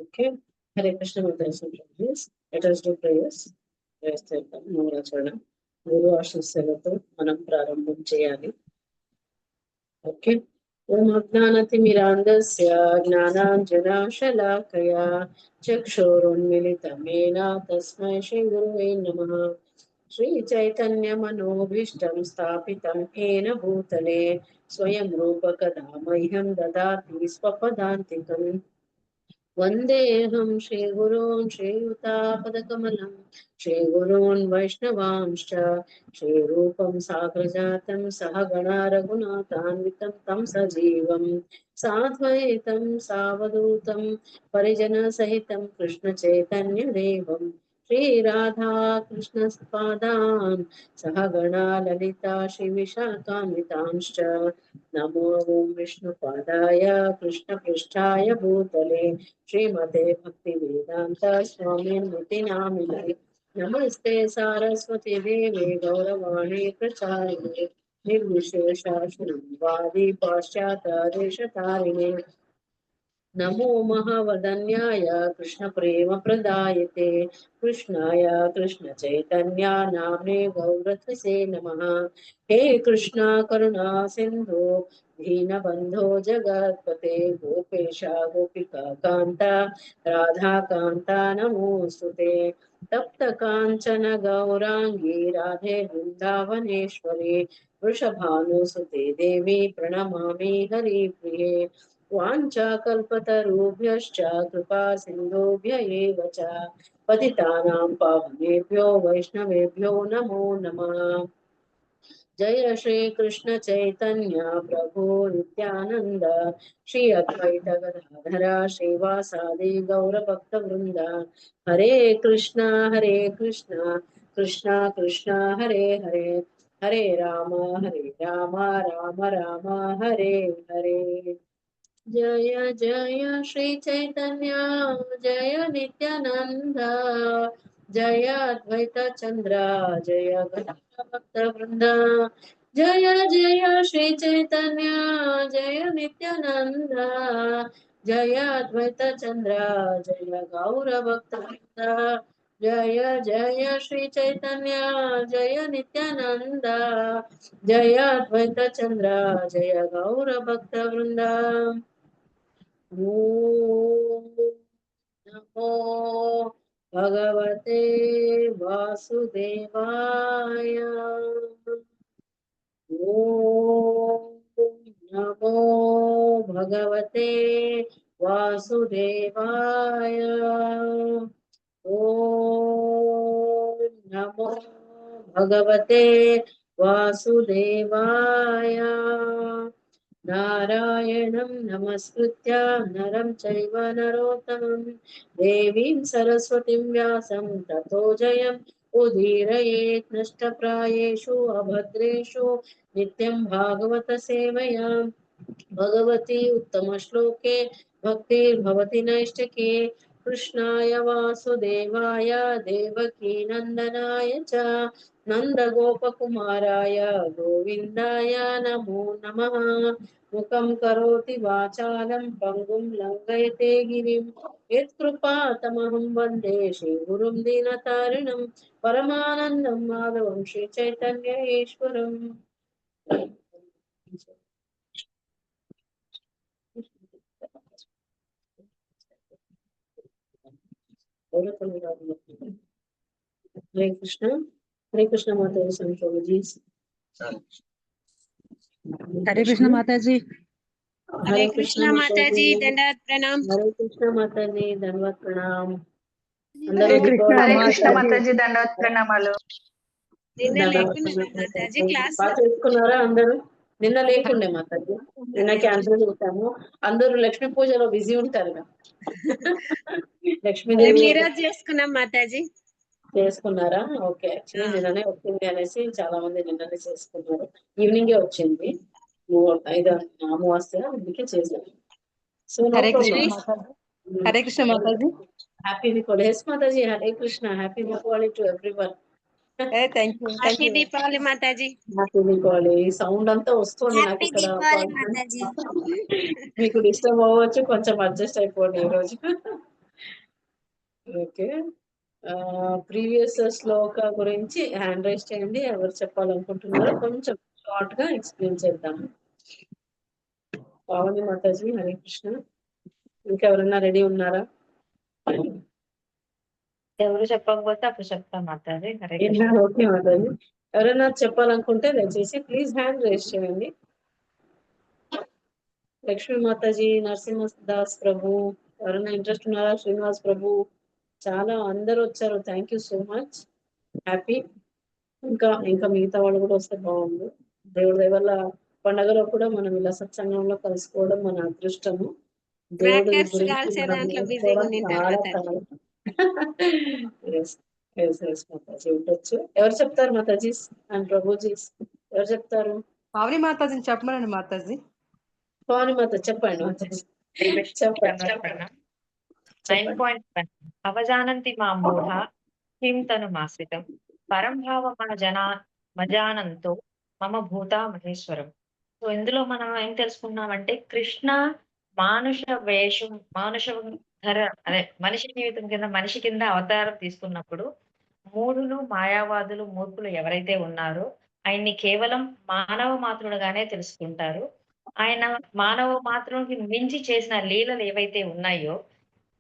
Okay. Hare Krishna please let us do prayers. మూలాచరణం గురు ఆశీస్సులతో మనం ప్రారంభం చేయాలి. ఓకే. ఓం అజ్ఞానతిమిరాంధస్య జ్ఞానాంజనాశలాకయా చక్షురున్మిలితమేన తస్మై శ్రీ గురువే నమః. శ్రీ చైతన్య మనోభీష్టం స్థాపితం ఏన భూతలే స్వయం రూప కదా మह्यं దదాతి స్వపదాంతికం. వందేహం శ్రీగురూన్ శ్రీయుతాపదకమలం శ్రీగురూన్ వైష్ణవాంశ్చ శ్రీరూపం సాగ్రజాతం సహగణా రఘునాథాన్వితం తం సజీవం సాద్వైతం సావధూతం పరిజన సహితం కృష్ణ చైతన్య దేవం శ్రీ రాధా కృష్ణ పాదాన్ సహగణా లలితా శ్రీ విశాఖాన్వితాంశ్చ నమో ఓం విష్ణుపాదాయ కృష్ణ పృష్ఠాయ భూతలే శ్రీమతే భక్తి వేదాంత స్వామి మృతి నామినే. నమస్తే సారస్వతి దేవి గౌరవాణి ప్రచారిణే నిర్విశేష శూన్యవాది పాశ్చాత్య దేశతారిణే. నమో महावदन्याय कृष्ण प्रेम प्रदायते कृष्णाय कृष्ण चैतन्य नाम्ने गौरत्से नमः. हे कृष्णा करुणा सिंधु दीनबंधो जगत्पते गोपेश गोपिका कांता राधा कांता नमोस्तुते. तप्त कांचन गौरांगी राधे वृंदावनेश्वरी वृषभानुसुते देवी प्रणमामि हरिप्रिये. वाञ्छाकल्पतरुभ्यश्च कृपा सिन्धुभ्य एव च पतितानां पावनेभ्यो वैष्णवेभ्यो नमो नमः. जय श्री कृष्ण चैतन्य प्रभु नित्यानंद श्री अद्वैत गदाधर श्रीवासादि गौर भक्त वृंद. हरे कृष्णा कृष्णा कृष्णा हरे हरे हरे राम राम राम हरे हरे. जय जय श्री चैतन्य जय नित्यानंद जय अद्वैत चंद्र जय भक्त वृंद. जय जय श्री चैतन्य जय नित्यानंद जय अद्वैत चंद्र जय गौर भक्त वृंद. जय जय श्री चैतन्य जय नित्यानंद जय अद्वैत चंद्र जय गौर भक्त वृंद. नमो भगवते वासुदेवाय. नमो भगवते वासुदेवाय. नमो भगवते वासुदेवाय. नारायणं नमस्कृत्य नरं चैव नरोत्तमं देवीं सरस्वतीं व्यासं ततो जयम् उदीरयेत्. नष्टप्रायेषु अभद्रेषु नित्यं भागवत सेवया भगवती उत्तमश्लोके भक्तिर्भवति नैष्टिके. कृष्णाय वासुदेवाय देवकी नंदनाय च नन्दगोपकुमाराय गोविन्दाय नमो नमः. मुखं करोति वाचालं पङ्गुं लङ्घयते गिरिं यत्कृपातमहं वन्दे श्रीगुरुं दीनतारिणं परमानन्दं माधवं श्रीचैतन्य ईश्वरम्. हरे कृष्ण माता जी संतोष जी. हरे कृष्ण माता जी. हरे कृष्ण माता जी दंडवत प्रणाम. हरे कृष्ण माता जी धन्यवाद प्रणाम. हरे कृष्ण माता जी దండవత్ ప్రణామాలు. నిన్న లేకున్నా మాతాజీ క్లాస్ బాగా చేసుకున్నారా అందరూ? నిన్న లేకుండే మాతాజీ, నిన్న క్యాన్సిల్ చేశాము. అందరూ లక్ష్మీ పూజలో బిజీ ఉంటారు కదా. లక్ష్మీదేవి ఈ రోజు చేసుకున్నాం మాతాజీ. చేసుకున్నారా? ఓకే. యాక్చువల్లీ నిన్ననే వచ్చింది అనేసి చాలా మంది నిన్ననే చేసుకున్నారు. ఈవినింగే వచ్చింది 5 అమావాస్య, అందుకే చేశాను. So Hare Krishna Hare Krishna Mataji. Happy Deepavali. Yes Mataji, Hare Krishna. Happy Deepavali to everyone. Thank you. Happy Deepavali Mataji. Happy Deepavali. Sound అంతా వస్తుంది నాకు హ్యాపీ ఇక్కడ. దీపావళి మాతాజీ. మీకు డిస్టర్బ్ అవ్వచ్చు, కొంచెం అడ్జస్ట్ అయిపోండి ఈ రోజు. ఓకే. ప్రీవియస్ శ్లోక గురించి హ్యాండ్ రైజ్ చేయండి. ఎవరు చెప్పాలనుకుంటున్నారో కొంచెం షార్ట్ గా ఎక్స్ప్లెయిన్ చేద్దాము. పావని మాతాజీ, హరే కృష్ణ. ఇంకెవరన్నా రెడీ ఉన్నారా? ఎవరు చెప్పకపోతే అప్పుడు చెప్తాం మాతాజీ. హరే కృష్ణ. ఓకే మాతాజీ. ఎవరైనా చెప్పాలనుకుంటే దయచేసి ప్లీజ్ హ్యాండ్ రైజ్ చేయండి. లక్ష్మీ మాతాజీ, నరసింహ దాస్ ప్రభు, ఎవరైనా ఇంట్రెస్ట్ ఉన్నారా? శ్రీనివాస్ ప్రభు, చాలా అందరూ వచ్చారు. Thank you so much. Happy. ఇంకా ఇంకా మిగతా వాళ్ళు కూడా వస్తే బాగుంది. దేవుడి దయ వల్ల పండగలో కూడా మనం ఇలా సత్సంగంలో కలుసుకోవడం మన అదృష్టము. దేవుడి క్రాకర్స్ గురించి కాల్చే మనం దాంట్లో బిజీగా నేర్చుకోవడం ఉండింటారు చాలా మాతాజీ. మాతాజీ ఉండొచ్చు. ఎవరు చెప్తారు మాతాజీ అండ్ ప్రభుజీ? ఎవరు చెప్తారు? పావని మాతాజీని చెప్పమనండి మాతాజీ. పవని మాత చెప్పండి మాతాజీ. చెప్పండి. 9.1 అవజానంతి మా మూఢ కిం తను మాశ్రితం పరం భావ మజానంతో మమ భూత మహేశ్వరం. సో ఇందులో మనం ఏం తెలుసుకున్నామంటే కృష్ణ మానుష వేషం ధర అదే మనిషి జీవితం కింద మనిషి కింద అవతారం తీసుకున్నప్పుడు మూఢులు మాయావాదులు మూర్ఖులు ఎవరైతే ఉన్నారో ఆయన్ని కేవలం మానవ మాతృడుగానే తెలుసుకుంటారు. ఆయన మానవ మాతృడికి మించి చేసిన లీలలు ఏవైతే ఉన్నాయో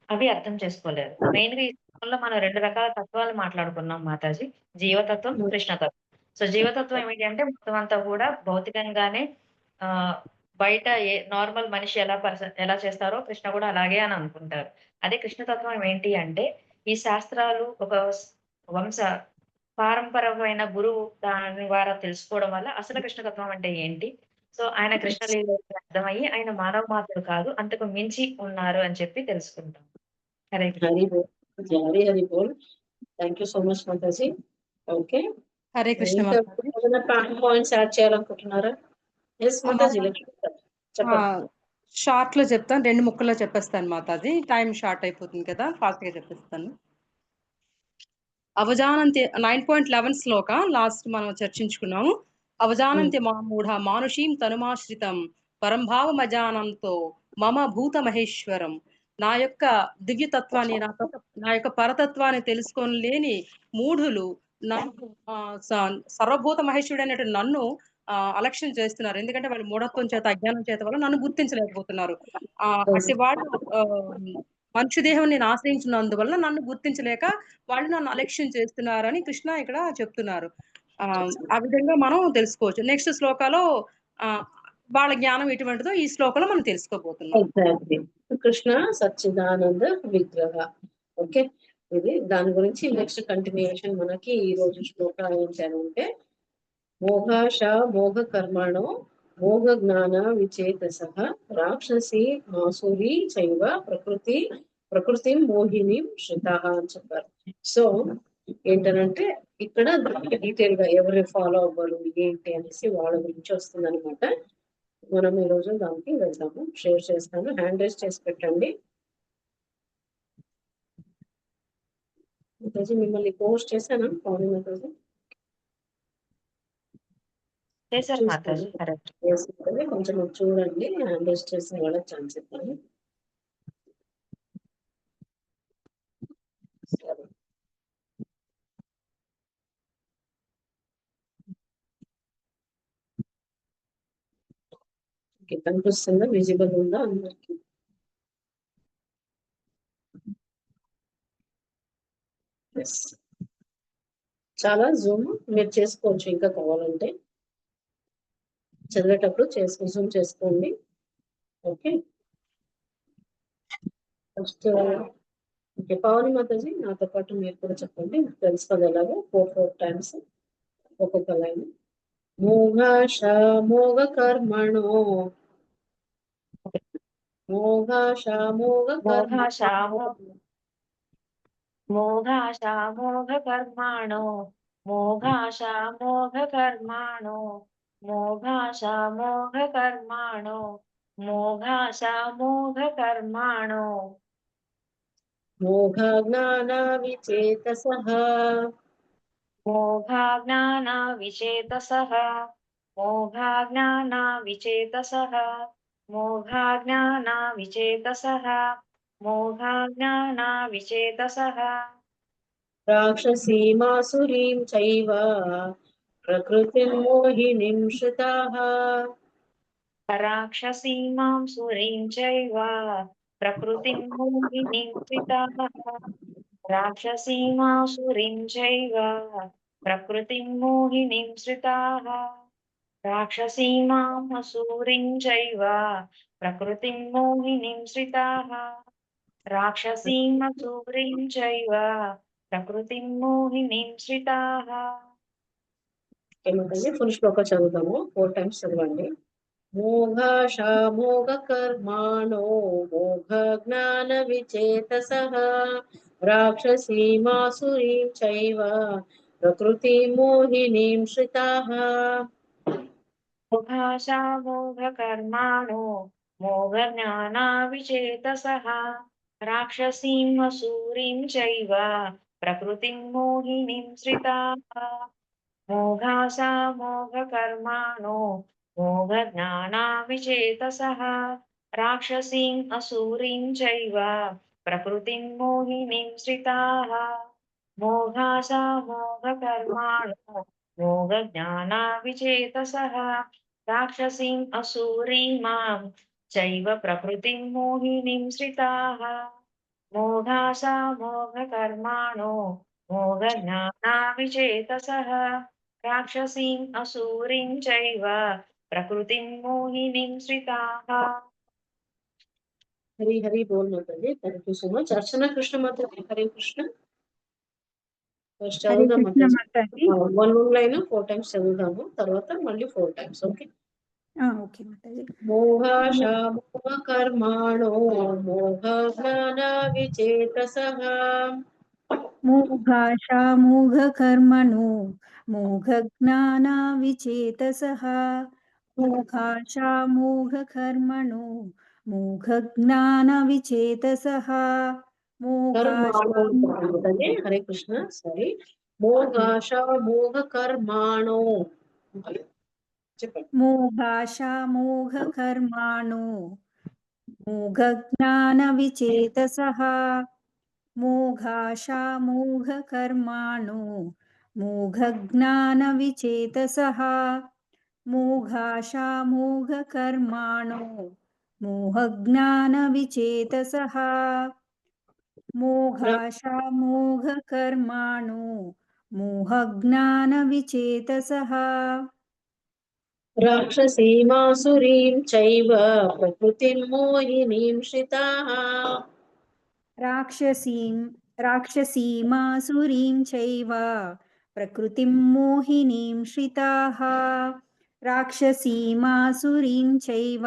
అవి అర్థం చేసుకోలేరు. మెయిన్‌గా ఈ పుస్తకంలో మనం 2 రకాల తత్వాలు మాట్లాడుకున్నాం మాతాజీ. జీవతత్వం, కృష్ణతత్వం. సో, జీవతత్వం ఏమిటి అంటే మొత్తం అంతా కూడా భౌతికంగానే ఆహ్, బయట నార్మల్ మనిషి ఎలా చేస్తారో కృష్ణ కూడా అలాగే అని అనుకుంటారు. అదే కృష్ణతత్వం ఏంటి అంటే ఈ శాస్త్రాలు ఒక వంశ పారంపరమైన గురువు దాని ద్వారా తెలుసుకోవడం వల్ల అసలు కృష్ణతత్వం అంటే ఏంటి? సో, ఆయన కృష్ణ లీలలు అర్థమయ్యి ఆయన మానవ మాత్రుడు కాదు అంతకు మించి ఉన్నారు అని చెప్పి తెలుసుకుంటాం. హరే కృష్ణ. హరి బోల్. హరి హరి బోల్. థ్యాంక్ యూ సో మచ్ మాతాజీ. ఓకే. హరే కృష్ణ ఇంకా మాతాజీ. ఏమైనా పాయింట్స్ యాడ్ చేయాలనుకుంటున్నారా? ఎస్ మాతాజీ, లక్ష్మీ గారు చెప్పండి. షార్ట్ లో చెప్తాను, 2 ముక్కల్లో చెప్పేస్తాను మాతాజీ. టైం షార్ట్ అయిపోతుంది కదా, ఫాస్ట్ గా చెప్పేస్తాను. అవజానంతి 9.11 శ్లోక లాస్ట్ మనం చర్చించుకున్నాము. అవజానంతి మా మూఢ మానుషీం తనుమాశ్రితం పరంభావమజానంతో మమ భూత మహేశ్వరం. నా యొక్క దివ్యతత్వాన్ని నా యొక్క పరతత్వాన్ని తెలుసుకొని లేని మూఢులు నాకు సర్వభూత మహేశ్వరుడు అనేటువంటి నన్ను అలక్ష్యం చేస్తున్నారు. ఎందుకంటే వాళ్ళు మూఢత్వం చేత అజ్ఞానం చేత వల్ల నన్ను గుర్తించలేకపోతున్నారు. అట్టి వాడు మనుష్య దేహం నేను ఆశ్రయించినందువల్ల నన్ను గుర్తించలేక వాళ్ళు నన్ను అలక్ష్యం చేస్తున్నారని కృష్ణ ఇక్కడ చెప్తున్నారు. ఆ విధంగా మనం తెలుసుకోవచ్చు. నెక్స్ట్ శ్లోకాలో వాళ్ళ జ్ఞానం ఎటువంటిదో ఈ శ్లోకంలో మనం తెలుసుకోబోతున్నాం. ఎగ్జాక్ట్లీ. కృష్ణ సచ్చిదానంద విగ్రహ. ఓకే. ఇది దాని గురించి నెక్స్ట్ కంటిన్యూషన్ మనకి ఈ రోజు శ్లోకాలు ఏంటంటే మోహాశ మోహ కర్మణో మోహ జ్ఞాన విచేతసః రాక్షసి మాసురి చైవ ప్రకృతి మోహిని శ్రితః అని చెప్పారు. సో ఏంటనంటే ఇక్కడ డీటెయిల్ గా ఎవరు ఫాలో అవ్వరు ఏంటి అనేసి వాళ్ళ గురించి వస్తుంది అనమాట. మనం ఈ రోజు దానికి వెళ్దాము. షేర్ చేస్తాను. హ్యాండ్ రైజ్ చేసి పెట్టండి. మాతాజీ మిమ్మల్ని పోస్ట్ చేశాను పౌర్ణమి మాతాజీ. చేశారు మాతాజీ. హరే కృష్ణ. చేసుకుంటే కొంచెం చూడండి. హ్యాండ్ రైజ్ చేసిన వాళ్ళకి ఛాన్స్ ఇస్తాను. సరే. ఓకే, కనిపిస్తుందా? విజిబుల్ ఉందా అందరికి? ఎస్. చాలా జూమ్ మీరు చేసుకోవచ్చు ఇంకా కావాలంటే చదివేటప్పుడు జూమ్ చేసుకోండి. Okay. First okay, Pavani Mataji నాతో పాటు మీరు కూడా చెప్పండి. తెలుసు కదా ఎలాగో 4 టైమ్స్ ఒక్కొక్క లైన్. మోహాశ మోగ కర్మణో మోహాశ మోగ మోఘాశా మోఘ కర్మాణో మోఘాశా మోఘ కర్మాణో మోఘాశా మోఘ కర్మాణో మోఘాశా మోఘ కర్మాణో మోఘ జ్ఞాన విచేతసః మోఘాజ్ఞాన విచేతసః మోఘాజ్ఞాన విచేతసః మోఘాజ్ఞాన విచేతసః मोहाज्ञानाविचेतसः राक्षसीमासुरीं चैव प्रकृतिं मोहिनीं श्रिताः राक्षसीमां सुरीं चैव प्रकृतिं मोहिनीं श्रिताः राक्षसीमासुरीं चैव प्रकृतिं मोहिनीं श्रिताः राक्षसीमामसूरीं चैव प्रकृतिं मोहिनीं श्रिताः राक्षसीमसूरीं चैव प्रकृतिं मोहिनीं श्रिताः ఏమంటే ఫుల్ శ్లోక చదువుతాము 4 టైమ్స్ చదవండి మోఘాశా మోఘకర్మాణో మోఘజ్ఞాన విచేతసః రాక్షసీమాసురీం చైవ ప్రకృతి మోహినీం శ్రితాః मोघाशा मोघकर्माणो मोघज्ञानाविचेतसः राक्षसीम् असूरीं चैव प्रकृतिं मोहिनीं श्रिताः मोघाशा मोघकर्माणो मोघज्ञानाविचेतसः राक्षसीम् असूरीं चैव प्रकृतिं मोहिनीं श्रिताः मोघाशा मोघकर्माणो मोघज्ञानाविचेतसः राक्षसीम् असूरीमां चैव प्रकृतिं मोहिनीं श्रिताः मोघाशा मोघकर्माणो मोघज्ञानाविचेतसः राक्षसीम् असूरीं चैव प्रकृतिं मोहिनीं श्रिताः హరి హరి బోల్ Mataji thank you so much Archana Krishna మాతాజీ హరే కృష్ణ ఫస్ట్ హరే చదువుదాం కృష్ణ మాతాజీ మాతాజీ. 1 లైన్ 4 టైమ్స్ చదువుదాము తర్వాత మళ్ళీ 4 టైమ్స్ ఓకే ఓకే మాతాజీ. మోహాశా మోహకర్మాణో మోహజ్ఞాన విచేతసః మోఘాశా మోఘకర్మణో మోఘజ్ఞానా విచేతసః మోఘాశా మోఘకర్మణో మోఘజ్ఞాన విచేతసః మోఘాశా కర్మాణో మాతాజీ హరే కృష్ణ సారీ మోహాశా మోహకర్మాణో చెప్పండి మోఘాశా మోఘకర్మాణో మోఘజ్ఞాన విచేతసః మోఘాశా మోఘకర్మాణో మోఘజ్ఞానవిచేతసః మోఘాశా మోఘకర్మాణో మోహజ్ఞానవిచేతసః మోఘాశా మోఘకర్మాణో మోహజ్ఞానవిచేతసః రాక్షసీమాసురీం చైవ ప్రకృతిం మోహినీం శ్రితాః రాక్షసీమాసురీం చైవ ప్రకృతిం మోహినీం శ్రితాః రాక్షసీమాసురీం చైవ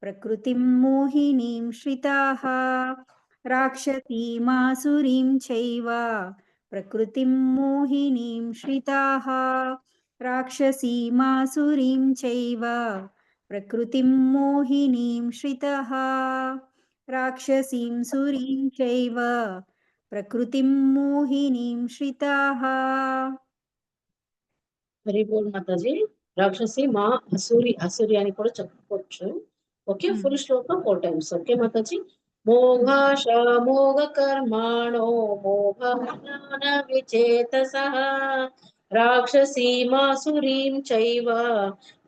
ప్రకృతిం మోహినీం శ్రితాః రాక్షసీమాసురీం చైవ ప్రకృతిం మోహినీం శ్రితాః రాక్షసీమాసురీం చైవ ప్రకృతిం మోహినీం శ్రితః రాక్షసీం సురీం చైవ ప్రకృతిం మోహినీం శ్రితాః హరి బోల్ మాతాజీ రాక్షసి మా అసూరి అని కూడా చెప్పుకోవచ్చు ఓకే ఫుల్ శ్లోకం 4 టైమ్స్ ఓకే మాతాజీ మోఘాశ మోఘ కర్మాణో మోహజ్ఞాన విచేతసః రాక్షసీమాసురీం చైవ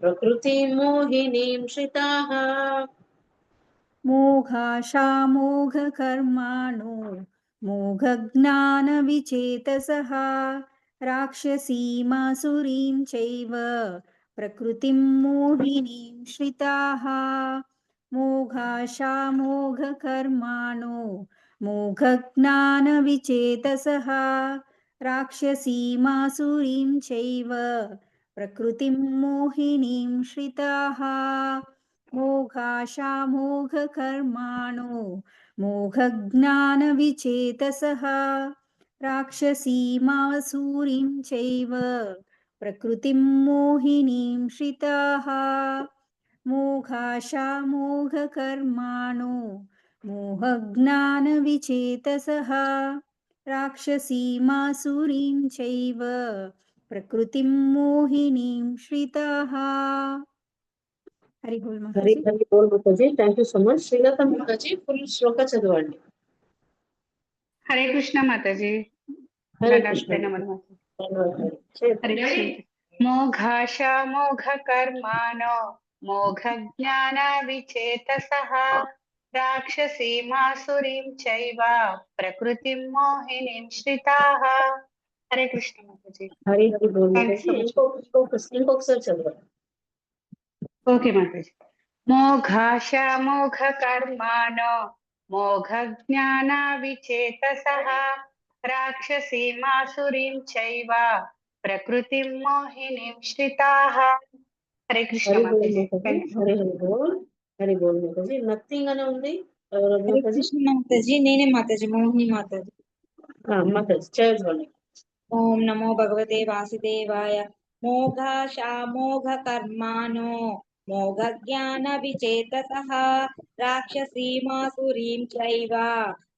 ప్రకృతి మోహినీం శ్రితాః మోఘాశా మోఘకర్మాణో మోఘజ్ఞానవిచేతసః రాక్షసీమాసురీం చైవ ప్రకృతిం మోహినీం శ్రితాః మోఘాశా మోఘకర్మాణో మోఘజ్ఞానవిచేతసః రాక్షసీమాసురీం చైవ ప్రకృతిం మోహినీం శ్రితాః మోఘాశా మోఘకర్మాణో మోఘజ్ఞానవిచేతసః రాక్షసీమాసూరీం చైవ ప్రకృతిం మోహినీం శ్రితాః మోఘాశా మోఘకర్మాణో మోహజ్ఞానవిచేతసః రాక్షసీమాసూరీం చైవ ప్రకృతిం మోహినీం శ్రితాః. హరి బోల్ హరి మాతాజీ. హరి బోల్ Mataji. Thank you so much. Srilatha మాతాజీ ఫుల్ శ్లోక చదవండి. హరే కృష్ణ మాతాజీ. హరే దండాలు కృష్ణ. ప్రణామాలు మాతాజీ. ధన్యవాదాలు. హరే కృష్ణ. మోఘాశ మోఘ కర్మాణో మోఘ జ్ఞాన విచేతసః రాక్షసీమాసురీం చైవ ప్రకృతిం మోహినీం శ్రితాః. హరే కృష్ణ మాతాజీ. హరి హరి బోల్ Thank you Mataji. so much. ఇంకొకసారి చదవండి. ఓకే మాతాజీ. మోఘాశ మోఘ కర్మాణో మోఘ జ్ఞాన విచేతసః రాక్షసీమాసురీం చైవ ప్రకృతిం మోహినీం శ్రితాః. హరే కృష్ణ హరి బోల్ మాతాజీ. మాతాజీ. హరి హరి బోల్. హరి బోల్ మాతాజీ. నథింగ్ అనే ఉంది. ఎవరు హరే మాతాజీ? కృష్ణ మాతాజీ. నేనే మాతాజీ, మోహిని మాతాజీ. మాతాజీ చదవండి. ఓం నమో భగవతే వాసుదేవాయ. మోఘాశామోఘ కర్మాణో మోఘ జ్ఞాన విచేతసః రాక్షసీమాసురీం చైవ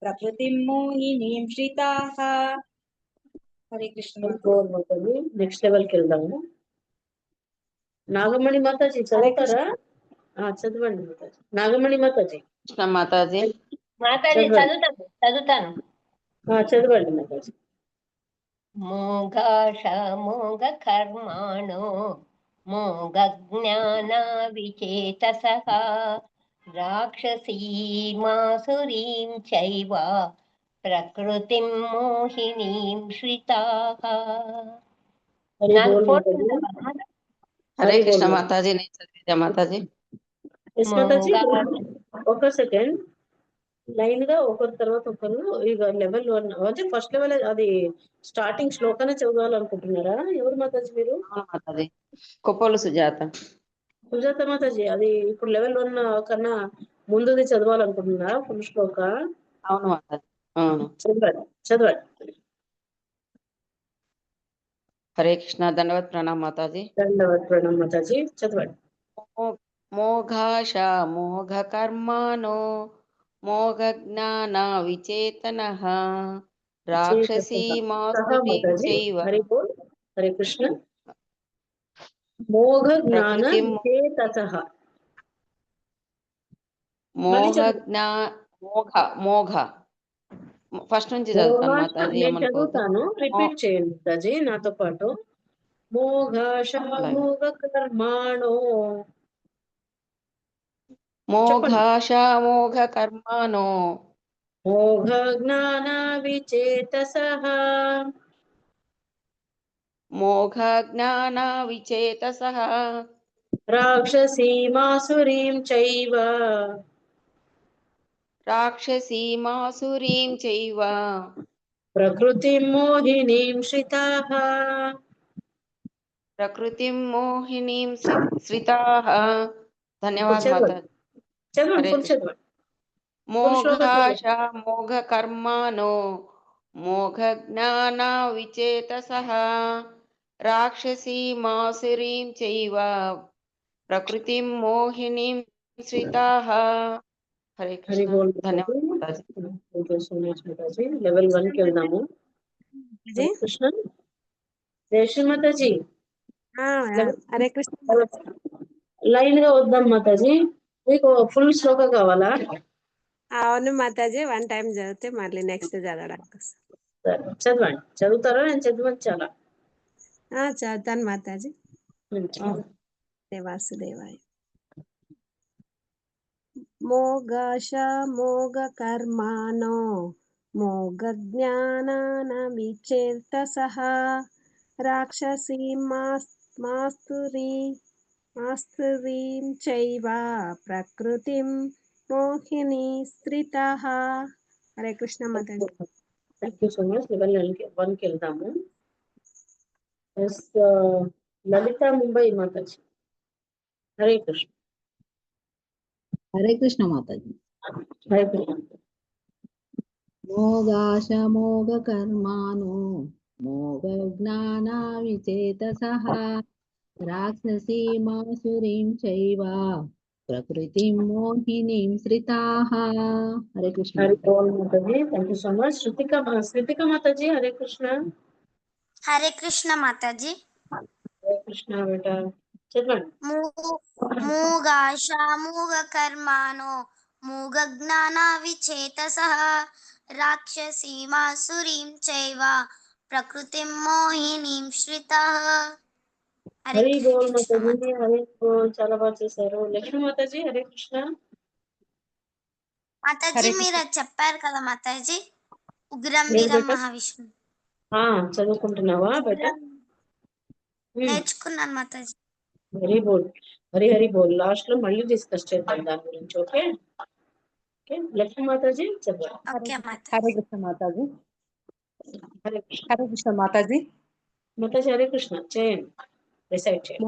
ప్రకృతిం మోహినీం శ్రితాః. హరే కృష్ణ హరి మాతాజీ. బోల్ మాతాజీ. నెక్స్ట్ లెవెల్కి వెళ్దాము. నాగమణి మాతాజీ హరే చదువుతారా? చదవండి మాతాజీ. నాగమణి మాతాజీ కృష్ణ మాతాజీ. మాతాజీ చదవండి. చదువుతాను. చదవండి మాతాజీ. మోఘాశ మోఘ కర్మాణో మోఘ జ్ఞాన విచేతసః రాక్షసీమాసురీం చైవ ప్రకృతిం మోహినీం శ్రితాః. హరి బోల్ మాతాజీ. హరే హరి కృష్ణ బోల్ మాతాజీ. నేను చదివిదా మాతాజీ? ఎస్ మాతాజీ. ఒక సెకండ్ లైన్ గా ఒకరి తర్వాత ఒకరు ఇక లెవెల్ 1 అంటే ఫస్ట్ లెవెల్ అది స్టార్టింగ్ శ్లోకానే చదవాలనుకుంటున్నారా? ఎవరు మాతాజీ మీరు? అవును మాతాజీ. కొప్పోలు సుజాత. సుజాత మాతాజీ అది ఇప్పుడు లెవెల్ 1 కన్నా ముందుది చదవాలనుకుంటున్నారా ఫుల్ శ్లోక? అవును మాతాజీ. అవును. చదవండి. హరే కృష్ణ. దండవత్ ప్రణామ్ మాతాజీ. ధన్యవాద ప్రణామ్ మాతాజీ. చదవండి. మోఘాశ మోఘ కర్మాణో మోఘ జ్ఞాన విచేతనః రాక్షసీమాసురీం మాతాజీ. చైవ హరి బోల్. హరే కృష్ణ. మోఘ జ్ఞాన ప్రకృతిం విచేతసః. మోఘ ఫస్ట్ నుంచి చదువుతాను మాతాజీ. నేను ఏమనుకోవద్దు. చదువుతాను, రిపీట్ చేయండి మాతాజీ నాతో పాటు. మోఘాశ మోఘ కర్మాణో మోఘాశ మోఘ కర్మాణో మోఘ జ్ఞాన విచేతసః మోఘ జ్ఞాన విచేతసః రాక్షసీమాసురీం చైవ రాక్షసీమాసురీం చైవ ప్రకృతిం మోహినీం శ్రితాః. ప్రకృతిం మోహినీం శ్రితాః. ధన్యవాదాలు చదవండి. మాతాజీ. చదవండి. హరే ఫుల్ కృష్ణ. చదవండి. మోఘాశ మోఘ కర్మాణో మోఘ జ్ఞాన విచేతసః రాక్షసీమాసురీం చైవ ప్రకృతిం మోహినీం శ్రితాః. హరే హరి కృష్ణ. బోల్ ధన్యవాదాలు మాతాజీ. మాతాజీ. లెవెల్ 1 కి వెళ్దాము. హరే కృష్ణ. జయశ్రీ మాతాజీ హరే కృష్ణ. లైన్ గా వద్దాం మాతాజీ. మీకు ఫుల్ శ్లోక కావాలా? అవును మాతాజీ, 1 టైం చదివితే మళ్ళీ నెక్స్ట్ చదవడానికి వస్తుంది. సరే, చదవండి. చదువుతారా? నేను చదవంచాలా? చదువుతాను మాతాజీ. చదవండి. వాసుదేవాయ. మోఘాశ మోఘ కర్మాణో మోఘ జ్ఞాన విచేతసః రాక్షసీమాస్తురీం చైవ ప్రకృతిం మోహినీ శ్రితాః. హరే కృష్ణ మాతాజీ. Thank you so much. Level 1 కి వెళ్దాము. లలిత ముంబై మాతాజీ. హరే కృష్ణ. హరే కృష్ణ మాతాజీ. హరే కృష్ణ. మోఘాశ మోఘ కర్మాణో మోఘ జ్ఞాన విచేతసః రాక్షసీమాసురీం చైవ ప్రకృతిం మోహినీం శ్రితాః. హరే కృష్ణ. హరి బోల్ Mataji. Thank you so much. Shrutika మాతాజీ. హరే కృష్ణ. హరే కృష్ణ మాతాజీ. హరే కృష్ణ బేటా. చెప్పండి. మూగకర్మాణో మూగజ్ఞాన విచేతసః రాక్షసీమాసురీం చైవ ప్రకృతిం మోహినీం శ్రితః. హరి బోల్ మాతాజీ, హరి బోల్. చాలా బాగా చేశారు. లక్ష్మీ మాతాజీ, హరే కృష్ణ. మాతాజీ మీరు చెప్పారు కదా మాతాజీ, ఉగ్రం ఏం వీరం బేటా? మహావిష్ణు చదువుకుంటున్నావా బేటా? నేర్చుకున్నాను మాతాజీ. హరి బోల్, హరి హరి బోల్. లాస్ట్ లో మళ్ళీ డిస్కస్ చేద్దాం దాని గురించి. Okay okay. లక్ష్మీ మాతాజీ చెప్పండి. ఓకే మాతాజీ. హరే కృష్ణ మాతాజీ. హరే కృష్ణ హరే కృష్ణ మాతాజీ. మాతాజీ, హరే కృష్ణ చేయండి, రిసైడ్ చేయండి.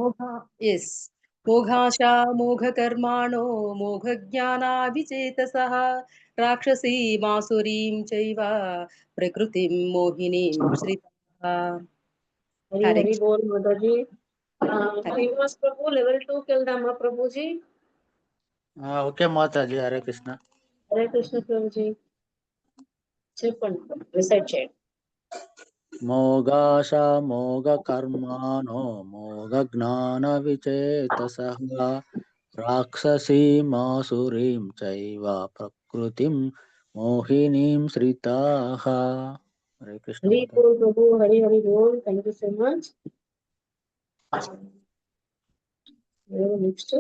మోఘాశా మోఘకర్మాణో మోఘజ్ఞానా విచేతసః రాక్షసీమాసురీం చైవ ప్రకృతిం మోహినీం శ్రితః. హరి హరే హరి బోల్ మాతాజీ. శ్రీనివాస్ ప్రభు లెవెల్ 2 కి వెళ్దామా ప్రభుజీ? ఓకే మాతాజీ, హరే కృష్ణ. హరే కృష్ణ ప్రభుజీ చెప్పండి, రిసైడ్ చేయండి. మోగాశ మోగ కర్మాణో మోగ జ్ఞాన విచేతసః రాక్షసీమాసురీం చైవ ప్రకృతిం మోహినీం శ్రితాః. హరే కృష్ణ హరి మాతాజీ. బోల్ ప్రభు, హరి హరి బోల్. Thank you so much. Next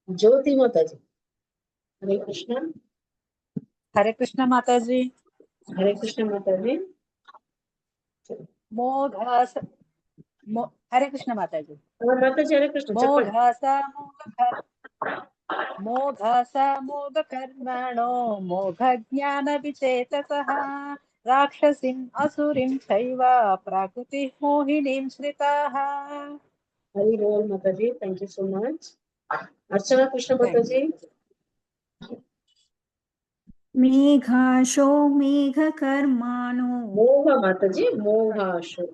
Jyoti మాతాజీ, హరే కృష్ణ. హరే కృష్ణ మాతాజీ. హరే కృష్ణ మాతాజీ. హరే కృష్ణ మాతాజీ. మాతాజీ హరే కృష్ణ చెప్పండి. మోఘాస మోఘ కర్మణో మోఘ జ్ఞాన విచేతసః రాక్షసిం అసురిం చైవ ప్రకృతి మోహినీం శ్రితాః. హరి బోల్ Mataji, thank you so much. Archana Krishna మాతాజీ. మేఘాశో మేఘకర్మాణో మోహ మాతాజీ, మోఘాశో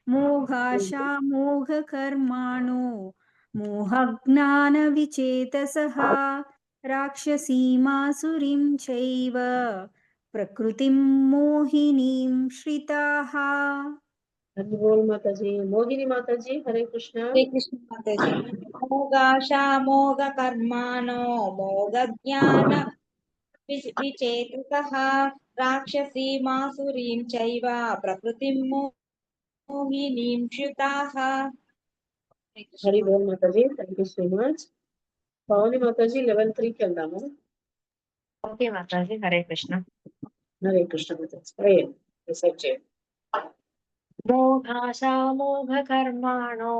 మోఘాశా మోఘకర్మాణో మోహజ్ఞాన విచేతసః రాక్షసీమాసురీం చైవ ప్రకృతిం మోహినీం శ్రితాః. హరి బోల్ మాతాజీ. మోహిని మాతాజీ, హరే కృష్ణ. హరే కృష్ణ మాతాజీ. మోగాశా మోగ కర్మాణో మోగ జ్ఞాన విచేతసః రాక్షసీమాసురీం చైవ ప్రకృతిం మోహినీం శ్రితాః. హరి బోల్ Mataji, thank you so much. Pavani మాతాజీ లెవెల్ 3 కి వెళ్దాము. ఓకే మాతాజీ, హరే కృష్ణ. హరే కృష్ణ మాతాజీ. రిసైడ్ చేయండి. మోఘాశా మోఘకర్మాణో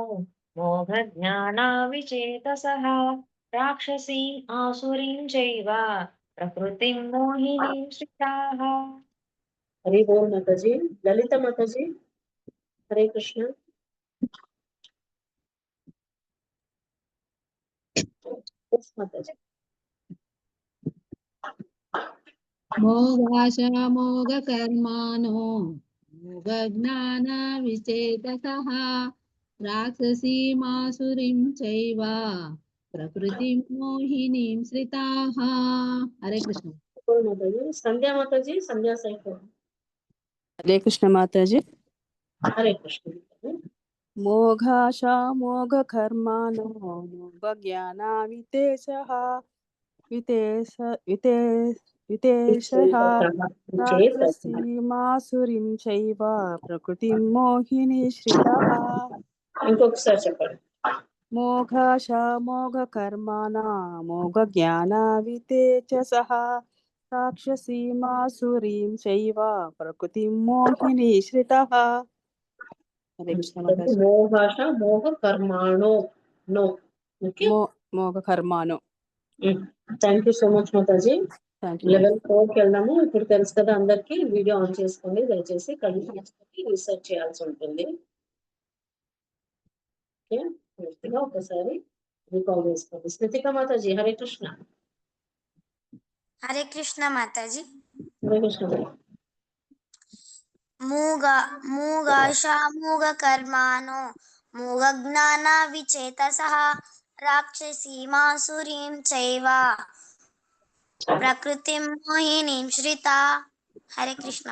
మోఘజ్ఞానా విచేతసః రాక్షసీం ఆసురీం చైవ ప్రకృతిం మోహినీం శ్రితాః. హరి బోల్ మాతాజీ. లలిత మాతాజీ, హరే కృష్ణ. మాతాజీ. మోఘాశ మోఘ కర్మాణో మోఘ జ్ఞాన విచేతసః రాక్షసీమాసురీం చైవ ప్రకృతిం మోహినీం శ్రితాః. హరే కృష్ణ. మాతాజీ. సంధ్యా మాతాజీ, సంధ్యా సైకో. హరే కృష్ణ మాతాజీ. హరే కృష్ణ. మోఘాశ మోఘ కర్మాణో మోఘ జ్ఞాన వితేశః రాక్షసీమాసురీం చైవ ప్రకృతిం మోహినీ శ్రితః. ఇంకొకసారి చెప్పండి. మోఘాశ మోఘ కర్మాణ మోఘ జ్ఞాన వితేజసః రాక్షసీమాసురీం చైవ ప్రకృతిం మోహినీ శ్రితః. హరే కృష్ణ మాతాజీ. మోఘాశ మోఘ కర్మాణో నో. ఓకే, మోఘ కర్మాణో. థ్యాంక్ యూ సో మచ్ మాతాజీ. లెవెల్ 4 కి వెళ్దాము. ఇప్పుడు తెలుసు కదా అందరికి. వీడియో ఆన్ చేసుకోండి దయచేసి. కళ్ళు మూసుకొని రీసెర్చ్ చేయాల్సి ఉంటుంది. ఓకే, పూర్తిగా ఒకసారి రికాల్ చేసుకోండి. స్మృతిక మాతాజీ, హరే కృష్ణ. హరే కృష్ణ మాతాజీ. హరే కృష్ణ. మూగాశా మూగ కర్మాణో మూగ జ్ఞాన విచేతసః రాక్షసీమాసురీం చైవ ప్రకృతిం మోహినీం శ్రితా. హరే కృష్ణ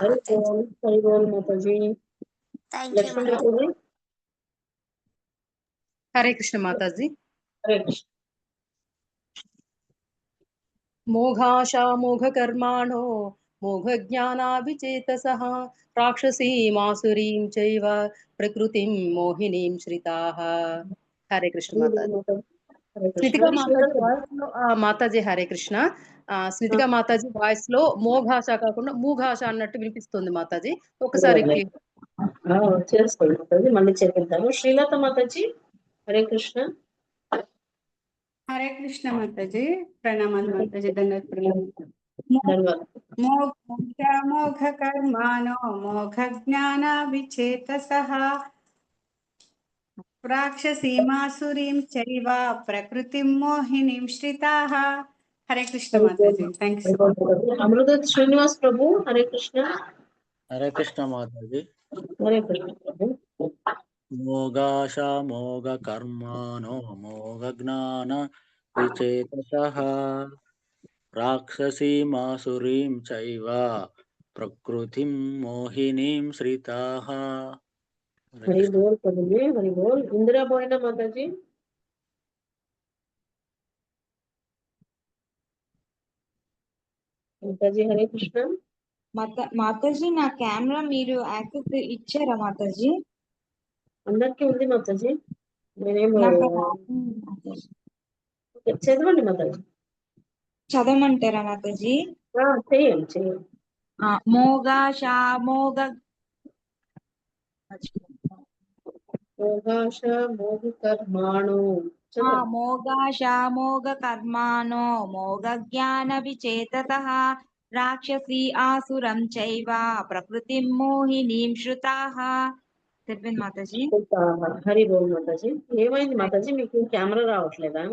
హరి బోల్ మాతాజీ. థ్యాంక్ యూ లక్ష్మీ మాతాజీ. మాతాజీ. హరే కృష్ణ మాతాజీ. హరే కృష్ణ. మోఘాశా మోఘకర్మాణో మోఘజ్ఞానావిచేతసః రాక్షసీమాసురీం చైవ ప్రకృతిం మోహినీం శ్రితాః. హరే కృష్ణ మాతాజీ. హరే కృష్ణ. స్మితికా మాతాజీ శ్రీలత వాయిస్ లో మాతాజీ హరే కృష్ణ. స్మితికా మాతాజీ వాయిస్ లో మోఘాష కాకుండా మూఘాష అన్నట్టు వినిపిస్తుంది మాతాజీ. ఒకసారి చేసుకోండి మాతాజీ, మళ్ళీ చేపిద్దాము. శ్రీలత మాతాజీ హరే కృష్ణ. హరే కృష్ణ మాతాజీ. ప్రణామాలు మాతాజీ. ధన్యవాదాలు. మోఘ కర్మాణో మోఘ జ్ఞాన విచేతసః రాక్షసీమాసురీం చైవ ప్రకృతిం మోహినీం శ్రితాః. హరే కృష్ణ మాతాజీ. Thank you. అమృత శ్రీనివాస్ ప్రభు హరే కృష్ణ. హరే కృష్ణ మాతాజీ. హరే కృష్ణ ప్రభు. మోగాశ మోగ కర్మాణో మోగ జ్ఞాన విచేతసః రాక్షసీమాసురీం చైవ ప్రకృతిం మోహినీం శ్రితాః. హరి బోల్ ప్రభుజీ, హరి బోల్. ఇందిరా పోయినా మాతాజీ. మాతాజీ హరే కృష్ణ. మాతాజీ నా కెమెరా మీరు యాక్సెస్ ఇచ్చారా మాతాజీ? అందరికీ ఉంది మాతాజీ. నేనేమో నాకు చదవండి మాతాజీ. చదవమంటారా మాతాజీ? చేయండి చేయండి. మోఘాశ మోఘ మోఘాశ మోఘ కర్మాణో మోఘాశ మోఘ కర్మాణో మోఘ జ్ఞాన విచేతసః రాక్షసీ ఆసురం చైవ ప్రకృతిం మోహినీం శ్రుతాః. చెప్పింది మాతాజీ. హరి బోల్ మాతాజీ. ఏమైంది మాతాజీ, మీకు కెమెరా రావట్లేదా?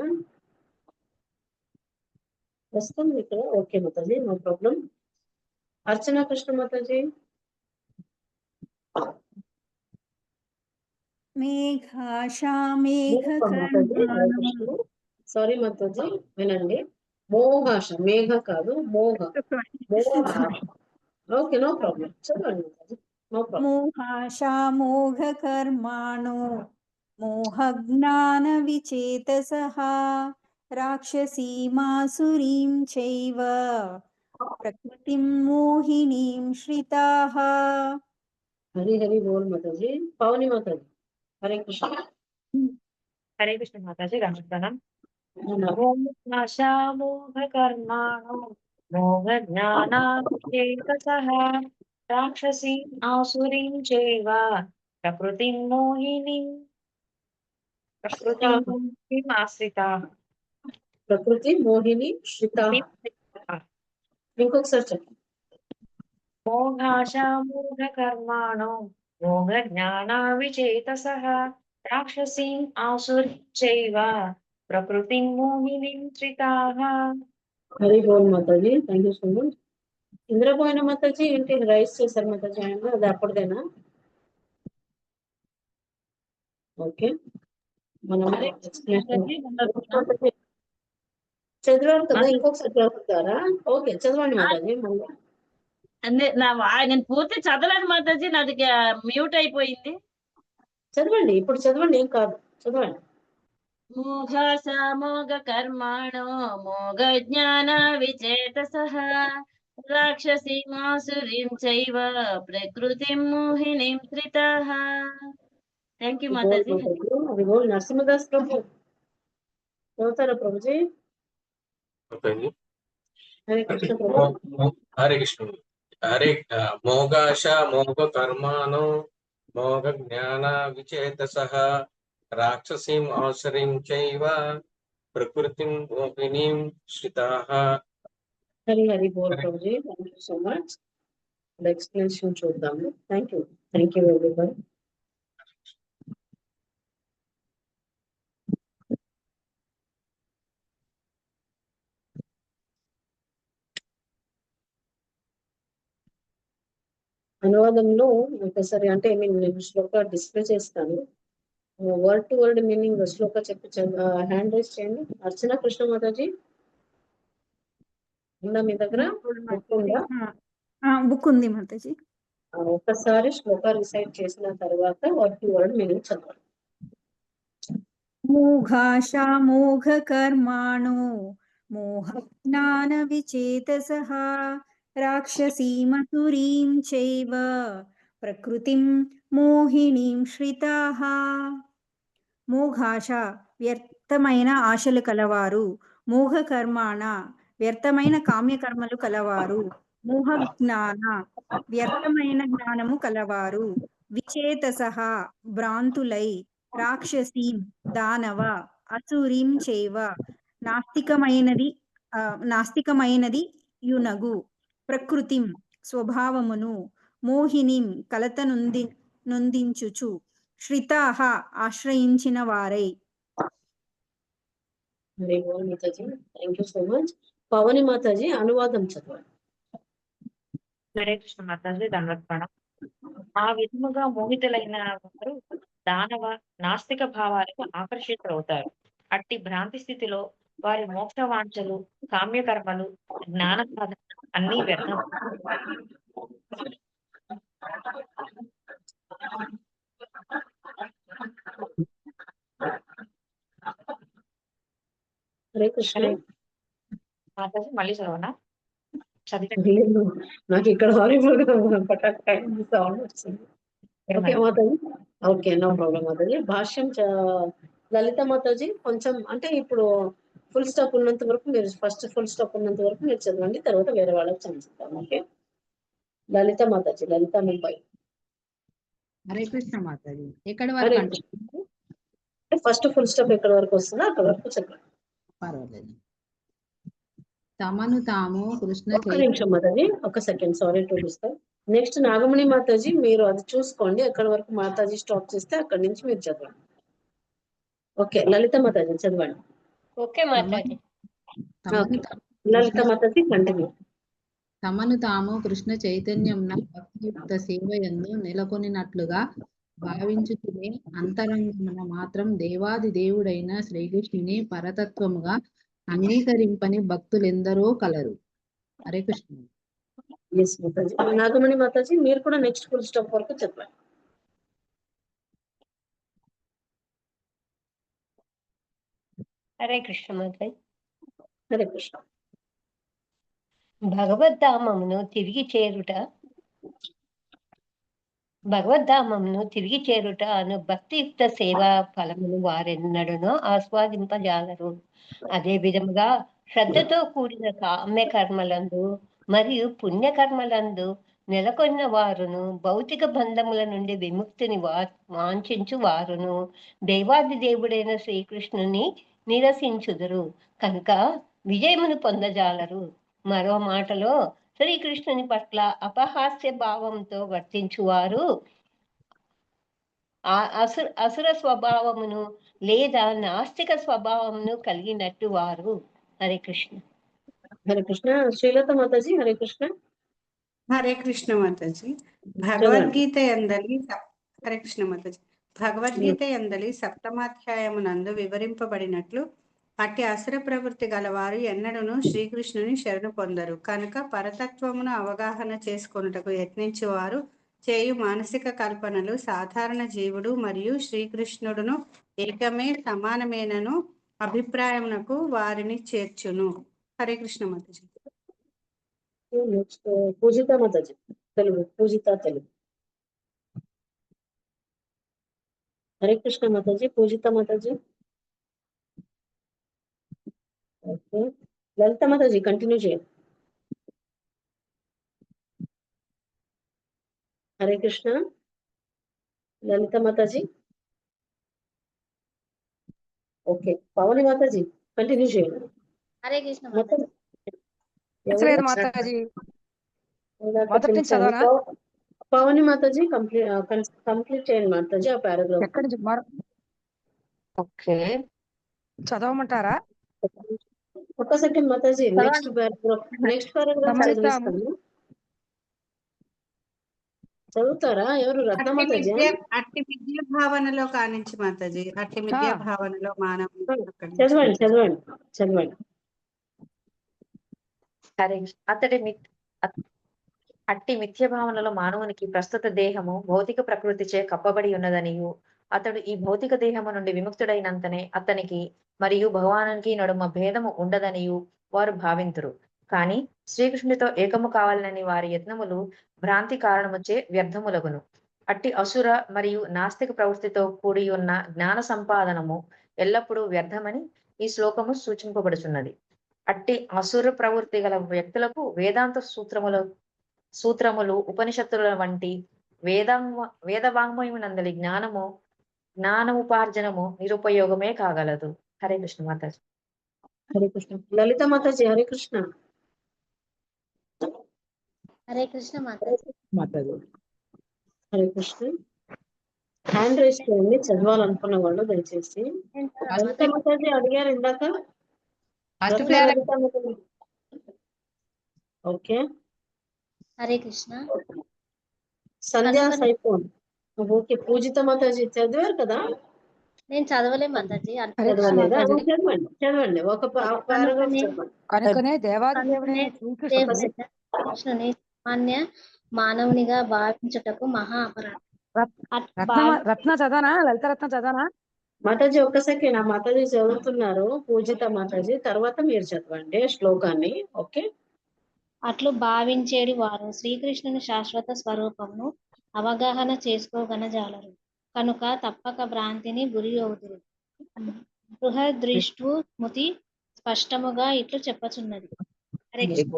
వస్తుంది ఇక్కడ. ఓకే మాతాజీ, నో ప్రాబ్లం. అర్చనా కృష్ణ మాతాజీ. మేఘాశా మేఘ కర్మాణో. సారీ మాతాజీ, వినండి. మోఘాశ, మేఘ కాదు మోఘ. Okay, no problem. చదవండి మాతాజీ, నో ప్రాబ్లం. మోహాశా మోఘ కర్మాణో మోహ జ్ఞాన విచేతసః రాక్షసీమాసురీం చైవ ప్రకృతిం మోహినీం శ్రితాః. హరి హరి బోల్ మాతాజీ. పవని మాతాజీ హరే కృష్ణ. హరే కృష్ణ మాతాజీ. రామకృష్ణ. మోఘాశా మోఘ కర్మాణో మోఘ జ్ఞానావిచేతసః రాక్షసీం ఆసురీం చైవ ప్రకృతిం మోహినీం ఆశ్రితాః. ప్రకృతి మోహిని శ్రిత. ఇంకొకసారి చెప్పండి. మోఘాశా మోఘ కర్మాణో మోఘ జ్ఞానావిచేతసః రాక్షసీం ఆసురీం చైవ ప్రకృతిం మోహినీం శ్రితాః. హరి బోల్ Mataji. Thank you so much. ఇంద్రపోయిన మాతాజీ ఏంటి రైస్ చేశారు మాతాజీ? ఆయన అది అప్పటిదేనా? ఓకే, మనం చదివారు కదా, ఇంకొకసారి చదువుతారా? ఓకే, చదవండి మాతాజీ. నేను పూర్తి చదవలేదు మాతాజీ, నాది మ్యూట్ అయిపోయింది. చదవండి, ఇప్పుడు చదవండి, ఏం కాదు, చదవండి. మోఘాస మోఘ కర్మాణో మోఘ జ్ఞాన విచేతసః రాక్షసీమాసురీం చైవ ప్రకృతిం మోహినీం శ్రితాః. థ్యాంక్ యూ మాతాజీ. అది బోల్. నరసింహదాస్ ప్రభు చదువుతారా ప్రభుజీ? హరే కృష్ణ ప్రభు. హరే కృష్ణ. హరే మోఘాశ మోఘ కర్మాణో మోఘ జ్ఞాన విచేతసః రాక్షసీం ఆసురీం చైవ ప్రకృతిం మోహినీం శ్రితాః. హరి హరి బోల్ ప్రభుజీ. Thank you so much. Explanation చూద్దాము. Thank you everyone. అనువాదంలో ఒకసారి అంటే నేను శ్లోక డిస్ప్లే చేస్తాను. వర్డ్ టు వర్డ్ మీనింగ్ శ్లోక చెప్పి హ్యాండ్ రైజ్ చేయండి. అర్చన కృష్ణ మాతాజీ ఉందా మీ దగ్గర? బుక్ ఉంది మాతాజీ. ఒక్కసారి శ్లోక రిసైట్ చేసిన తర్వాత వర్డ్ టు వర్డ్ మీనింగ్ చదవండి. మూఘాశామోఘకర్మాణో మోహజ్ఞానవిచేతసః రాక్షసీమతురీం చైవ ప్రకృతిం మోహినీం శ్రితాః. మోఘాశ వ్యర్థమైన ఆశలు కలవారు, మోఘకర్మాణ వ్యర్థమైన కామ్యకర్మలు కలవారు, మోహజ్ఞాన వ్యర్థమైన జ్ఞానము కలవారు, విచేతసః భ్రాంతులై, రాక్షసీం దానవ, అసురీం చైవ నాస్తికమైనది యునగు, ప్రకృతిం స్వభావమును, మోహినీం కలత నొందించుచు, శ్రితాః ఆశ్రయించిన వారై. వెరీ వెల్ మాతాజీ, thank you so much. Pavani మాతాజీ అనువాదం చదవండి. హరే కృష్ణ మాతాజీ, దండవత్పణం. ఆ విధముగా మోహితులైన వారు దానవ నాస్తిక భావాలకు ఆకర్షితులవుతారు. అట్టి భ్రాంతి స్థితిలో వారి మోక్ష వాంఛలు, కామ్యకర్మలు, జ్ఞాన సాధన అన్ని వ్యర్థం. హరే కృష్ణ మాతాజీ మళ్ళీ చదవనా? లేదు, నాకు ఇక్కడ హారిబుల్ గా పటాక్ సౌండ్ వచ్చింది. ఓకే మాతాజీ, ఓకే నో ప్రాబ్లం మాతాజీ. భాష్యం లలిత మాతాజీ కొంచెం అంటే ఇప్పుడు ఫుల్ స్టాప్ ఉన్నంత వరకు మీరు ఫస్ట్ ఫుల్ స్టాప్ ఉన్నంత వరకు మీరు చదవండి, తర్వాత వేరే వాళ్ళకి చదువుతాం. ఓకే లలిత మాతాజీ, లలిత ముంబై. హరే కృష్ణ మాతాజీ, ఎక్కడి వరకు అంటే ఫస్ట్ ఫుల్ స్టాప్ ఎక్కడి వరకు వస్తుందో అక్కడ వరకు చెప్పండి. పర్వాలేదు. తమను తాము కృష్ణ ఒక్క నిమిషం మాతాజీ, ఒక second, sorry to disturb. Next Nagamani Mataji, మీరు అది చూసుకోండి ఎక్కడి వరకు మాతాజీ స్టాప్ చేస్తే అక్కడి నుంచి మీరు చదవండి. ఓకే లలిత మాతాజీ చదవండి. ఓకే మాతాజీ. లలిత మాతాజీ కంటిన్యూ. తమను తాము కృష్ణ చైతన్యంన భక్తియుక్త సేవయందు నెలకొనినట్లుగా భావించుకునే అంతరంగమున మాత్రం దేవాది దేవుడైన శ్రీకృష్ణుని పరతత్వముగా అంగీకరింపని భక్తులెందరో కలరు. హరే కృష్ణ. ఎస్ మాతాజీ. నాగమణి మాతాజీ మీరు కూడా నెక్స్ట్ ఫుల్ స్టాప్ వరకు చెప్పండి. హరే కృష్ణ మాతాజీ. హరే కృష్ణ. భగవద్ధామమును తిరిగి చేరుట అను భక్తియుక్త సేవా ఫలమును వారెన్నడనో ఆస్వాదింపజాలరు. అదే విధముగా శ్రద్ధతో కూడిన కామ్య కర్మలందు మరియు పుణ్యకర్మలందు నెలకొన్న వారును భౌతిక బంధముల నుండి విముక్తిని వాంఛించు వారును దేవాది దేవుడైన శ్రీకృష్ణుని నిరసించుదురు కనుక విజయమును పొందజాలరు. మరో మాటలో శ్రీకృష్ణుని పట్ల అపహాస్య భావంతో వర్తించువారు అసుర స్వభావమును లేదా నాస్తిక స్వభావమును కలిగినట్టు వారు. హరే కృష్ణ. హరే కృష్ణ. శ్రీలత మాతాజీ హరే కృష్ణ. హరే కృష్ణ మాతాజీ. భగవద్గీత ఎందలి హరే కృష్ణ మాతాజీ. భగవద్గీత ఎందలి సప్తమాధ్యాయమునందు వివరింపబడినట్లు అట్టి అసుర ప్రవృత్తి గలవారు ఎన్నడూను శ్రీకృష్ణుని శరణు పొందరు కనుక పరతత్వమును అవగాహన చేసుకొనుటకు యత్నించువారు చేయు మానసిక కల్పనలు సాధారణ జీవుడు మరియు శ్రీకృష్ణుడును ఏకమే సమానమేనను అభిప్రాయమునకు వారిని చేర్చును. హరే కృష్ణ మాతాజీ. పూజిత మాతాజీ తెలుగు. పూజిత తెలుగు. హరే కృష్ణ మాతాజీ. పూజిత మాతాజీ. ఓకే లలిత మాతాజీ కంటిన్యూ చేయండి. హరే కృష్ణ. లలిత మాతాజీ. ఓకే పవని మాతాజీ కంటిన్యూ చేయండి. హరే కృష్ణ పవని మాతాజీ కంప్లీట్ చేయండి మాతాజీ ఆ పారాగ్రాఫ్. ఓకే చదవమంటారా? ఒక్క సెకండ్ మాతాజీ. నెక్స్ట్ పారాగ్రాఫ్ చదివిస్తాను. చదువుతారా ఎవరు? రత్న మాతాజీ. అట్టి విద్యా భావనలో కానించి మాతాజీ. అట్టి విద్యా భావనలో మానవ చదవండి. హరే అతడి అట్టి మిథ్య భావనలో మానవునికి ప్రస్తుత దేహము భౌతిక ప్రకృతిచే కప్పబడి ఉన్నదనియు అతడు ఈ భౌతిక దేహము నుండి విముక్తుడైనంతనే అతనికి మరియు భగవానునికి నడుమ భేదము ఉండదనియు వారు భావింతురు. కానీ శ్రీకృష్ణుడితో ఏకము కావాలని వారి యత్నములు భ్రాంతి కారణముచే వ్యర్థములగును. అట్టి అసుర మరియు నాస్తిక ప్రవృత్తితో కూడి ఉన్న జ్ఞాన సంపాదనము ఎల్లప్పుడూ వ్యర్థమని ఈ శ్లోకము సూచింపబడుచున్నది. అట్టి అసుర ప్రవృత్తి గల వ్యక్తులకు వేదాంత సూత్రములు ఉపనిషత్తుల వంటి వేదవాంగ్మయమునందలి జ్ఞానముపార్జనము నిరుపయోగమే కాగలదు. హరే కృష్ణ మాతాజీ. హరే కృష్ణ. లలిత మాతాజీ హరే కృష్ణ. హరే కృష్ణ మాతాజీ. హరే కృష్ణ. హ్యాండ్ రైస్ చేయండి చదవాలనుకున్న వాళ్ళు దయచేసి. లలిత మాతాజీ అడిగారు ఇందాక. ఓకే. హరే కృష్ణ. సంధ్యా సైఫోన్. ఓకే. పూజిత మాతాజీ చదివారు కదా? నేను చదవలే మాతాజీ. చదవలేదా? చదవండి ఒక పారాగ్రాఫ్ చదవండి. కనుకనే దేవాదిదేవుడైన శ్రీకృష్ణుని కృష్ణుని సామాన్య మానవునిగా భావించుటకు మహా అపరాధం. రత్న చదవనా? లలిత రత్న చదవనా? మాతాజీ ఒక్క సెకండ్. ఆ మాతాజీ చదువుతున్నారు పూజిత మాతాజీ, తర్వాత మీరు చదవండి శ్లోకాన్ని. ఓకే. అట్లు భావించేడి వారు శ్రీకృష్ణుని శాశ్వత స్వరూపమును అవగాహన చేసుకోగనజాలరు కనుక తప్పక భ్రాంతిని గురి అవుతురు. బృహదృష్టు స్మృతి స్పష్టముగా ఇట్లు చెప్పచున్నది. హరే కృష్ణ.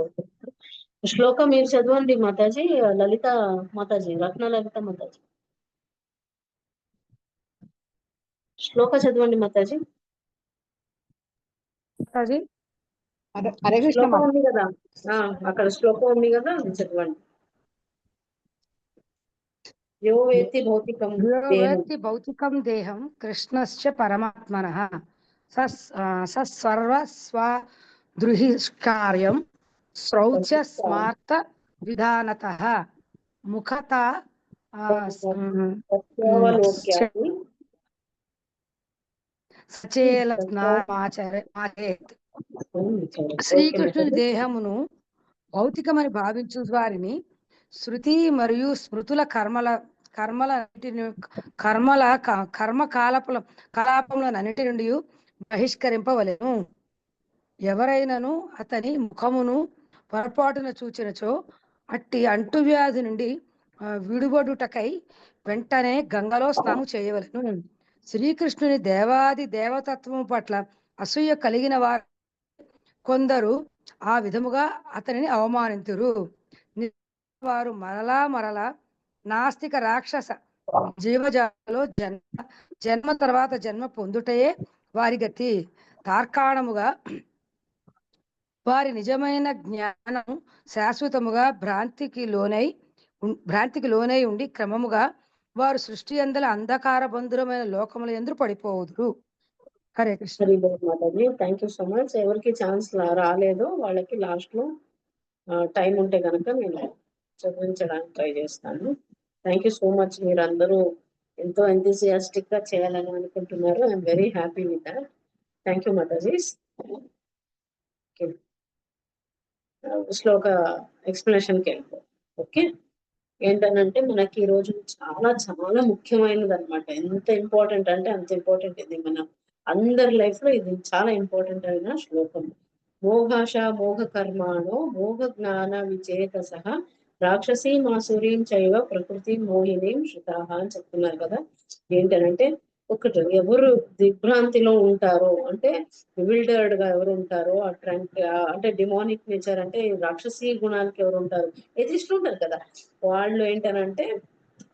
శ్లోకం మీరు చదవండి మాతాజీ. లలిత మాతాజీ, రత్న లలిత మాతాజీ శ్లోక చదవండి మాతాజీ. శ్లోకం ఉంది కదా, అక్కడ శ్లోకం ఉంది కదా, అది చదవండి. యో వేత్తి భౌతికం దేహం కృష్ణశ్చ పరమాత్మనః సర్వ స్వదృహిష్కార్యం శ్రౌచ స్మార్త విధానతః ముఖత సచేల స్నానమాచరేత్. శ్రీకృష్ణుని దేహమును భౌతికమని భావించు వారిని శృతి మరియు స్మృతుల కలాపములన్నిటి నుండి బహిష్కరింపవలెను. ఎవరైనను అతని ముఖమును పొరపాటున చూచినచో అట్టి అంటువ్యాధి నుండి విడుబడుటకై వెంటనే గంగలో స్నానం చేయవలెను. శ్రీకృష్ణుని దేవాది దేవతత్వము పట్ల అసూయ కలిగిన వారు కొందరు ఆ విధముగా అతనిని అవమానింతురు. వారు మరలా నాస్తిక రాక్షస జీవజాలలో జన్మ తర్వాత జన్మ పొందుటయే వారి గతి. తార్కాణముగా వారి నిజమైన జ్ఞానం శాశ్వతముగా భ్రాంతికి లోనై ఉండి క్రమముగా వారు సృష్టి అందల అంధకార బంధురమైన లోకముల యందు పడిపోవుదురు. హరే కృష్ణ. మాతాజీ థ్యాంక్ యూ సో మచ్. ఎవరికి ఛాన్స్ రాలేదో వాళ్ళకి లాస్ట్ లో టైం ఉంటే కనుక నేను చదివించడానికి ట్రై చేస్తాను. Thank you so much. మీరు అందరూ ఎంతో ఎంతూసియాస్టిక్ గా చేయాలని అనుకుంటున్నారు. I'm very happy with that. Thank you మాతాజీ. శ్లోక ఎక్స్ప్లెనేషన్కి వెళ్ళిపో. ఓకే. ఏంటనంటే మనకి ఈ రోజు చాలా చాలా ముఖ్యమైనది అనమాట. ఎంత ఇంపార్టెంట్ అంటే అంత ఇంపార్టెంట్. ఇది మన అందరి లైఫ్ లో ఇది చాలా ఇంపార్టెంట్ అయిన శ్లోకం. మోహాశ మోహ కర్మాణో మోహ జ్ఞాన విచేతసః రాక్షసీం ఆసురీం చైవ ప్రకృతి మోహినీం శృతాః అని చెప్తున్నారు కదా. ఏంటనంటే ఒకటి ఎవరు దిగ్భ్రాంతిలో ఉంటారో అంటే విల్డర్డ్ గా ఎవరు ఉంటారో అంటే డిమానిక్ నేచర్ అంటే రాక్షసీ గుణాలకి ఎవరు ఉంటారు, ఎదిరిస్తూ ఉంటారు కదా, వాళ్ళు ఏంటనంటే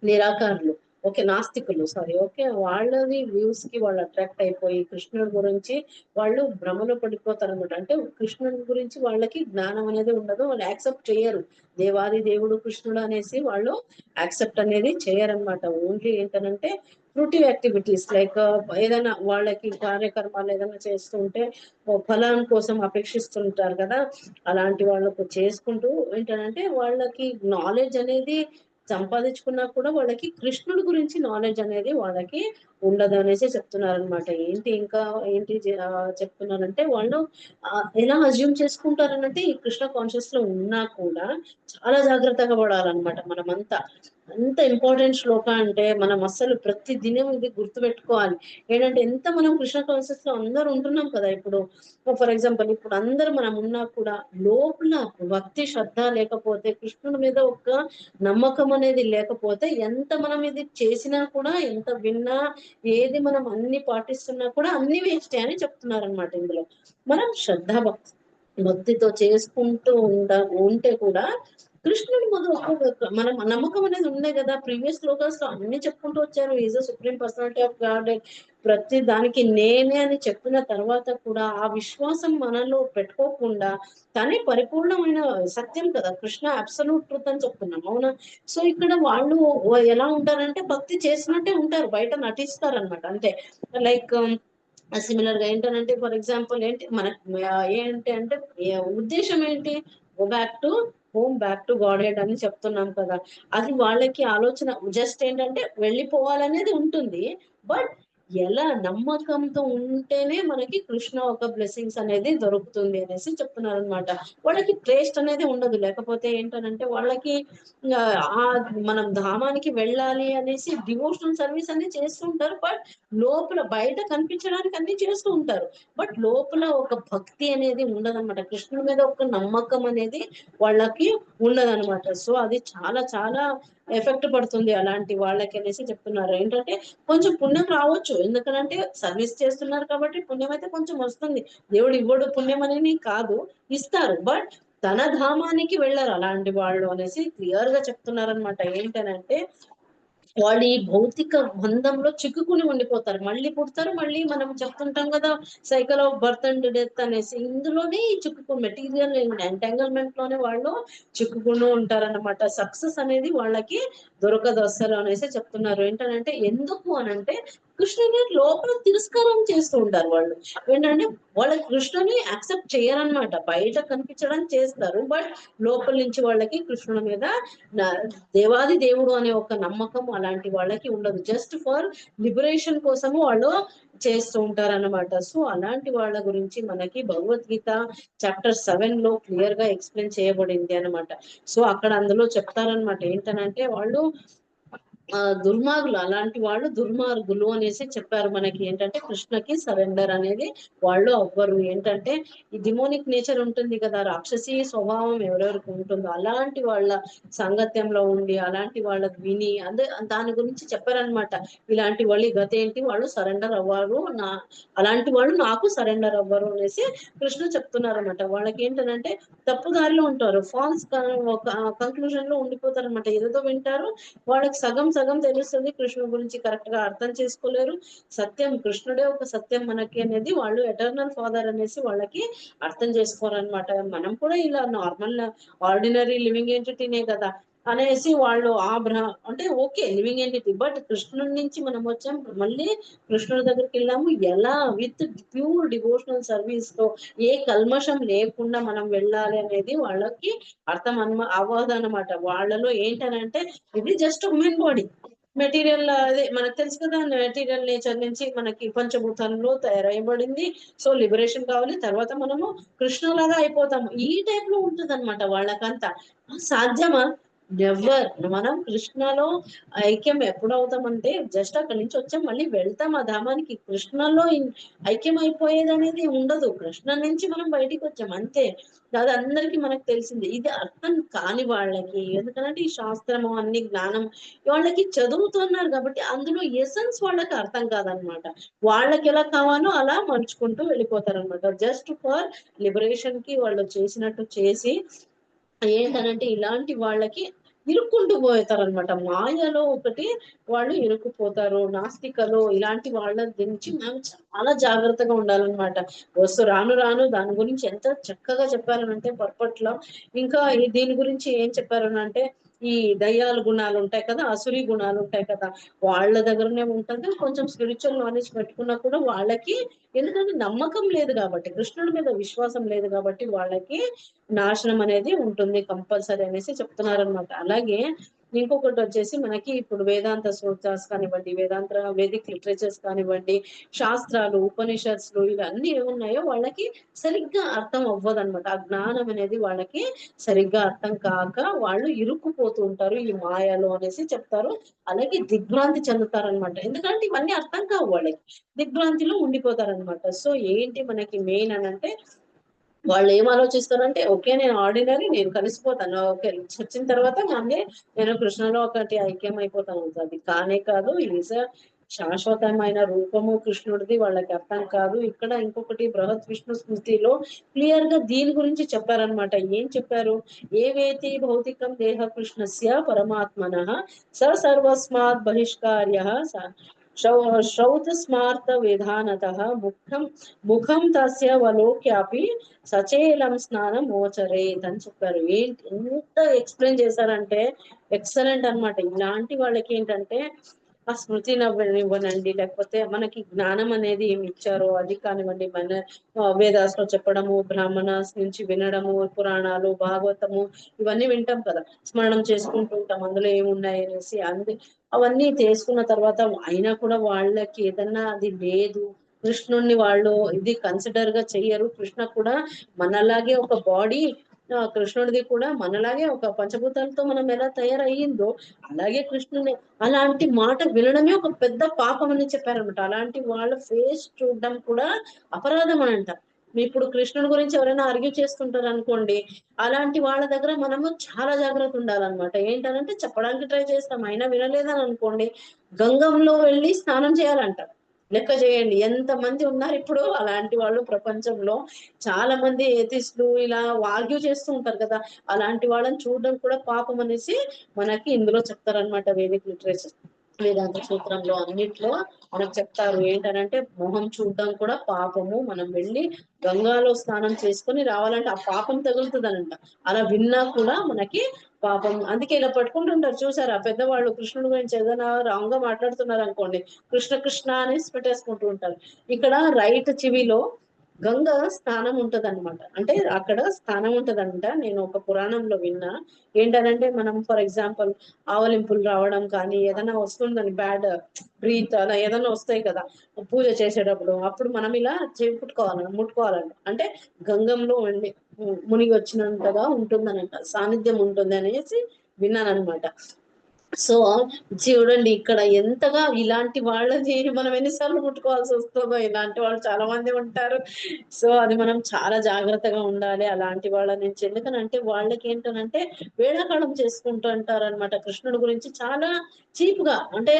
నిరాకారులు. ఓకే. నాస్తికులు ఓకే. వాళ్ళని వ్యూస్ కి వాళ్ళు అట్రాక్ట్ అయిపోయి కృష్ణుడి గురించి వాళ్ళు భ్రమలో పడిపోతారు అనమాట. అంటే కృష్ణుడి గురించి వాళ్ళకి జ్ఞానం అనేది ఉండదు. వాళ్ళు యాక్సెప్ట్ చేయరు. దేవాది దేవుడు కృష్ణుడు అనేసి వాళ్ళు యాక్సెప్ట్ అనేది చేయరనమాట. ఓన్లీ ఏంటనంటే ఫ్రూటివ్ యాక్టివిటీస్ లైక్ ఏదైనా వాళ్ళకి కార్యక్రమాలు ఏదైనా చేస్తుంటే ఫలం కోసం అపేక్షిస్తుంటారు కదా, అలాంటి వాళ్ళకు చేసుకుంటూ ఏంటంటే వాళ్ళకి నాలెడ్జ్ అనేది సంపాదించుకున్నా కూడా వాళ్ళకి కృష్ణుడి గురించి నాలెడ్జ్ అనేది వాళ్ళకి ఉండదు అనేసి చెప్తున్నారనమాట. ఏంటి ఇంకా ఏంటి చెప్తున్నారంటే వాళ్ళు ఎలా అజ్యూమ్ చేసుకుంటారనంటే ఈ కృష్ణ కాన్షియస్ లో ఉన్నా కూడా చాలా జాగ్రత్తగా పడాలన్నమాట మనమంతా. అంత ఇంపార్టెంట్ శ్లోక అంటే మనం అస్సలు ప్రతి దినం ఇది గుర్తుపెట్టుకోవాలి. ఏంటంటే ఎంత మనం కృష్ణ కాన్షియస్ లో అందరూ ఉంటున్నాం కదా. ఇప్పుడు ఫర్ ఎగ్జాంపుల్ ఇప్పుడు అందరూ మనం ఉన్నా కూడా లోపల భక్తి శ్రద్ధ లేకపోతే, కృష్ణుడి మీద ఒక నమ్మకం అనేది లేకపోతే, ఎంత మనం ఇది చేసినా కూడా, ఎంత విన్నా, ఏది మనం అన్ని పాటిస్తున్నా కూడా అన్ని వేస్టే అని చెప్తున్నారనమాట ఇందులో. మనం భక్తితో చేసుకుంటూ ఉంటే కూడా కృష్ణుడి మీద మనం నమ్మకం అనేది ఉండే కదా. ప్రీవియస్ శ్లోకాస్ లో అన్ని చెప్పుకుంటూ వచ్చారు. Is a supreme personality of God, ప్రతి దానికి నేనే అని చెప్పిన తర్వాత కూడా ఆ విశ్వాసం మనలో పెట్టుకోకుండా, తనే పరిపూర్ణమైన సత్యం కదా, కృష్ణ అబ్సల్యూట్ ట్రూత్ అని చెప్తున్నాం, అవునా. సో ఇక్కడ వాళ్ళు ఎలా ఉంటారంటే భక్తి చేసినట్టే ఉంటారు, బయట నటిస్తారు అనమాట అంతే. లైక్ సిమిలర్ గా ఏంటంటే ఫర్ ఎగ్జాంపుల్ ఏంటి మన ఏంటి అంటే ఉద్దేశం ఏంటి, go back to home, back to God head అని చెప్తున్నాం కదా. అది వాళ్ళకి ఆలోచన జస్ట్ ఏంటంటే వెళ్ళిపోవాలనేది ఉంటుంది. బట్ ఎలా నమ్మకంతో ఉంటేనే మనకి కృష్ణ ఒక బ్లెస్సింగ్స్ అనేది దొరుకుతుంది అనేసి చెప్తున్నారు అనమాట. వాళ్ళకి టేస్ట్ అనేది ఉండదు. లేకపోతే ఏంటనంటే వాళ్ళకి మనం ధామానికి వెళ్ళాలి అనేసి డివోషనల్ సర్వీస్ అన్ని చేస్తూ ఉంటారు. బట్ లోపల బయట కనిపించడానికి అన్ని చేస్తూ ఉంటారు. బట్ లోపల ఒక భక్తి అనేది ఉండదన్నమాట. కృష్ణుడి మీద ఒక నమ్మకం అనేది వాళ్ళకి ఉండదన్నమాట. సో అది చాలా చాలా ఎఫెక్ట్ పడుతుంది అలాంటి వాళ్ళకి అనేసి చెప్తున్నారు. ఏంటంటే కొంచెం పుణ్యం రావచ్చు, ఎందుకంటే సర్వీస్ చేస్తున్నారు కాబట్టి పుణ్యం అయితే కొంచెం వస్తుంది. దేవుడు ఇవ్వడు పుణ్యం అనేది కాదు, ఇస్తారు. బట్ తన ధామానికి వెళ్ళరు అలాంటి వాళ్ళు అనేసి క్లియర్ గా చెప్తున్నారనమాట. ఏంటనంటే వాళ్ళు ఈ భౌతిక బంధంలో చిక్కుకుని ఉండిపోతారు, మళ్ళీ పుడతారు, మళ్ళీ మనం చెప్తుంటాం కదా cycle of birth and death అనేసి, ఇందులోనే చిక్కుకుని మెటీరియల్ ఎంటాంగిల్మెంట్ లోనే వాళ్ళు చిక్కుకుని ఉంటారన్నమాట. సక్సెస్ అనేది వాళ్ళకి దొరకదు అస్సలు అనేసి చెప్తున్నారు. ఏంటంటే ఎందుకు అనంటే కృష్ణుని లోపల తిరస్కారం చేస్తూ ఉంటారు వాళ్ళు. ఏంటంటే వాళ్ళ కృష్ణుని యాక్సెప్ట్ చేయరనమాట. బయట కనిపించడానికి చేస్తారు, బట్ లోపల నుంచి వాళ్ళకి కృష్ణుని మీద దేవాది దేవుడు అనే ఒక నమ్మకం అలాంటి వాళ్ళకి ఉండదు. జస్ట్ ఫర్ లిబరేషన్ కోసము వాళ్ళు చేస్తూ ఉంటారన్నమాట. సో అలాంటి వాళ్ళ గురించి మనకి భగవద్గీత చాప్టర్ 7 లో క్లియర్ గా ఎక్స్ప్లెయిన్ చేయబడింది అనమాట. సో అక్కడ అందులో చెప్తారనమాట ఏంటనంటే వాళ్ళు దుర్మార్గులు, అలాంటి వాళ్ళు దుర్మార్గులు అనేసి చెప్పారు మనకి. ఏంటంటే కృష్ణకి సరెండర్ అనేది వాళ్ళు అవ్వరు. ఏంటంటే ఈ డిమోనిక్ నేచర్ ఉంటుంది కదా, రాక్షసి స్వభావం ఎవరెవరికి ఉంటుందో అలాంటి వాళ్ళ సాంగత్యంలో ఉండి అలాంటి వాళ్ళకి విని దాని గురించి చెప్పారనమాట. ఇలాంటి వాళ్ళు గత ఏంటి, వాళ్ళు సరెండర్ అవ్వరు, అలాంటి వాళ్ళు నాకు సరెండర్ అవ్వరు అనేసి కృష్ణ చెప్తున్నారు అనమాట. వాళ్ళకి ఏంటంటే తప్పుదారిలో ఉంటారు, ఫాల్స్ కంక్లూజన్ లో ఉండిపోతారు అనమాట. ఏదో వింటారు, వాళ్ళకి సగం తెలుస్తుంది, కృష్ణుడి గురించి కరెక్ట్ గా అర్థం చేసుకోలేరు. సత్యం కృష్ణుడే ఒక సత్యం మనకి అనేది వాళ్ళు ఎటర్నల్ ఫాదర్ అనేసి వాళ్ళకి అర్థం చేసుకోరనమాట. మనం కూడా ఇలా నార్మల్ ఆర్డినరీ లివింగ్ ఎంటిటీనే కదా అనేసి వాళ్ళు అంటే ఓకే లివింగ్ ఎంటిటీ, బట్ కృష్ణుడి నుంచి మనం వచ్చాం, మళ్ళీ కృష్ణుడి దగ్గరికి వెళ్ళాము, ఎలా విత్ ప్యూర్ డివోషనల్ సర్వీస్ తో ఏ కల్మషం లేకుండా మనం వెళ్ళాలి అనేది వాళ్ళకి అర్థం అవ్వదు అనమాట. వాళ్ళలో ఏంటనంటే ఇది జస్ట్ హ్యూమన్ బాడీ, మెటీరియల్ అదే మనకు తెలుసు కదా, మెటీరియల్ నేచర్ నుంచి మనకి పంచభూతాల్లో తయారైబడింది. సో లిబరేషన్ కావాలి, తర్వాత మనము కృష్ణలాగా అయిపోతాము. ఈ టైప్ లో ఉంటుంది అనమాట వాళ్ళకంతా. సాధ్యమా? నెవర్. మనం కృష్ణలో ఐక్యం ఎప్పుడు అవుతామంటే జస్ట్ అక్కడి నుంచి వచ్చాం, మళ్ళీ వెళ్తాం ఆ ధామానికి. కృష్ణలో ఐక్యం అయిపోయేది అనేది ఉండదు, కృష్ణ నుంచి మనం బయటికి వచ్చాం అంతే. అది అందరికీ మనకు తెలిసింది. ఇది అర్థం కాని వాళ్ళకి, ఎందుకంటే ఈ శాస్త్రము అన్ని జ్ఞానం వాళ్ళకి చదువుతున్నారు కాబట్టి అందులో ఎసెన్స్ వాళ్ళకి అర్థం కాదనమాట. వాళ్ళకి ఎలా కావాలో అలా మలుచుకుంటూ వెళ్ళిపోతారు అనమాట. జస్ట్ ఫర్ లిబరేషన్ కి వాళ్ళు చేసినట్టు చేసి ఏంటనంటే ఇలాంటి వాళ్ళకి ఇరుక్కుంటూ పోతారు అనమాట. మాయలో ఒకటి వాళ్ళు ఇరుక్కుపోతారు. నాస్తికలో ఇలాంటి వాళ్ళ గురించి మనం చాలా జాగ్రత్తగా ఉండాలన్నమాట. రాను దాని గురించి ఎంత చక్కగా చెప్పారనంటే పర్పట్లో. ఇంకా దీని గురించి ఏం చెప్పారనంటే ఈ దయ్యాల గుణాలు ఉంటాయి కదా, అసురీ గుణాలు ఉంటాయి కదా, వాళ్ళ దగ్గరనే ఉంటుంది. కొంచెం స్పిరిచువల్ నాలెడ్జ్ పెట్టుకున్నా కూడా వాళ్ళకి, ఎందుకంటే నమ్మకం లేదు కాబట్టి, కృష్ణుడి మీద విశ్వాసం లేదు కాబట్టి వాళ్ళకి నాశనం అనేది ఉంటుంది కంపల్సరీ అనేసి చెప్తున్నారు అనమాట. అలాగే ఇంకొకటి వచ్చేసి మనకి ఇప్పుడు వేదాంత సూత్రాస్ కానివ్వండి, వేదిక్ లిటరేచర్స్ కానివ్వండి, శాస్త్రాలు, ఉపనిషత్తులు ఇవన్నీ ఏమున్నాయో వాళ్ళకి సరిగ్గా అర్థం అవ్వదు అనమాట. ఆ జ్ఞానం అనేది వాళ్ళకి సరిగ్గా అర్థం కాక వాళ్ళు ఇరుక్కుపోతూ ఉంటారు ఈ మాయలో అనేసి చెప్తారు. అలాగే దిగ్భ్రాంతి చెందుతారనమాట. ఎందుకంటే ఇవన్నీ అర్థం కావు వాళ్ళకి, దిగ్భ్రాంతిలో ఉండిపోతారనమాట. సో ఏంటి మనకి మెయిన్ అని అంటే వాళ్ళు ఏం ఆలోచిస్తారంటే ఓకే నేను ఆర్డినరీ, నేను కలిసిపోతాను, ఓకే వచ్చిన తర్వాత మళ్ళీ నేను కృష్ణలో ఒకటి ఐక్యం అయిపోతాను. అది కానే కాదు, ఈజ్ శాశ్వతమైన రూపము కృష్ణుడిది, వాళ్ళకి అర్థం కాదు. ఇక్కడ ఇంకొకటి బృహత్ విష్ణు స్మృతిలో క్లియర్ గా దీని గురించి చెప్పారనమాట. ఏం చెప్పారు? ఏవేతి భౌతికం దేహ కృష్ణస్య పరమాత్మనః స సర్వస్మాత్ బహిష్కార్య శ్రౌత స్మార్త విధానతః ముఖం తస్య వలోక్యాపి సచేలం స్నానం మోచరేత్ అని చెప్పారు. ఏంటి ఎంత ఎక్స్ప్లెయిన్ చేశారంటే ఎక్సలెంట్ అన్నమాట. ఇలాంటి వాళ్ళకి ఏంటంటే ఆ స్మృతి ఇవ్వనండి, లేకపోతే మనకి జ్ఞానం అనేది ఏమి ఇచ్చారో అది కానివ్వండి, మన వేదాస్లో చెప్పడము, బ్రాహ్మణాస్ నుంచి వినడము, పురాణాలు, భాగవతము ఇవన్నీ వింటాం కదా, స్మరణం చేసుకుంటూ ఉంటాం అందులో ఏమున్నాయి అనేసి. అవన్నీ చేసుకున్న తర్వాత అయినా కూడా వాళ్ళకి ఏదన్నా అది లేదు, కృష్ణుణ్ణి వాళ్ళు ఇది కన్సిడర్ గా చెయ్యరు. కృష్ణ కూడా మనలాగే ఒక బాడీ, కృష్ణుడిది కూడా మనలాగే ఒక పంచభూతాలతో మనం ఎలా తయారయ్యిందో అలాగే కృష్ణుని, అలాంటి మాట వినడమే ఒక పెద్ద పాపం అని చెప్పారనమాట. అలాంటి వాళ్ళ ఫేస్ చూడడం కూడా అపరాధం అని అంట. ఇప్పుడు కృష్ణుడి గురించి ఎవరైనా ఆర్గ్యూ చేస్తుంటారు అనుకోండి, అలాంటి వాళ్ళ దగ్గర మనము చాలా జాగ్రత్త ఉండాలన్నమాట. ఏంటనంటే చెప్పడానికి ట్రై చేస్తాం, అయినా వినలేదని అనుకోండి, గంగంలో వెళ్ళి స్నానం చేయాలంట. లెక్క చేయండి ఎంత మంది ఉన్నారు ఇప్పుడు అలాంటి వాళ్ళు ప్రపంచంలో. చాలా మంది ఏథిస్టులు ఇలా ఆర్గ్యూ చేస్తూ ఉంటారు కదా, అలాంటి వాళ్ళని చూడడం కూడా పాపం అనేసి మనకి ఇందులో చెప్తారనమాట. వేదిక్ లిటరేచర్, వేదాంత సూత్రంలో అన్నిట్లో మనకు చెప్తారు. ఏంటనంటే మొహం చూడడం కూడా పాపము, మనం వెళ్ళి గంగాలో స్నానం చేసుకొని రావాలంటే ఆ పాపం తగులుతుందనంట. అలా విన్నా కూడా మనకి పాపం. అందుకే ఇలా పట్టుకుంటుంటారు చూసారా పెద్దవాళ్ళు, కృష్ణుడి గురించి ఏదైనా రాంగ్ గా మాట్లాడుతున్నారు అనుకోండి, కృష్ణ కృష్ణ అనేసి పెట్టేసుకుంటూ ఉంటారు. ఇక్కడ రైట్ చెవిలో గంగ స్థానం ఉంటదన్నమాట. అంటే అక్కడ స్థానం ఉంటదంట. నేను ఒక పురాణంలో విన్నా. ఏంటనంటే మనం ఫర్ ఎగ్జాంపుల్ ఆవలింపులు రావడం కానీ ఏదైనా వస్తుందని, బ్యాడ్ బ్రీత్ అలా ఏదైనా వస్తాయి కదా పూజ చేసేటప్పుడు, అప్పుడు మనం ఇలా చెవి ముట్టుకోవాలంట. అంటే గంగంలో మునిగి వచ్చినంతగా ఉంటుందనంట, సాన్నిధ్యం ఉంటుంది అనేసి విన్నానమాట. సో చూడండి ఇక్కడ ఎంతగా ఇలాంటి వాళ్ళని మనం ఎన్నిసార్లు ముట్టుకోవాల్సి వస్తుందో. ఇలాంటి వాళ్ళు చాలా మంది ఉంటారు. సో అది మనం చాలా జాగ్రత్తగా ఉండాలి అలాంటి వాళ్ళ నుంచి. ఎందుకనంటే వాళ్ళకి ఏంటనంటే వేళాకాలం చేసుకుంటూ అంటారు అనమాట. కృష్ణుడి గురించి చాలా చీప్ గా, అంటే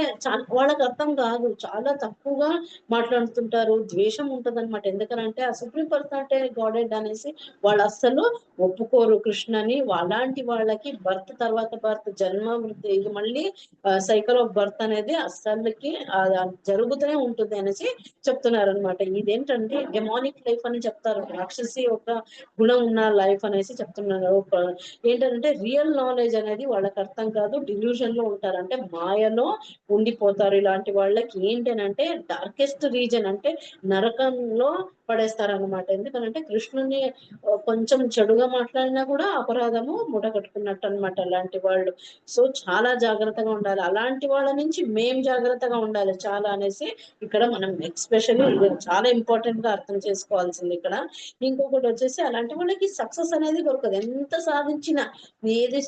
వాళ్ళకి అర్థం కాదు, చాలా తక్కువగా మాట్లాడుతుంటారు. ద్వేషం ఉంటది అనమాట. ఎందుకనంటే ఆ సుప్రీం పర్సనాలిటీ గాడెడ్ అనేసి వాళ్ళు అస్సలు ఒప్పుకోరు కృష్ణని. అలాంటి వాళ్ళకి బర్త్ తర్వాత బర్త్, జన్మ వృద్ధి, ఇది మళ్ళీ సైకిల్ ఆఫ్ బర్త్ అనేది అస్సలకి జరుగుతూనే ఉంటుంది అనేసి చెప్తున్నారు అనమాట. ఇదేంటంటే డెమానిక్ లైఫ్ అని చెప్తారు, రాక్షసి ఒక గుణం ఉన్న లైఫ్ అనేసి చెప్తున్నారు. ఏంటంటే రియల్ నాలెడ్జ్ అనేది వాళ్ళకి అర్థం కాదు, డిల్యూషన్ లో ఉంటారు, అంటే మాయలో ఉండిపోతారు. ఇలాంటి వాళ్ళకి ఏంటనంటే డార్కెస్ట్ రీజన్ అంటే నరకంలో పడేస్తారనమాట. ఎందుకనంటే కృష్ణుని కొంచెం చెడుగా మాట్లాడినా కూడా అపరాధము మూట కట్టుకున్నట్టు అనమాట అలాంటి వాళ్ళు. సో చాలా జాగ్రత్తగా ఉండాలి. అలాంటి వాళ్ళ నుంచి మేం జాగ్రత్తగా ఉండాలి చాలా అనేసి ఇక్కడ మనం ఎక్స్పెషల్లీ చాలా ఇంపార్టెంట్ గా అర్థం చేసుకోవాల్సింది ఇక్కడ. ఇంకొకటి వచ్చేసి అలాంటి వాళ్ళకి సక్సెస్ అనేది దొరకదు. ఎంత సాధించినా, ఏది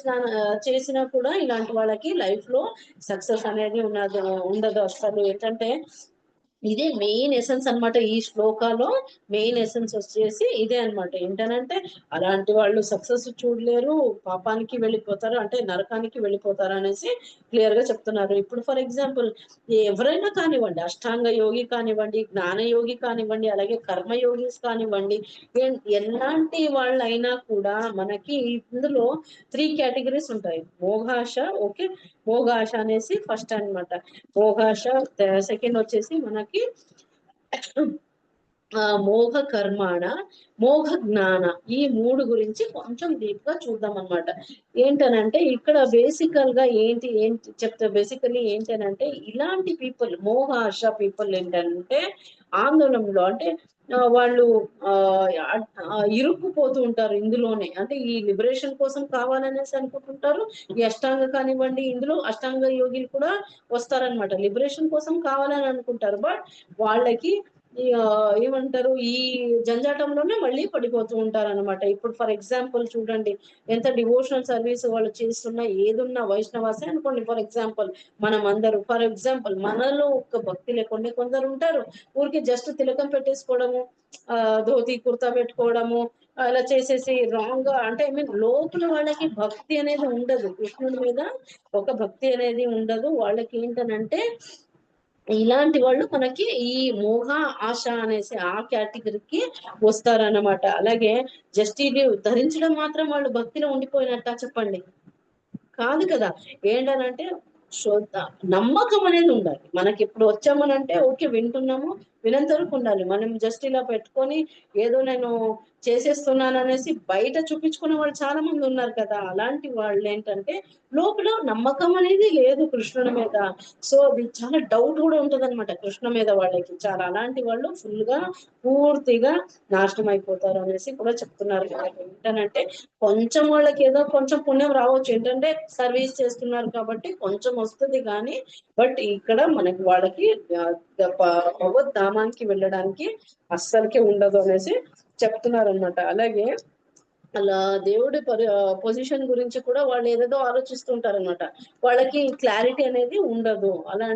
చేసినా కూడా ఇలాంటి వాళ్ళకి లైఫ్ లో సక్సెస్ అనేది ఉండదు అసలు. ఏంటంటే ఇదే మెయిన్ ఎసెన్స్ అన్నమాట. ఈ శ్లోకాలో మెయిన్ ఎసెన్స్ వచ్చేసి ఇదే అన్నమాట. ఏంటనంటే అలాంటి వాళ్ళు సక్సెస్ చూడలేరు, పాపానికి వెళ్ళిపోతారు, అంటే నరకానికి వెళ్ళిపోతారు అనేసి క్లియర్ గా చెప్తున్నారు. ఇప్పుడు ఫర్ ఎగ్జాంపుల్ ఎవరైనా కానివ్వండి, అష్టాంగ యోగి కానివ్వండి, జ్ఞాన యోగి కానివ్వండి, అలాగే కర్మయోగిస్ కానివ్వండి, ఎలాంటి వాళ్ళైనా కూడా మనకి ఇందులో 3 కేటగిరీస్ ఉంటాయి. మోఘాశ, ఓకే, మోఘాశ అనేసి ఫస్ట్ అన్నమాట. మోఘాశ, సెకండ్ వచ్చేసి మనకి మోఘ కర్మాణ, మోఘ జ్ఞాన, ఈ 3 గురించి కొంచెం డీప్ గా చూద్దాం అన్నమాట. ఏంటనంటే ఇక్కడ బేసికల్ గా ఏంటి చెప్తా, బేసికలీ ఏంటనంటే ఇలాంటి పీపుల్, మోహాశ పీపుల్ ఏంటంటే ఆందోళనలో అంటే వాళ్ళు ఇరుక్కుపోతూ ఉంటారు ఇందులోనే. అంటే ఈ లిబరేషన్ కోసం కావాలనేసి అనుకుంటుంటారు. ఈ అష్టాంగ కానివ్వండి, ఇందులో అష్టాంగ యోగిలు కూడా వస్తారనమాట. లిబరేషన్ కోసం కావాలని అనుకుంటారు. బట్ వాళ్ళకి ఏమంటారు, ఈ జంజాటంలోనే మళ్ళీ పడిపోతూ ఉంటారు అనమాట. ఇప్పుడు ఫర్ ఎగ్జాంపుల్ చూడండి, ఎంత డివోషనల్ సర్వీస్ వాళ్ళు చేస్తున్నా, ఏదున్నా వైష్ణవాసే అనుకోండి ఫర్ ఎగ్జాంపుల్. మనం అందరూ ఫర్ ఎగ్జాంపుల్ మనలో ఒక భక్తి లేకుండా కొందరు ఉంటారు, ఊరికి జస్ట్ తిలకం పెట్టేసుకోవడము, ధోతి కుర్తా పెట్టుకోవడము, అలా చేసేసి రాంగ్ గా, అంటే ఐ మీన్ లోపల వాళ్ళకి భక్తి అనేది ఉండదు, కృష్ణుడి మీద ఒక భక్తి అనేది ఉండదు వాళ్ళకి. ఏంటనంటే ఇలాంటి వాళ్ళు మనకి ఈ మోహ ఆశ అనేసి ఆ కేటగిరీకి వస్తారన్నమాట. అలాగే జస్ట్ ఇది ధరించడం మాత్రం వాళ్ళు భక్తిలో ఉండిపోయినట్ట చెప్పండి? కాదు కదా. ఏంటనంటే నమ్మకం అనేది ఉండాలి. మనకి ఇప్పుడు వచ్చామనంటే ఓకే వింటున్నాము, వినంత వరకు ఉండాలి. మనం జస్ట్ ఇలా పెట్టుకొని ఏదో నేను చేసేస్తున్నాను అనేసి బయట చూపించుకునే వాళ్ళు చాలా మంది ఉన్నారు కదా. అలాంటి వాళ్ళు ఏంటంటే లోపల నమ్మకం అనేది లేదు కృష్ణుడి మీద. సో అది చాలా డౌట్ కూడా ఉంటది అనమాట కృష్ణ మీద వాళ్ళకి చాలా. అలాంటి వాళ్ళు ఫుల్ గా పూర్తిగా నాశనం అయిపోతారు అనేసి కూడా చెప్తున్నారు. ఏంటనంటే కొంచెం వాళ్ళకి ఏదో కొంచెం పుణ్యం రావచ్చు, ఏంటంటే సర్వీస్ చేస్తున్నారు కాబట్టి కొంచెం వస్తుంది కానీ, బట్ ఇక్కడ మనకి వాళ్ళకి భగవద్ధామానికి వెళ్ళడానికి అస్సలకే ఉండదు అనేసి చెప్తున్నారు అనమాట. అలాగే అలా దేవుడి పొజిషన్ గురించి కూడా వాళ్ళు ఏదేదో ఆలోచిస్తుంటారు అనమాట. వాళ్ళకి క్లారిటీ అనేది ఉండదు. అలా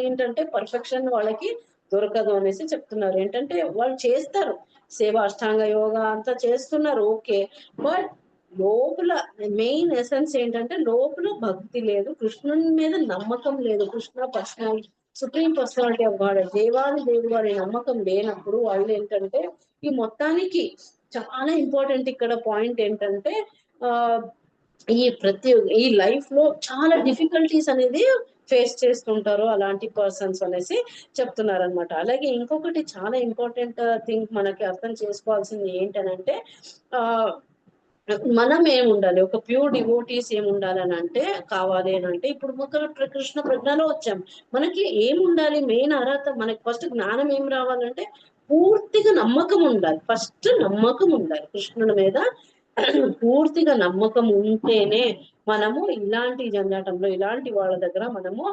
ఏంటంటే పర్ఫెక్షన్ వాళ్ళకి దొరకదు అనేసి చెప్తున్నారు. ఏంటంటే వాళ్ళు చేస్తారు సేవ, అష్టాంగ యోగా అంతా చేస్తున్నారు ఓకే, బట్ లోపల మెయిన్ ఎసెన్స్ ఏంటంటే లోపల భక్తి లేదు, కృష్ణుని మీద నమ్మకం లేదు. Krishna personality, supreme personality of God, దేవాది దేవుడు వారి నమ్మకం లేనప్పుడు వాళ్ళు ఏంటంటే ఈ మొత్తానికి చాలా ఇంపార్టెంట్ ఇక్కడ పాయింట్ ఏంటంటే ఈ లైఫ్ లో చాలా డిఫికల్టీస్ అనేది ఫేస్ చేస్తుంటారు అలాంటి పర్సన్స్ అనేసి చెప్తున్నారు అనమాట. అలాగే ఇంకొకటి చాలా ఇంపార్టెంట్ థింగ్ మనకి అర్థం చేసుకోవాల్సింది ఏంటనంటే మనం ఏముండాలి, ఒక ప్యూర్ డివోటీస్ ఏముండాలి అని అంటే కావాలి అని అంటే, ఇప్పుడు కృష్ణ ప్రజ్ఞలో వచ్చాం, మనకి ఏముండాలి మెయిన్ అర్హత, మనకి ఫస్ట్ జ్ఞానం ఏం రావాలంటే పూర్తిగా నమ్మకం ఉండాలి. ఫస్ట్ నమ్మకం ఉండాలి కృష్ణుడి మీద. పూర్తిగా నమ్మకం ఉంటేనే మనము ఇలాంటి జంజాటంలో ఇలాంటి వాళ్ళ దగ్గర మనము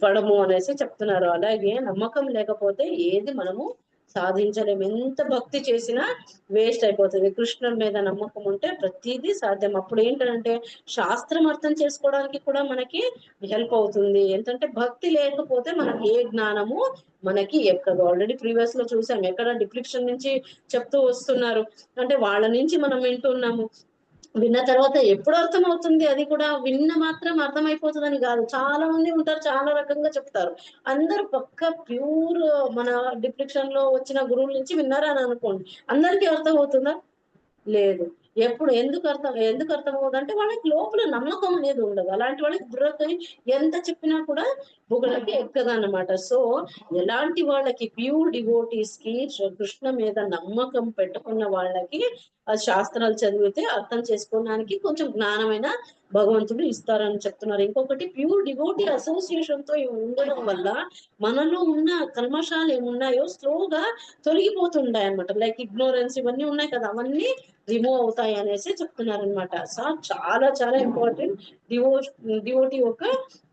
పడము అనేసి చెప్తున్నారు. అలాగే నమ్మకం లేకపోతే ఏది మనము సాధించలేము, ఎంత భక్తి చేసినా వేస్ట్ అయిపోతుంది. కృష్ణుడి మీద నమ్మకం ఉంటే ప్రతిదీ సాధ్యం. అప్పుడు ఏంటంటే శాస్త్రం అర్థం చేసుకోవడానికి కూడా మనకి హెల్ప్ అవుతుంది. ఏంటంటే భక్తి లేకపోతే మనకి ఏ జ్ఞానము మనకి ఎక్కదు. ఆల్రెడీ ప్రీవియస్ లో చూసాం, ఎక్కడ డిప్లిక్షన్ నుంచి చెప్తూ వస్తున్నారు, అంటే వాళ్ళ నుంచి మనం వింటున్నాము. విన్న తర్వాత ఎప్పుడు అర్థం అవుతుంది, అది కూడా విన్న మాత్రం అర్థమైపోతుందని కాదు. చాలా మంది ఉంటారు, చాలా రకంగా చెప్తారు. అందరూ పక్క ప్యూర్ మన డిప్లిక్షన్ లో వచ్చిన గురువుల నుంచి విన్నారా అని అనుకోండి, అందరికీ అర్థం అవుతుందా? లేదు. ఎందుకు అర్థమవుతుంది అంటే వాళ్ళకి లోపల నమ్మకం అనేది ఉండదు. అలాంటి వాళ్ళకి బుర్రకి ఎంత చెప్పినా కూడా బుర్రకి ఎక్కదన్నమాట. సో ఎలాంటి వాళ్ళకి ప్యూర్ డివోటీస్ కి కృష్ణ మీద నమ్మకం పెట్టుకున్న వాళ్ళకి ఆ శాస్త్రాలు చదివితే అర్థం చేసుకోవడానికి కొంచెం జ్ఞానమైన భగవంతుడు ఇస్తారని చెప్తున్నారు. ఇంకొకటి ప్యూర్ డివోటీ అసోసియేషన్ తో ఉండడం వల్ల మనలో ఉన్న కల్మషాలు ఏమున్నాయో స్లోగా తొలగిపోతుంటాయి అన్నమాట. లైక్ ఇగ్నోరెన్స్ ఇవన్నీ ఉన్నాయి కదా, అవన్నీ రిమూవ్ అవుతాయి అనేసి చెప్తున్నారు అనమాట. సో చాలా చాలా ఇంపార్టెంట్ డివోటీ ఒక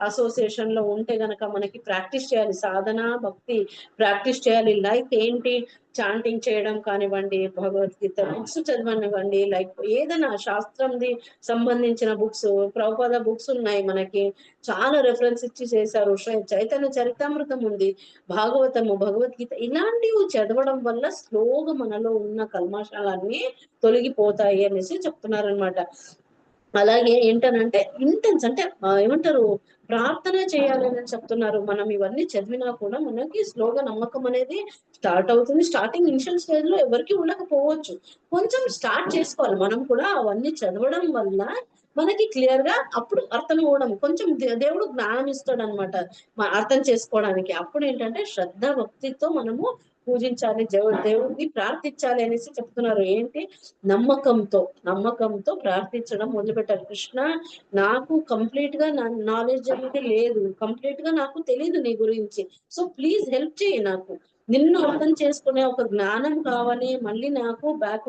అసోసియేషన్ లో ఉంటే గనక మనకి ప్రాక్టీస్ చేయాలి, సాధన భక్తి ప్రాక్టీస్ చేయాలి. లైక్ ఏంటి, చాంటింగ్ చేయడం కానివ్వండి, భగవద్గీత బుక్స్ చదవనివ్వండి, లైక్ ఏదైనా శాస్త్రంది సంబంధించిన బుక్స్, ప్రభుపాద బుక్స్ ఉన్నాయి మనకి, చాలా రెఫరెన్స్ ఇచ్చి చేశారు. చైతన్య చరితామృతం ఉంది, భాగవతము, భగవద్గీత, ఇలాంటివి చదవడం వల్ల స్లోగా మనలో ఉన్న కల్మషాలన్నీ తొలగిపోతాయి అనేసి చెప్తున్నారనమాట. అలాగే ఏంటనంటే ఇంటెన్స్ అంటే ఏమంటారు, ప్రార్థన చేయాలని చెప్తున్నారు. మనం ఇవన్నీ చదివినా కూడా మనకి స్లోగా నమ్మకం అనేది స్టార్ట్ అవుతుంది. స్టార్టింగ్ ఇనిషియల్ స్టేజ్ లో ఎవరికి ఉండకపోవచ్చు, కొంచెం స్టార్ట్ చేసుకోవాలి మనం కూడా. అవన్నీ చదవడం వల్ల మనకి క్లియర్ గా అప్పుడు అర్థం అవ్వడం, కొంచెం దేవుడు జ్ఞానం ఇస్తాడు అనమాట అర్థం చేసుకోవడానికి. అప్పుడు ఏంటంటే శ్రద్ధ భక్తితో మనము పూజించాలి, దేవుడిని ప్రార్థించాలి అనేసి చెప్తున్నారు. ఏంటి, నమ్మకంతో ప్రార్థించడం మొదలుపెట్టారు. కృష్ణ, నాకు కంప్లీట్ గా నాలెడ్జ్ అనేది లేదు, కంప్లీట్ గా నాకు తెలియదు నీ గురించి, సో ప్లీజ్ హెల్ప్ చేయి నాకు. నిన్ను అర్థం చేసుకునే ఒక జ్ఞానం కావాలి, మళ్ళీ నాకు బ్యాక్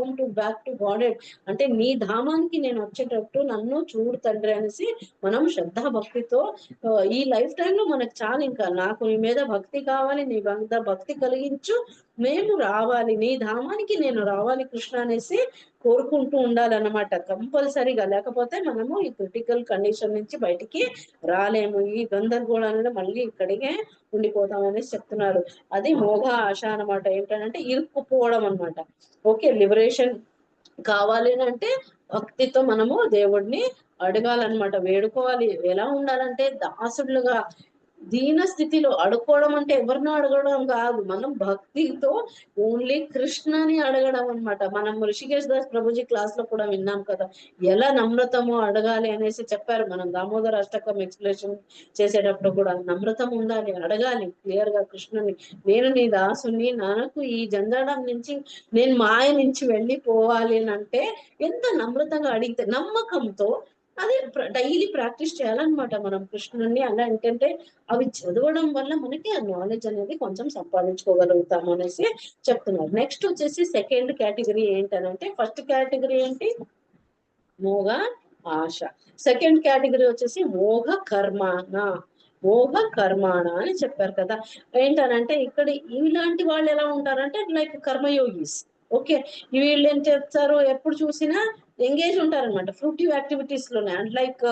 టు గాడెడ్ అంటే నీ ధామానికి నేను వచ్చేటట్టు నన్ను చూడు తండ్రి అనేసి మనం శ్రద్ధా భక్తితో ఈ లైఫ్ టైంలో మనకు చాలు, ఇంకా నాకు నీ మీద భక్తి కావాలి, నీ మీద భక్తి కలిగించు, మేము రావాలి నీ ధామానికి, నేను రావాలి కృష్ణ అనేసి కోరుకుంటూ ఉండాలన్నమాట కంపల్సరీగా. లేకపోతే మనము ఈ క్రిటికల్ కండిషన్ నుంచి బయటికి రాలేము, ఈ గందరగోళంలో మళ్ళీ ఇక్కడికే ఉండిపోతాం అనేసి చెప్తున్నారు. అది మోఘ ఆశ అనమాట. ఏంటంటే ఇరుక్కుపోవడం అనమాట. ఓకే, లిబరేషన్ కావాలి అంటే భక్తితో మనము దేవుడిని అడగాలన్నమాట, వేడుకోవాలి. ఎలా ఉండాలంటే దాసుడులుగా దీన స్థితిలో. అడుక్కోవడం అంటే ఎవరినో అడగడం కాదు, మనం భక్తితో ఓన్లీ కృష్ణని అడగడం అనమాట. మనం ఋషికేశ్ దాస్ ప్రభుజీ క్లాస్ లో కూడా విన్నాం కదా, ఎలా నమ్రతము అడగాలి అనేసి చెప్పారు. మనం దామోదర అష్టకం ఎక్స్ప్లెనేషన్ చేసేటప్పుడు కూడా నమ్రతం ఉండాలి, అడగాలి క్లియర్ గా కృష్ణుని. నేను నీ దాసుని, నాకు ఈ జంజాడం నుంచి, నేను మాయ నుంచి వెళ్ళిపోవాలి అంటే ఎంత నమ్రతంగా అడిగితే, నమ్మకంతో అది డైలీ ప్రాక్టీస్ చేయాలన్నమాట మనం కృష్ణుని. అలా ఏంటంటే అవి చదవడం వల్ల మనకి ఆ నాలెడ్జ్ అనేది కొంచెం సంపాదించుకోగలుగుతాం అనేసి చెప్తున్నారు. నెక్స్ట్ వచ్చేసి సెకండ్ కేటగిరీ ఏంటనంటే, ఫస్ట్ కేటగిరీ ఏంటి మోగ ఆశ, సెకండ్ కేటగిరీ వచ్చేసి మోగ కర్మాణ. మోగ కర్మాణ అని చెప్పారు కదా. ఏంటనంటే ఇక్కడ ఇలాంటి వాళ్ళు ఎలా ఉంటారంటే లైక్ కర్మయోగిస్. ఓకే, వీళ్ళు ఏం చేస్తారు, ఎప్పుడు చూసినా ఎంగేజ్ ఉంటారనమాట ఫ్రూటివ్ యాక్టివిటీస్ లోనే. అండ్ లైక్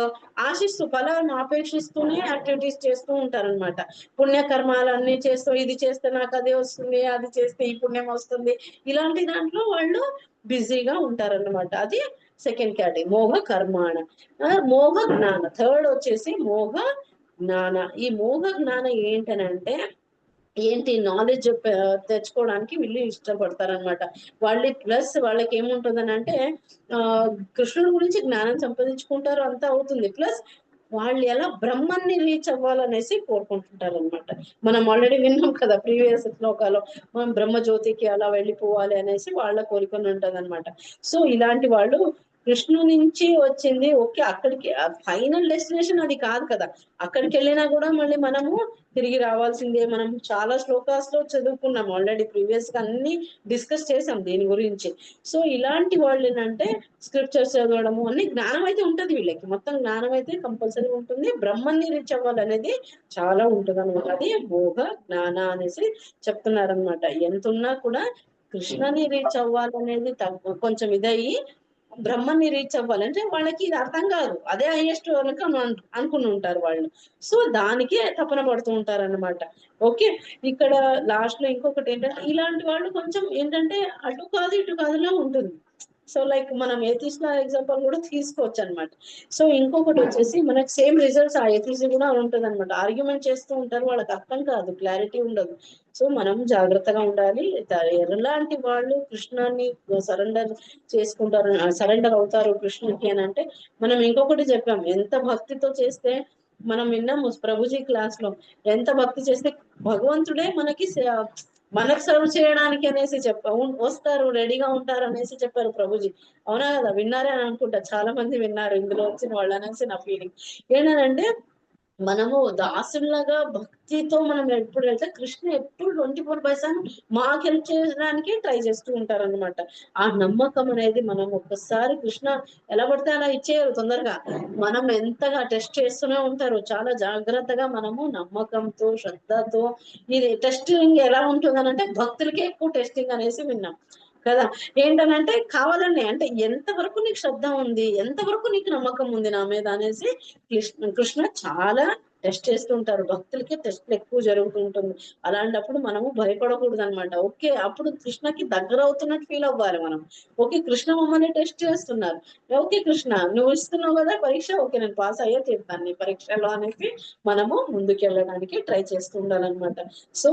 ఆశిస్తూ ఫలాన్ని ఆపేక్షిస్తూనే యాక్టివిటీస్ చేస్తూ ఉంటారనమాట. పుణ్యకర్మాలన్నీ చేస్తూ, ఇది చేస్తే నాకు అదే వస్తుంది, అది చేస్తే ఈ పుణ్యం వస్తుంది, ఇలాంటి దాంట్లో వాళ్ళు బిజీగా ఉంటారన్నమాట. అది సెకండ్ కేటగిరీ మోహ కర్మాణ. మోహ జ్ఞాన, థర్డ్ వచ్చేసి మోహ జ్ఞాన. ఈ మోహ జ్ఞాన ఏంటనంటే ఏంటి, నాలెడ్జ్ తెచ్చుకోవడానికి వీళ్ళు ఇష్టపడతారనమాట. వాళ్ళు ప్లస్ వాళ్ళకి ఏముంటుందని అంటే కృష్ణుడి గురించి జ్ఞానం సంపాదించుకుంటారు, అంతా అవుతుంది. ప్లస్ వాళ్ళు ఎలా బ్రహ్మాన్ని రీచ్ అవ్వాలనేసి కోరుకుంటుంటారు అనమాట. మనం ఆల్రెడీ విన్నాం కదా ప్రీవియస్ శ్లోకాలో, మనం బ్రహ్మజ్యోతికి అలా వెళ్ళిపోవాలి అనేసి వాళ్ళ కోరికను ఉంటది అనమాట. సో ఇలాంటి వాళ్ళు కృష్ణు నుంచి వచ్చింది ఓకే, అక్కడికి ఫైనల్ డెస్టినేషన్ అది కాదు కదా, అక్కడికి వెళ్ళినా కూడా మళ్ళీ మనము తిరిగి రావాల్సిందే. మనం చాలా శ్లోకాస్ లో చదువుకున్నాం ఆల్రెడీ, ప్రీవియస్ గా అన్ని డిస్కస్ చేసాం దీని గురించి. సో ఇలాంటి వాళ్ళు ఏంటంటే స్క్రిప్చర్స్ చదవడము అన్ని జ్ఞానం అయితే ఉంటది వీళ్ళకి, మొత్తం జ్ఞానం అయితే కంపల్సరీ ఉంటుంది, బ్రహ్మని రీచ్ అవ్వాలనేది చాలా ఉంటుంది అనమాట. అది మోహ జ్ఞాన అనేసి చెప్తున్నారనమాట. ఎంత ఉన్నా కూడా కృష్ణని రీచ్ అవ్వాలనేది కొంచెం ఇదయ్యి బ్రహ్మని రీచ్ అవ్వాలంటే వాళ్ళకి ఇది అర్థం కాదు, అదే హైయెస్ట్ అనుకుని ఉంటారు వాళ్ళు. సో దానికే తపన పడుతూ ఉంటారు అనమాట. ఓకే, ఇక్కడ లాస్ట్ లో ఇంకొకటి ఏంటంటే ఇలాంటి వాళ్ళు కొంచెం ఏంటంటే అటు కాదు ఇటు కాదులా ఉంటుంది. సో లైక్ మనం ఏథిస్ట్ ఎగ్జాంపుల్ కూడా తీసుకోవచ్చు అనమాట. సో ఇంకొకటి వచ్చేసి మనకి సేమ్ రిజల్ట్స్ ఆ ఏథిస్ట్ కూడా ఉంటుంది అనమాట. ఆర్గ్యుమెంట్ చేస్తూ ఉంటారు, వాళ్ళకి అర్థం కాదు, క్లారిటీ ఉండదు. సో మనం జాగ్రత్తగా ఉండాలి. ఎలాంటి వాళ్ళు కృష్ణాన్ని సరెండర్ చేసుకుంటారు, సరెండర్ అవుతారు కృష్ణుకి అని అంటే, మనం ఇంకొకటి చెప్పాం, ఎంత భక్తితో చేస్తే, మనం విన్నాము ప్రభుజీ క్లాస్ లో, ఎంత భక్తి చేస్తే భగవంతుడే మనకు సర్వ్ చేయడానికి అనేసి వస్తారు, రెడీగా ఉంటారు అనేసి చెప్పారు ప్రభుజీ. అవునా కదా, విన్నారే అని అనుకుంటా, చాలా మంది విన్నారు ఇందులో వచ్చిన వాళ్ళు అనేసి నా ఫీలింగ్. ఏంటంటే మనము దాసులాగా భక్తితో మనం ఎప్పుడు వెళ్తే కృష్ణ ఎప్పుడు 24/7 మాకు హెల్ప్ చేయడానికి ట్రై చేస్తూ ఉంటారు అనమాట. ఆ నమ్మకం అనేది మనం ఒక్కసారి కృష్ణ ఎలా పడితే అలా ఇచ్చేయరు తొందరగా, మనం ఎంతగా టెస్ట్ చేస్తూనే ఉంటారు. చాలా జాగ్రత్తగా మనము నమ్మకంతో శ్రద్ధతో. ఇది టెస్టింగ్ ఎలా ఉంటుందని అంటే భక్తులకే ఎక్కువ టెస్టింగ్ అనేసి విన్నాం కదా. ఏంటనంటే కావాలని అంటే ఎంతవరకు నీకు శ్రద్ధ ఉంది, ఎంతవరకు నీకు నమ్మకం ఉంది నా మీద అనేసి కృష్ణ చాలా టెస్ట్ చేస్తూ ఉంటారు. భక్తులకే టెస్ట్లు ఎక్కువ జరుగుతూ ఉంటుంది. అలాంటప్పుడు మనము భయపడకూడదు అనమాట. ఓకే, అప్పుడు కృష్ణకి దగ్గర అవుతున్నట్టు ఫీల్ అవ్వాలి మనం. ఓకే, కృష్ణ మమ్మల్ని టెస్ట్ చేస్తున్నారు, ఓకే కృష్ణ నువ్వు ఇస్తున్నావు కదా పరీక్ష, ఓకే నేను పాస్ అయ్యే తీరుతాను నీ పరీక్షలో అనేసి మనము ముందుకెళ్ళడానికి ట్రై చేస్తూ ఉండాలన్నమాట. సో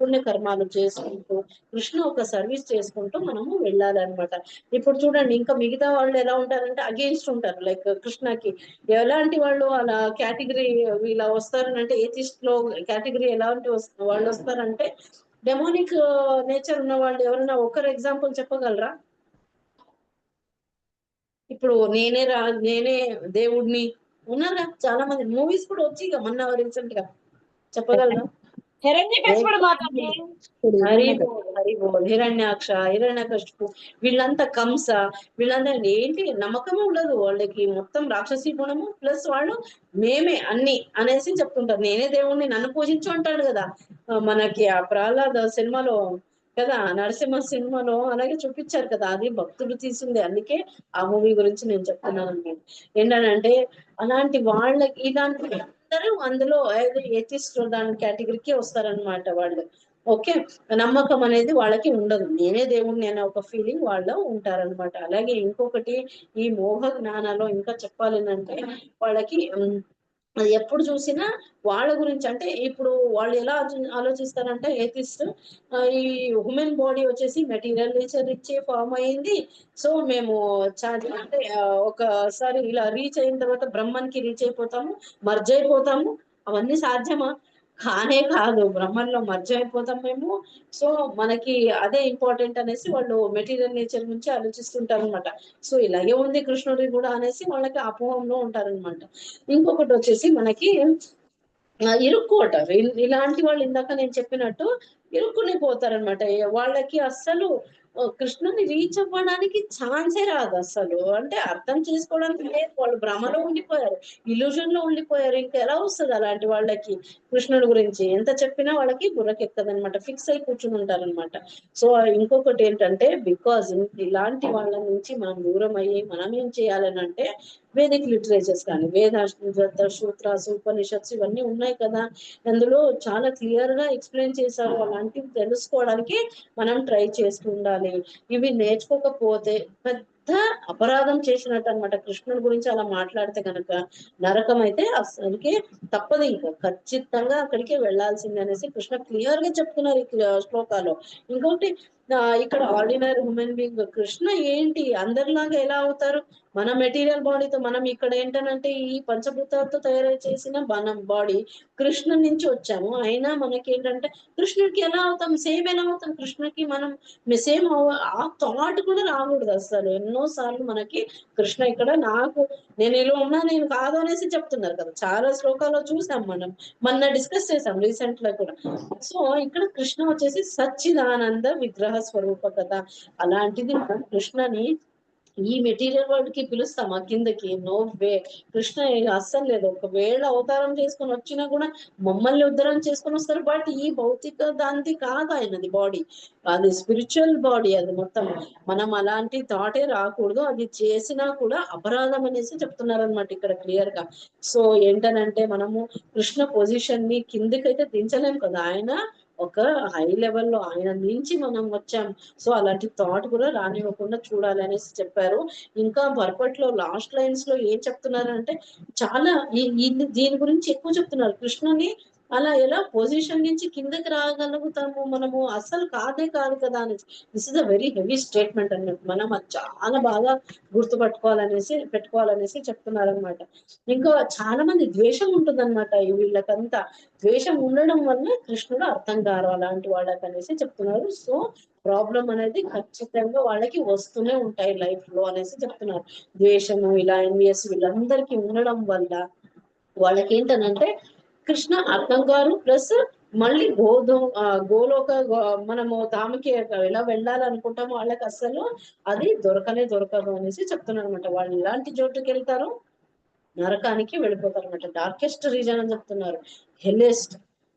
పుణ్యకర్మాలు చేసుకుంటూ కృష్ణ ఒక సర్వీస్ చేసుకుంటూ మనము వెళ్ళాలన్నమాట. ఇప్పుడు చూడండి ఇంకా మిగతా వాళ్ళు ఎలా ఉంటారంటే అగేన్స్ట్ ఉంటారు. లైక్ కృష్ణకి ఎలాంటి వాళ్ళు అలా కేటగిరీ ఇలా వస్తారనంటే, ఏథిస్ట్ లో కేటగిరీ ఎలాంటి వాళ్ళు వస్తారంటే డెమోనిక్ నేచర్ ఉన్న వాళ్ళు ఎవరైనా ఒకరు ఎగ్జాంపుల్ చెప్పగలరా? ఇప్పుడు నేనే దేవుడిని ఉన్నారా చాలా మంది, మూవీస్ కూడా వచ్చి మొన్న రీసెంట్ గా చెప్పగలరా? హిరణ్యకశిపుడు మాతాజీ. హరిబోల్ హిరణ్యాక్ష, హిరణ్యకశిపు, వీళ్ళంతా కంస, వీళ్ళంతా ఏంటి నమ్మకమే ఉండదు వాళ్ళకి. మొత్తం రాక్షసి గుణము ప్లస్ వాళ్ళు మేమే అన్ని అనేసి చెప్తుంటారు. నేనే దేవుణ్ణి, నన్ను పూజించు అంటాడు కదా మనకి ఆ ప్రహ్లాద సినిమాలో కదా, నరసింహ సినిమాలో అలాగే చూపించారు కదా. అది భక్తులు తీసింది, అందుకే ఆ మూవీ గురించి నేను చెప్తున్నాను అనమాట. ఏంటంటే అలాంటి వాళ్ళకి ఇలాంటి అందరూ అందులో ఎథిస్ట్ దాని కేటగిరీకి వస్తారనమాట వాళ్ళు. ఓకే, నమ్మకం అనేది వాళ్ళకి ఉండదు, నేనే దేవుణ్ణి అనే ఒక ఫీలింగ్ వాళ్ళు ఉంటారనమాట. అలాగే ఇంకొకటి ఈ మోహ జ్ఞానాల్లో ఇంకా చెప్పాలి అంటే వాళ్ళకి ఎప్పుడు చూసినా వాళ్ళ గురించి అంటే ఇప్పుడు వాళ్ళు ఎలా ఆలోచిస్తారంటే ఏథిస్ట్ ఈ హ్యూమన్ బాడీ వచ్చేసి మెటీరియల్ నేచర్ ఇచ్చే ఫామ్ అయింది. సో మేము అంటే ఒకసారి ఇలా రీచ్ అయిన తర్వాత బ్రహ్మానికి రీచ్ అయిపోతాము, మర్జ్ అయిపోతాము. అవన్నీ సాధ్యమా? కానే కాదు, బ్రహ్మంలో మర్జ్ అయిపోతాం మేము. సో మనకి అదే ఇంపార్టెంట్ అనేసి వాళ్ళు మెటీరియల్ నేచర్ నుంచి ఆలోచిస్తుంటారు అనమాట. సో ఇలాగే ఉంది కృష్ణుడి కూడా అనేసి వాళ్ళకి అపోహంలో ఉంటారనమాట. ఇంకొకటి వచ్చేసి మనకి ఇరుక్కోవటారు. ఇలాంటి వాళ్ళు ఇందాక నేను చెప్పినట్టు ఇరుక్కుని పోతారనమాట. వాళ్ళకి అస్సలు కృష్ణుని రీచ్ అవ్వడానికి ఛాన్సే రాదు అసలు. అంటే అర్థం చేసుకోవడానికి లేదు, వాళ్ళు భ్రమలో ఉండిపోయారు, ఇల్యూజన్ లో ఉండిపోయారు. ఇంకా ఎలా వస్తుంది అలాంటి వాళ్ళకి కృష్ణుడి గురించి ఎంత చెప్పినా వాళ్ళకి బుర్రకెక్కదనమాట, ఫిక్స్ అయి కూర్చుని ఉంటారనమాట. సో ఇంకొకటి ఏంటంటే బికాజ్ ఇలాంటి వాళ్ళ నుంచి మనం దూరం అయ్యి మనం ఏం చేయాలని అంటే వేదిక్ లిటరేచర్స్ కానీ సూత్రాస్, ఉపనిషత్స్ ఇవన్నీ ఉన్నాయి కదా, అందులో చాలా క్లియర్ గా ఎక్స్ప్లెయిన్ చేశారు. అలాంటివి తెలుసుకోవడానికి మనం ట్రై చేస్తూ ఉండాలి. ఇవి నేర్చుకోకపోతే పెద్ద అపరాధం చేసినట్టు అనమాట. కృష్ణుడి గురించి అలా మాట్లాడితే కనుక నరకం అయితే అసలుకి తప్పదు, ఇంకా ఖచ్చితంగా అక్కడికి వెళ్లాల్సింది అనేసి కృష్ణ క్లియర్ గా చెప్తున్నారు ఈ శ్లోకాలో. ఇంకొకటి ఇక్కడ ఆర్డినరీ హ్యూమన్ బీయింగ్ కృష్ణ ఏంటి అందరిలాగా ఎలా అవుతారు? మన మెటీరియల్ బాడీతో మనం ఇక్కడ ఏంటనంటే ఈ పంచభూతాలతో తయారు చేసిన మనం బాడీ కృష్ణ నుంచి వచ్చాము. అయినా మనకి ఏంటంటే కృష్ణుడికి ఎలా అవుతాం? సేమ్ ఎలా అవుతాం కృష్ణకి? మనం సేమ్ ఆ థాట్ కూడా రాకూడదు అసలు. ఎన్నో సార్లు మనకి కృష్ణ ఇక్కడ నేను ఇలా ఉన్నా నేను కాదు అనేసి చెప్తున్నారు కదా, చాలా శ్లోకాల్లో చూసాం మనం, మొన్న డిస్కస్ చేసాం రీసెంట్ లో కూడా. సో ఇక్కడ కృష్ణ వచ్చేసి సచ్చిదానంద విగ్రహ స్వరూప కదా. అలాంటిది కృష్ణని ఈ మెటీరియల్ వరల్డ్ కి పిలుస్తామా కిందకి? No way. కృష్ణ అస్సలు లేదు. ఒకవేళ అవతారం చేసుకొని వచ్చినా కూడా మమ్మల్ని ఉద్ధరణ చేసుకొని వస్తారు. బట్ ఈ భౌతిక దాంతి కాదు ఆయనది బాడీ, అది స్పిరిచువల్ బాడీ. అది మొత్తం మనం అలాంటి థాటే రాకూడదు. అది చేసినా కూడా అపరాధం అనేసి చెప్తున్నారు అనమాట ఇక్కడ క్లియర్ గా. సో ఏంటనంటే మనము కృష్ణ పొజిషన్ ని కిందకైతే దించలేం కదా, ఆయన ఒక హై లెవెల్లో ఆయన నుంచి మనం వచ్చాం. సో అలాంటి థాట్ కూడా రానివ్వకుండా చూడాలి అనేసి చెప్పారు. ఇంకా పర్పట్లో లాస్ట్ లైన్స్ లో ఏం చెప్తున్నారంటే చాలా దీని గురించి ఎక్కువ చెప్తున్నారు. కృష్ణుని అలా ఎలా పొజిషన్ నుంచి కిందకి రాగలుగుతాము మనము? అస్సలు కాదే కాదు కదా అనేసి. This is a very heavy statement అన్నట్టు. మనం అది చాలా బాగా పెట్టుకోవాలనేసి చెప్తున్నారనమాట. ఇంకా చాలా మంది ద్వేషం ఉంటుందన్నమాట వీళ్ళకంతా. ద్వేషం ఉండడం వల్ల కృష్ణుడు అర్థం కారు అలాంటి వాళ్ళకి అనేసి చెప్తున్నారు. సో ప్రాబ్లం అనేది ఖచ్చితంగా వాళ్ళకి వస్తూనే ఉంటాయి లైఫ్ లో అనేసి చెప్తున్నారు. ద్వేషము ఇలా ఎన్విఎస్ వీళ్ళందరికీ ఉండడం వల్ల వాళ్ళకి ఏంటనంటే కృష్ణ అర్థం గారు ప్లస్ మళ్ళీ గోలోక మనము ధామకి ఎలా వెళ్ళాలనుకుంటామో వాళ్ళకి అసలు అది దొరకదు అనేసి చెప్తున్నారు అనమాట. వాళ్ళు ఇలాంటి చోటుకి వెళ్తారు, నరకానికి వెళ్ళిపోతారు అనమాట. డార్కెస్ట్ రీజన్ అని చెప్తున్నారు, హెల్లెస్ట్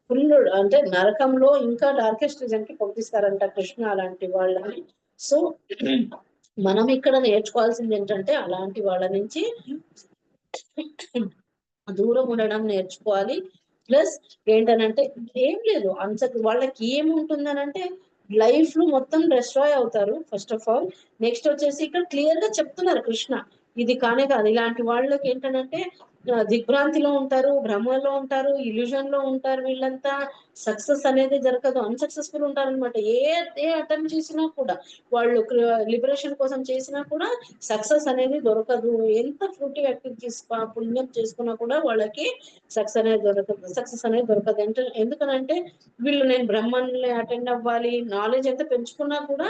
ఫుల్ అంటే నరకంలో ఇంకా డార్కెస్ట్ రీజన్ కి పంపిస్తారంట కృష్ణ అలాంటి వాళ్ళని. సో మనం ఇక్కడ నేర్చుకోవాల్సింది ఏంటంటే అలాంటి వాళ్ళ నుంచి దూరం ఉండడం నేర్చుకోవాలి. ప్లస్ ఏంటనంటే ఏం లేదు వాళ్ళకి ఏముంటుందనంటే లైఫ్ లో మొత్తం డిస్ట్రాయ్ అవుతారు ఫస్ట్ ఆఫ్ ఆల్. నెక్స్ట్ వచ్చేసి ఇక్కడ క్లియర్ గా చెప్తున్నారు కృష్ణ ఇది కానే కాదు. ఇలాంటి వాళ్ళకి ఏంటనంటే దిగ్భ్రాంతిలో ఉంటారు, భ్రమలో ఉంటారు, ఇల్యూజన్ లో ఉంటారు. వీళ్ళంతా సక్సెస్ అనేది జరగదు, అన్సక్సెస్ఫుల్ ఉంటారు అనమాట. ఏ అటెంప్ట్ చేసినా కూడా వాళ్ళు లిబరేషన్ కోసం చేసినా కూడా సక్సెస్ అనేది దొరకదు. ఎంత ఫ్రూటీ యాక్టివిటీస్ పుణ్యం చేసుకున్నా కూడా వాళ్ళకి సక్సెస్ అనేది దొరకదు. ఎందుకనంటే వీళ్ళు నేను బ్రహ్మాన్ని అటెండ్ అవ్వాలి, నాలెడ్జ్ ఎంత పెంచుకున్నా కూడా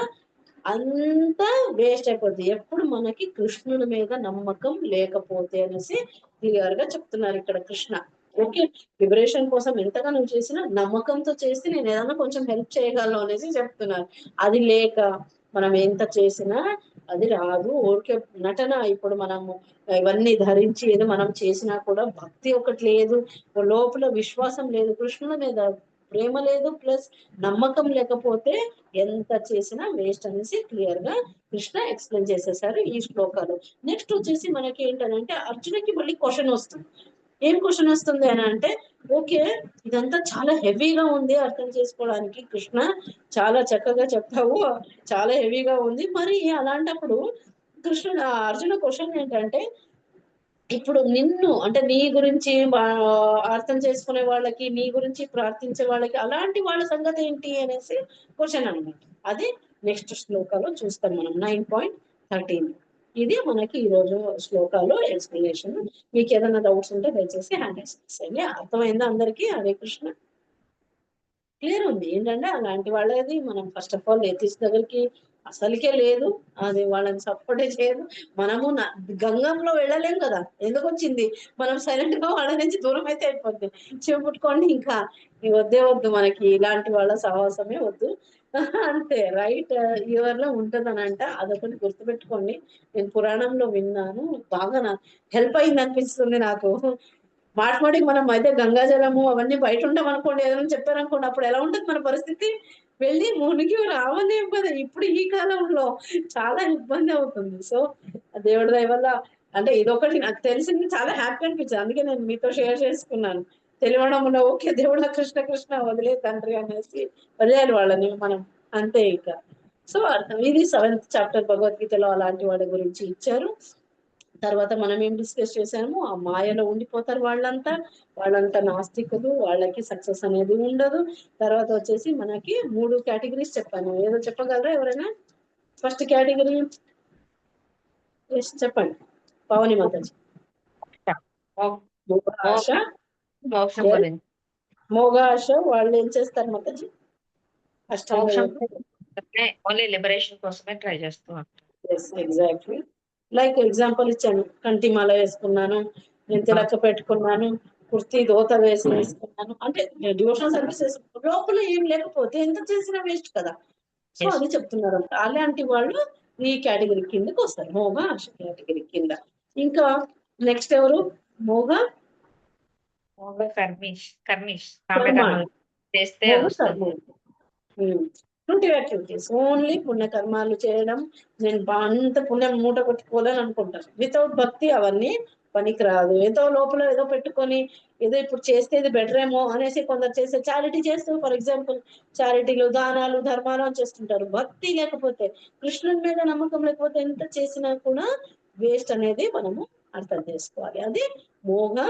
అంతా వేస్ట్ అయిపోద్ది ఎప్పుడు మనకి కృష్ణుడి మీద నమ్మకం లేకపోతే అనేసి క్లియర్ గా చెప్తున్నారు ఇక్కడ కృష్ణ. ఓకే, లిబరేషన్ కోసం ఎంతగా నువ్వు చేసినా నమ్మకంతో చేస్తే నేను ఏదైనా కొంచెం హెల్ప్ చేయగలను అనేసి చెప్తున్నారు. అది లేక మనం ఎంత చేసినా అది రాదు. ఊరికే నటన. ఇప్పుడు మనము ఇవన్నీ ధరించి ఏదో మనం చేసినా కూడా భక్తి ఒకటి లేదు, లోపల విశ్వాసం లేదు, కృష్ణుల మీద ప్రేమ లేదు, ప్లస్ నమ్మకం లేకపోతే ఎంత చేసినా వేస్ట్ అనేసి క్లియర్ గా కృష్ణ ఎక్స్ప్లెయిన్ చేసేసారు ఈ శ్లోకాలు. నెక్స్ట్ వచ్చేసి మనకి ఏంటంటే అర్జునకి మళ్ళీ క్వశ్చన్ వస్తుంది. ఏం క్వశ్చన్ వస్తుంది అని అంటే, ఓకే ఇదంతా చాలా హెవీగా ఉంది అర్థం చేసుకోవడానికి, కృష్ణ చాలా చక్కగా చెప్తావు, చాలా హెవీగా ఉంది, మరి అలాంటప్పుడు అర్జున క్వశ్చన్ ఏంటంటే, ఇప్పుడు నిన్ను అంటే నీ గురించి అర్థం చేసుకునే వాళ్ళకి, నీ గురించి ప్రార్థించే వాళ్ళకి, అలాంటి వాళ్ళ సంగతి ఏంటి అనేసి క్వశ్చన్ అన్నమాట. అది నెక్స్ట్ శ్లోకాలో చూస్తాం మనం 9.13. ఇది మనకి ఈ రోజు శ్లోకాలు ఎక్స్ప్లెనేషన్. మీకు ఏదైనా డౌట్స్ ఉంటే దయచేసి హ్యాండ్ రైజ్ చేయండి. అర్థమైందా అందరికీ? హరే కృష్ణ. క్లియర్ ఉంది ఏంటంటే అలాంటి వాళ్ళది మనం ఫస్ట్ ఆఫ్ ఆల్ ఎథిస్ట్ దగ్గరికి అసలుకే లేదు, అది వాళ్ళని సపోర్టే చేయదు. మనము గంగంలో వెళ్ళలేం కదా, ఎందుకు వచ్చింది? మనం సైలెంట్ గా వాళ్ళ నుంచి దూరం అయితే అయిపోద్ది. చెప్పుకోండి, ఇంకా వద్దే వద్దు, మనకి ఇలాంటి వాళ్ళ సహవాసమే వద్దు. అంతే, రైట్ యువర్లో ఉంటుందనంట. అదొకటి గుర్తుపెట్టుకోండి. నేను పురాణంలో విన్నాను, బాగా హెల్ప్ అయింది అనిపిస్తుంది నాకు. మాటిమాటికి మనం అయితే గంగాజలము అవన్నీ బయట ఉంటాం అనుకోండి, ఏదైనా చెప్పారనుకోండి, అప్పుడు ఎలా ఉంటుంది మన పరిస్థితి? వెళ్ళి మునిగి రావనే కదా. ఇప్పుడు ఈ కాలంలో చాలా ఇబ్బంది అవుతుంది. సో దేవుడి దయ వల్ల అంటే ఇదొకటి నాకు తెలిసింది, చాలా హ్యాపీ అనిపించింది. అందుకే నేను మీతో షేర్ చేసుకున్నాను. తెలియడంలో ఓకే దేవుడు కృష్ణ కృష్ణ వదిలే తండ్రి అనేసి వదిలేయాలి వాళ్ళని మనం, అంతే ఇక. సో అర్థం. ఇది 7th చాప్టర్ భగవద్గీతలో అలాంటి వాళ్ళ గురించి ఇచ్చారు. తర్వాత మనం ఏం డిస్కస్ చేసాము, ఆ మాయలో ఉండిపోతారు వాళ్ళంతా నాస్తికులు, వాళ్ళకి సక్సెస్ అనేది ఉండదు. తర్వాత వచ్చేసి మనకి 3 కేటగిరీస్ చెప్పాను. ఏదో చెప్పగలరా ఎవరైనా? ఫస్ట్ కేటగిరీ చెప్పండి, పవని మాతాజీ. మోగాశ వాళ్ళు ఏం చేస్తారు మాతాజీ? ఓన్లీ లిబరేషన్ కోసమే ట్రై చేస్తూ ఉంటారు. ఎగ్జాక్ట్లీ. లైక్ ఎగ్జాంపుల్ ఇచ్చాను, కంటి మాల వేసుకున్నాను, నేను తిలక పెట్టుకున్నాను, కుర్తీ దోత వేసుకున్నాను, అంటే డివోషనల్ సర్వీసెస్ లోపల ఏం లేకపోతే ఎంత చేసినా వేస్ట్ కదా. సో అది చెప్తున్నారు. అలాంటి వాళ్ళు ఈ కేటగిరీ కిందకి వస్తారు, మోగ ఆశ కేటగిరీ కింద. ఇంకా నెక్స్ట్ ఎవరు? కర్మీష్ చేస్తే యాక్టివిటీస్, ఓన్లీ పుణ్యకర్మాలు చేయడం. నేను అంత పుణ్యం మూట కొట్టుకోవాలని అనుకుంటాను. వితౌట్ భక్తి అవన్నీ పనికిరాదు. ఏదో లోపల ఏదో పెట్టుకొని ఏదో ఇప్పుడు చేస్తే ఇది బెటర్ ఏమో అనేసి కొందరు చేస్తే, చారిటీ చేస్తూ, ఫర్ ఎగ్జాంపుల్ చారిటీలు, దానాలు, ధర్మాలు అని చేస్తుంటారు. భక్తి లేకపోతే, కృష్ణుని మీద నమ్మకం లేకపోతే ఎంత చేసినా కూడా వేస్ట్ అనేది మనము అర్థం చేసుకోవాలి. అది మోగ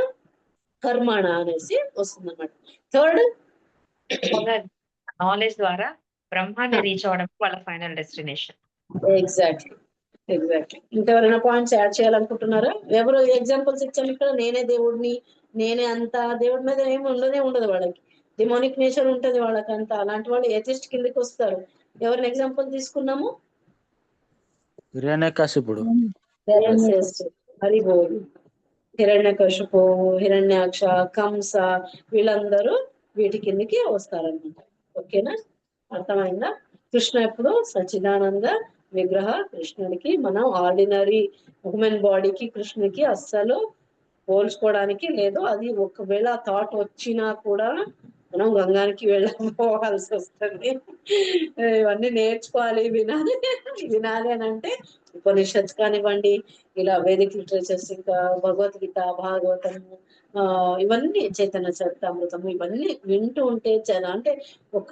కర్మణ అనేసి వస్తుంది అన్నమాట. థర్డ్, నాలెడ్జ్ ద్వారా బ్రహ్మాన్ని రీచ్ అవడం వాళ్ళ ఫైనల్ డెస్టినేషన్. ఎగ్జాక్ట్లీ. ఇంకెవరైనా పాయింట్స్ యాడ్ చేయాలనుకుంటున్నారా? ఎవరు ఎగ్జాంపుల్స్ ఇచ్చాము ఇక్కడ? నేనే దేవుడిని, నేనే అంతా. దేవుడి మీద ఏమి ఉండదు వాళ్ళకి, డిమోనిక్ నేచర్ ఉంటది వాళ్ళకంతా. అలాంటి వాళ్ళు ఎథిస్ట్ కిందకి వస్తారు. ఎవరిని ఎగ్జాంపుల్ తీసుకున్నాము? హిరణ్యకశిపుడు. హరిబోల్. హిరణ్యకశిపు, హిరణ్యాక్ష, కంస, వీళ్ళందరూ వీటి కిందకి వస్తారనమాట. ఓకేనా? అర్థమైందా? కృష్ణ ఎప్పుడు సచ్చిదానంద విగ్రహ. కృష్ణుడికి మనం ఆర్డినరీ హ్యూమన్ బాడీకి కృష్ణుడికి అస్సలు పోల్చుకోవడానికి లేదు. అది ఒకవేళ థాట్ వచ్చినా కూడా మనం గంగానికి వెళ్ళకపోవాల్సి వస్తుంది. ఇవన్నీ నేర్చుకోవాలి, వినాలి అని అంటే ఉపనిషత్స్ కానివ్వండి, ఇలా వేదిక లిటరేచర్స్, ఇంకా భగవద్గీత, భాగవతము, ఇవన్నీ చైతన్య చరితామృతము, ఇవన్నీ వింటూ ఉంటే అంటే ఒక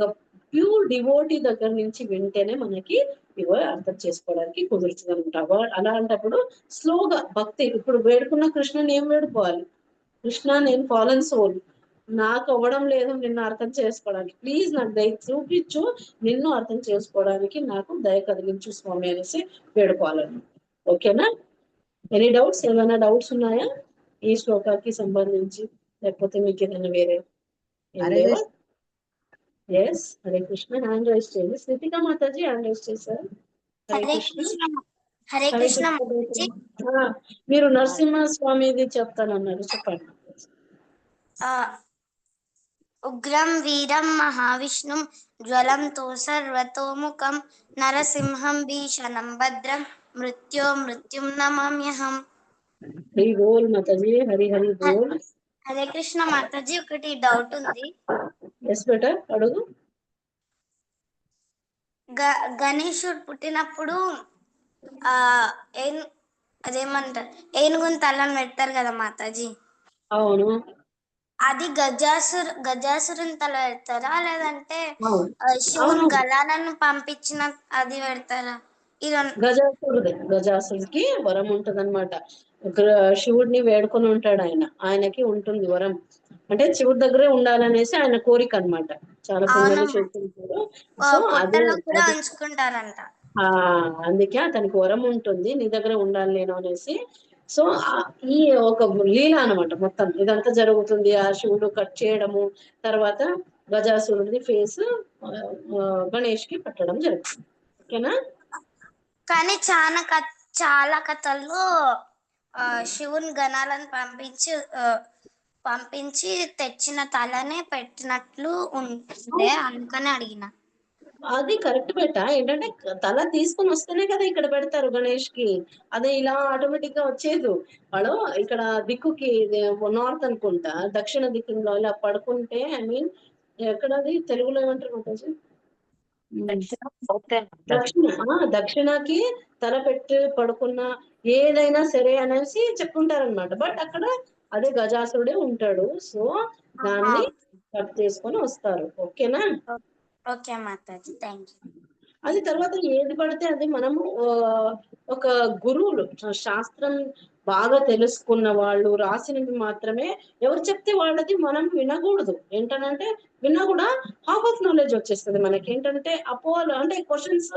ప్యూర్ డివోటీ దగ్గర నుంచి వింటేనే మనకి ఇవో అర్థం చేసుకోవడానికి కుదురుతుంది అనమాట. అలాంటప్పుడు స్లోగా భక్తి, ఇప్పుడు వేడుకున్న కృష్ణని ఏం వేడుకోవాలి? కృష్ణ, నేను ఫాలన్ సోల్, నాకు అవ్వడం లేదు నిన్ను అర్థం చేసుకోవడానికి, ప్లీజ్ నాకు దయ చూపించు, నిన్ను అర్థం చేసుకోవడానికి నాకు దయ కలిగించు స్వామి అనేసి వేడుకోవాలని. ఓకేనా? Any doubts? ఏమైనా డౌట్స్ ఉన్నాయా ఈ శ్లోకాకి సంబంధించి? లేకపోతే మీకు ఏదైనా వేరే? Yes, Hare Krishna. Hand raise చేయండి. స్నితికా మాతాజీ హ్యాండ్ రైజ్ చేశారు. హరే కృష్ణ. మీరు నరసింహ స్వామిది చెప్తానన్నారు, చెప్పండి. ఉగ్రం వీరం మహావిష్ణుం జ్వలంతో సర్వతోముఖం నరసింహం భీషణం భద్రం మృత్యుం నమామ్యహం. హరి బోల్ మాతాజీ, హరి హరి బోల్. హరే కృష్ణ మాతాజీ, ఒకటి డౌట్ ఉంది. ఎస్ బేటా, అడుగు. గణేశుడు పుట్టినప్పుడు అదేమంటారు, ఏనుగుని తలని పెడతారు కదా మాతాజీ. అవును. అది గజాసురుని తల పెడతారా, లేదంటే అవును. శివుని గలాలను పంపించిన అది పెడతారా? గజాసుడికి వరం ఉంటది అనమాట. శివుడిని వేడుకొని ఉంటాడు ఆయనకి ఉంటుంది వరం. అంటే శివుడి దగ్గరే ఉండాలనేసి ఆయన కోరిక అన్నమాట. చాలా పుణ్యాలు చేస్తుంటారు. సో అదే ఉంచుకుంటారంట. అందుకే అతనికి వరం ఉంటుంది, నీ దగ్గర ఉండాలి నేను అనేసి. సో ఈ ఒక లీల అనమాట మొత్తం ఇదంతా జరుగుతుంది. ఆ శివుడు కట్ చేయడము, తర్వాత గజాసురుడి ఫేస్ గణేష్ కి పెట్టడం జరుగుతుంది. ఓకేనా? కానీ చాలా కథల్లో శివుని గణాలను పంపించి తెచ్చిన తలనే పెట్టినట్లు ఉంటే, అందుకనే అడిగిన. అది కరెక్ట్ బేట. ఏంటంటే తల తీసుకొని వస్తేనే కదా ఇక్కడ పెడతారు గణేష్ కి. అదే ఇలా ఆటోమేటిక్ గా వచ్చేది. వాళ్ళు ఇక్కడ దిక్కుకి నార్త్ అనుకుంటా, దక్షిణ దిక్కులో ఇలా పడుకుంటే, ఐ మీన్ ఎక్కడది తెలుగులో ఏమంటారు మాతాజీ? దక్షిణకి తల పెట్టి పడుకున్న ఏదైనా సరే అనేసి చెప్పుకుంటారనమాట. బట్ అక్కడ అదే గజాసురుడే ఉంటాడు. సో దాన్ని కట్ చేసుకొని వస్తారు. ఓకేనా? Okay Mataji, thank you. అది తర్వాత ఏది పడితే అది మనము ఒక గురువులు శాస్త్రం బాగా తెలుసుకున్న వాళ్ళు రాసినవి మాత్రమే ఎవరు చెప్తే వాళ్ళది మనం వినకూడదు. ఏంటనంటే విన్నా కూడా హాఫ్ ఆఫ్ నాలెడ్జ్ వచ్చేస్తుంది మనకి. ఏంటంటే అంటే క్వశ్చన్స్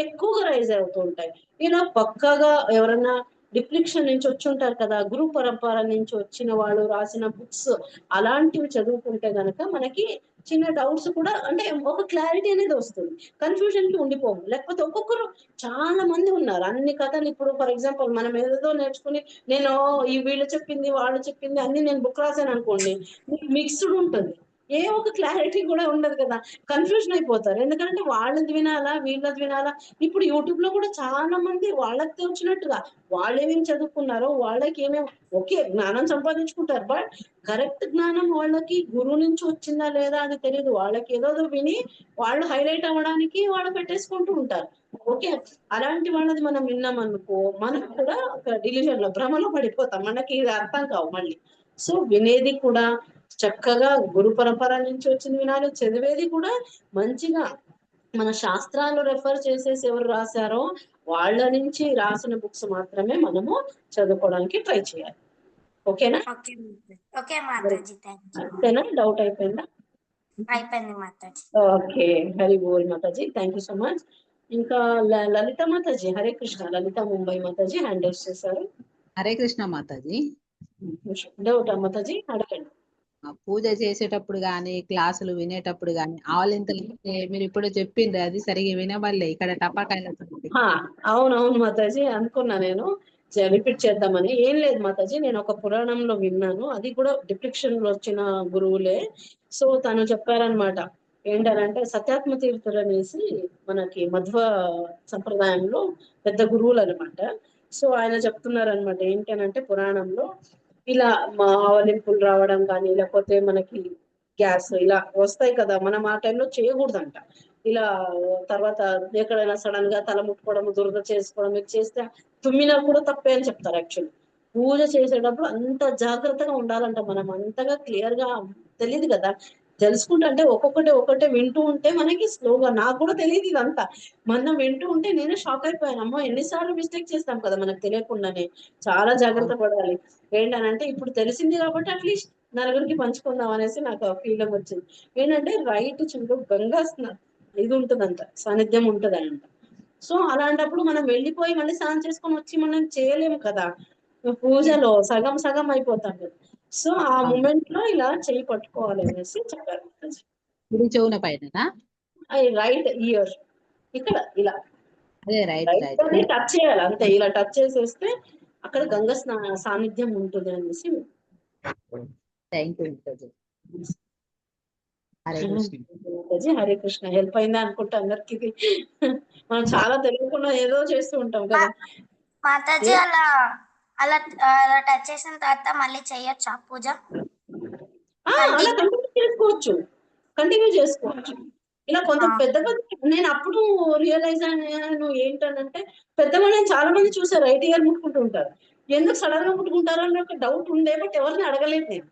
ఎక్కువగా రైజ్ అవుతూ ఉంటాయి. ఇలా పక్కాగా ఎవరన్నా డిప్లిక్షన్ నుంచి వచ్చి ఉంటారు కదా, గురు పరంపర నుంచి వచ్చిన వాళ్ళు రాసిన బుక్స్ అలాంటివి చదువుకుంటే గనక మనకి చిన్న డౌట్స్ కూడా అంటే ఒక క్లారిటీ అనేది వస్తుంది, కన్ఫ్యూజన్ కి ఉండిపోము. లేకపోతే ఒక్కొక్కరు చాలా మంది ఉన్నారు అన్ని కథలు. ఇప్పుడు ఫర్ ఎగ్జాంపుల్ మనం ఏదో నేర్చుకుని నేను ఈ వీళ్ళు చెప్పింది వాళ్ళు చెప్పింది అన్ని నేను బుక్ రాసాను అనుకోండి, మిక్స్డ్ ఉంటుంది. ఏ ఒక క్లారిటీ కూడా ఉండదు కదా, కన్ఫ్యూజన్ అయిపోతారు. ఎందుకంటే వాళ్ళది వినాలా వీళ్ళది వినాలా. ఇప్పుడు యూట్యూబ్ లో కూడా చాలా మంది వాళ్ళకి వచ్చినట్టుగా వాళ్ళు ఏమేమి చదువుకున్నారో వాళ్ళకి ఏమేమి ఓకే జ్ఞానం సంపాదించుకుంటారు. బట్ కరెక్ట్ జ్ఞానం వాళ్ళకి గురువు నుంచి వచ్చిందా లేదా అది తెలియదు. వాళ్ళకి ఏదో విని వాళ్ళు హైలైట్ అవ్వడానికి వాళ్ళు పెట్టేసుకుంటూ ఉంటారు. ఓకే, అలాంటి వాళ్ళది మనం విన్నాం అనుకో, మనకు కూడా ఒక డిలిజన్ లో భ్రమలో పడిపోతాం, మనకి ఇది అర్థం కావు మళ్ళీ. సో వినేది కూడా చక్కగా గురు పరంపర నుంచి వచ్చింది వినాలి, చదివేది కూడా మంచిగా మన శాస్త్రాలు రెఫర్ చేసేసి ఎవరు రాశారో వాళ్ళ నుంచి రాసిన బుక్స్ మాత్రమే మనము చదువుకోవడానికి ట్రై చేయాలి. ఓకేనా? అంతేనా? డౌట్ అయిపోయిందా? అయిపోయింది Mataji. Okay, Hari boll Mataji, thank you so much. ఇంకా లలిత మాతాజీ, హరే కృష్ణ. లలిత ముంబై మాతాజీ హ్యాండ్ రైజ్ చేశారు. హరే కృష్ణ మాతాజీ. డౌట్ మాతాజీ అడగండి. పూజ చేసేటప్పుడు గాని క్లాసులు వినేటప్పుడు గాని ఆవలింతలు మీరు ఇప్పుడు చెప్పిండ్రు అది సరిగా వినబడలే ఇక్కడ టపాకాయలు. అవునవును మాతాజీ, అనుకున్నా నేను రిపీట్ చేద్దామని. ఏం లేదు మాతాజీ, నేను ఒక పురాణంలో విన్నాను, అది కూడా డిప్లిక్షన్ లో వచ్చిన గురువులే. సో తను చెప్పారనమాట ఏంటనంటే, సత్యాత్మ తీర్థులు అనేసి మనకి మధ్వ సంప్రదాయంలో పెద్ద గురువులు అనమాట. సో ఆయన చెప్తున్నారనమాట ఏంటనంటే పురాణంలో ఇలా మా ఆవలింపులు రావడం కానీ లేకపోతే మనకి గ్యాస్ ఇలా వస్తాయి కదా, మనం ఆ టైంలో చేయకూడదంట. ఇలా తర్వాత ఎక్కడైనా సడన్ గా తల ముట్టుకోవడం, దురద చేసుకోవడం ఇది చేస్తే తుమ్మినా కూడా తప్పే అని చెప్తారు. యాక్చువల్లీ పూజ చేసేటప్పుడు అంత జాగ్రత్తగా ఉండాలంట. మనం అంతగా క్లియర్ గా తెలియదు కదా, తెలుసుకుంటే అంటే ఒక్కొక్కటే వింటూ ఉంటే మనకి స్లోగా, నాకు కూడా తెలియదు ఇదంతా, మనం వింటూ ఉంటే నేనే షాక్ అయిపోయాను. అమ్మో ఎన్నిసార్లు మిస్టేక్ చేస్తాం కదా మనకు తెలియకుండానే, చాలా జాగ్రత్త పడాలి. ఏంటనంటే ఇప్పుడు తెలిసింది కాబట్టి అట్లీస్ట్ నలుగురికి పంచుకుందాం అనేసి నాకు ఫీలింగ్ వచ్చింది. ఏంటంటే రైట్ చుట్టూ గంగా ఇది ఉంటుందంట, సాన్నిధ్యం ఉంటుందంట. సో అలాంటప్పుడు మనం వెళ్ళిపోయి మళ్ళీ స్నానం చేసుకొని వచ్చి మనం చేయలేము కదా, పూజలో సగం అయిపోతాం కదా. సో ఆ మూమెంట్ లో ఇలా చెయ్యి పట్టుకోవాలి అనేసి చెప్పారు. కుడి చెవున పైన రైట్ ఇయర్ ఇక్కడ ఇలా టచ్ చేయాలి అంతే. ఇలా టచ్ చేసేస్తే అక్కడ గంగ సాన్నిధ్యం ఉంటుంది అనేసి. Thank you Mataji. హరే కృష్ణ. మాతాజీ హరే కృష్ణ. హెల్ప్ అయిందా అనుకుంటా అందరికి. ఇది మనం చాలా తెలియకుండా ఏదో చేస్తూ ఉంటాం కదా. మాతాజీ అలా అలా అలా టచ్ చేసిన తర్వాత మళ్ళీ చేయొచ్చా పూజ? అలా కంటిన్యూ చేసుకోవచ్చు. ఇలా కొంత పెద్ద నేను అప్పుడు రియలైజ్ అయ్యాను ఏంటనంటే, పెద్దవాళ్ళని చాలా మంది చూసారు రైట్ ఇయర్ ముట్టుకుంటూ ఉంటారు. ఎందుకు సడన్ గా ముట్టుకుంటారు అని ఒక డౌట్ ఉండే, బట్ ఎవరిని అడగలేదు నేను.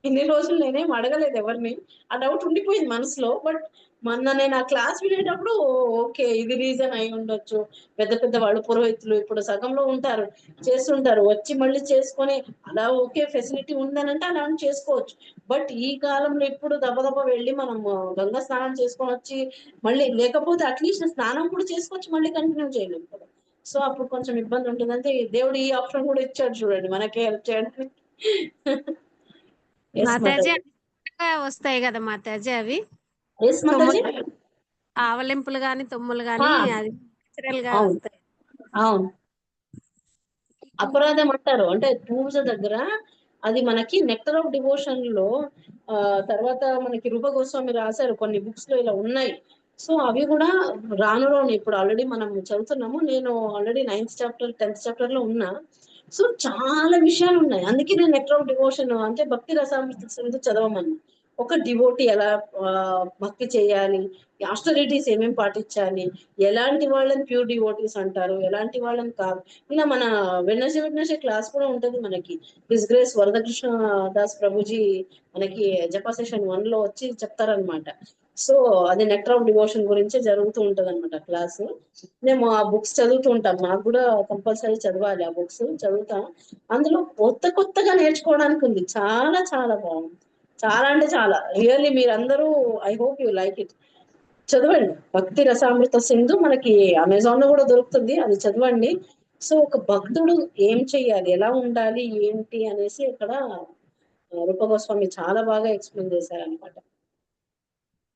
ఇన్ని రోజులు నేనేం అడగలేదు ఎవరిని. ఆ డౌట్ ఉండిపోయింది మనసులో. బట్ మొన్న నేను ఆ క్లాస్ వినేటప్పుడు ఓకే ఇది రీజన్ అయి ఉండొచ్చు. పెద్ద పెద్ద వాళ్ళు పురోహితులు ఇప్పుడు సగంలో ఉంటారు, చేస్తుంటారు, వచ్చి మళ్ళీ చేసుకొని అలా ఓకే ఫెసిలిటీ ఉందనంటే అలా చేసుకోవచ్చు. బట్ ఈ కాలంలో ఇప్పుడు దెబ్బ వెళ్ళి మనం గంగా స్నానం చేసుకొని వచ్చి మళ్ళీ లేకపోతే అట్లీస్ట్ స్నానం కూడా చేసుకోవచ్చు, మళ్ళీ కంటిన్యూ చేయలేము కదా. సో అప్పుడు కొంచెం ఇబ్బంది ఉంటుంది. అంటే దేవుడు ఈ ఆప్షన్ కూడా ఇచ్చాడు చూడండి మనకే హెల్ప్ చేయడానికి. మాతాజీ వస్తాయి కదా మాతాజీ అవి ఆవలింపులు గాని తుమ్ములు గాని అది నేచురల్ గా వస్తాయి. అవును, అపరాధం అంటారు. అంటే పూజ దగ్గర అది మనకి నెక్టర్ ఆఫ్ డివోషన్ లో తర్వాత మనకి రూప గోస్వామి రాశారు కొన్ని బుక్స్ లో ఇలా ఉన్నాయి. సో అవి కూడా రాను ఇప్పుడు ఆల్రెడీ మనం చదువుతున్నాము. నేను already 9th chapter 10th chapter లో ఉన్నా. సో చాలా విషయాలు ఉన్నాయి. అందుకే నేను నెక్టర్ ఆఫ్ డివోషన్ అంటే భక్తి రసామృత చదవమని. ఒక డివోటీ ఎలా భక్తి చేయాలి, ఆస్టరిటీస్ ఏమేమి పాటించాలి, ఎలాంటి వాళ్ళని ప్యూర్ డివోటీస్ అంటారు, ఎలాంటి వాళ్ళని కాదు. ఇలా మన వెడ్నెస్డే క్లాస్ కూడా ఉంటుంది మనకి. హిస్ గ్రేస్ వరదకృష్ణ దాస్ ప్రభుజీ మనకి జపా సెషన్ 1 లో వచ్చి చెప్తారనమాట. సో అది నెక్టర్ ఆఫ్ డివోషన్ గురించే జరుగుతూ ఉంటది అనమాట క్లాసు. మేము ఆ బుక్స్ చదువుతూ ఉంటాం. నాకు కూడా కంపల్సరీ చదవాలి, ఆ బుక్స్ చదువుతాం. అందులో కొత్తగా నేర్చుకోవడానికి ఉంది. చాలా చాలా బాగుంది. చాలా అంటే చాలా రియల్లీ మీరందరూ I hope you like it. చదవండి భక్తి రసామృత సింధు, మనకి అమెజాన్ లో కూడా దొరుకుతుంది, అది చదవండి. సో ఒక భక్తుడు ఏం చెయ్యాలి, ఎలా ఉండాలి, ఏంటి అనేసి ఇక్కడ రూప గోస్వామి చాలా బాగా ఎక్స్ప్లెయిన్ చేశారనమాట.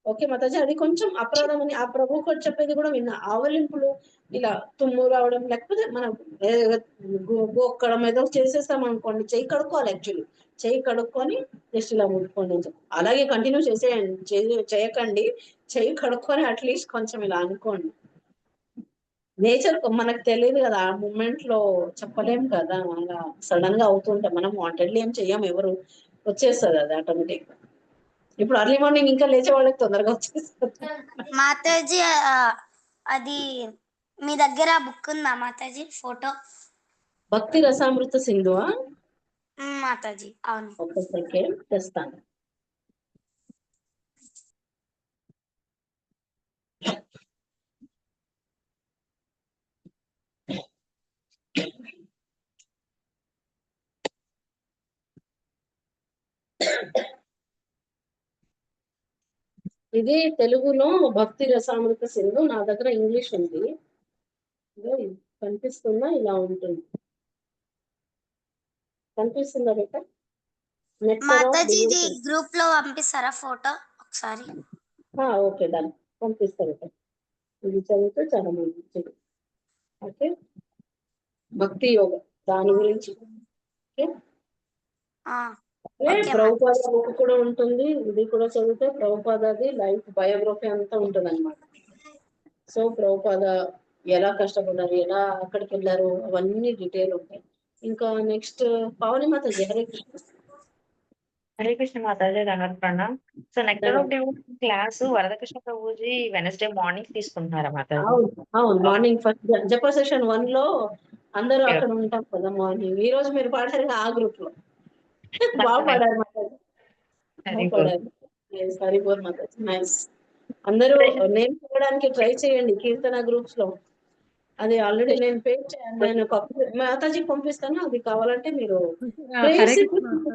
ఓకే మాతాజీ, అది కొంచెం అపరాధం అని ఆ ప్రభు కూడా చెప్పేది కూడా విన్నా. ఆవలింపులు ఇలా తుమ్ము రావడం, లేకపోతే మనం గోక్కడం ఏదో చేసేస్తాం అనుకోండి, చెయ్యి కడుక్కోవాలి. యాక్చువల్లీ చెయ్యి కడుక్కొని జస్ట్ ఇలా ముట్టుకోండి అని చెప్పి అలాగే కంటిన్యూ చేయకండి. చెయ్యి కడుక్కొని అట్లీస్ట్ కొంచెం ఇలా అనుకోండి. నేచర్ మనకు తెలియదు కదా, ఆ మూమెంట్ లో చెప్పలేం కదా, అలా సడన్ గా అవుతుంటాం. మనం వాంటెడ్లీ ఏం చెయ్యం, ఎవరు వచ్చేస్తుంది అది ఆటోమేటిక్. ఇప్పుడు అర్లీ మార్నింగ్ ఇంకా లేచే వాళ్ళకి తొందరగా వచ్చేస్తుంది. మాతాజీ అది మీ దగ్గర బుక్ ఉందా మాతాజీ? ఫోటో భక్తి రసామృత సింధువా మాతాజీ? అవును. ఒక సెకండ్ తెస్తాను. ఇది తెలుగులో భక్తి రసామృత సింధు. నా దగ్గర ఇంగ్లీష్ ఉంది. కనిపిస్తుందా? ఇలా ఉంటుంది. కనిపిస్తుందా బెట్ట? మాతాజీ ఇది గ్రూప్ లో పంపిస్తారా ఫోటో ఒకసారి? ఓకే డన్, పంపిస్తారు. ఇది చదివితే చాలా మంచిది. ఓకే, భక్తి యోగ దాని గురించి. ప్రభుపాద బుక్ కూడా ఉంటుంది. ఇది కూడా చదివితే ప్రభుపాదది లైఫ్ బయోగ్రఫీ అంతా ఉంటుంది అనమాట. సో ప్రభుపాద ఎలా కష్టపడ్డారు, ఎలా అక్కడికి వెళ్ళారు, అవన్నీ డీటెయిల్ ఉంటాయి. ఇంకా నెక్స్ట్ పావని మాతాజీ హరే కృష్ణ. హరే కృష్ణ మాతాజీ, దండవత్ ప్రణామ్. So nectar of devotion class Varadakrishna ప్రభుజీ వెనస్డే మార్నింగ్ తీసుకుంటున్నారా మాతాజీ? అవును, మార్నింగ్ ఫస్ట్ జపా సెషన్ 1 లో అందరూ అక్కడ ఉంటాం కదా మార్నింగ్. ఈ రోజు మీరు పాడారు ఆ గ్రూప్ లో, బాగా పాడారు మాతాజీ. హరిబోల్ మాతాజీ, నైస్. అందరూ నేమ్ చేయడానికి ట్రై చేయండి కీర్తన గ్రూప్స్ లో. అది ఆల్రెడీ నేను నేను మాతాజీ పంపిస్తాను, అది కావాలంటే మీరు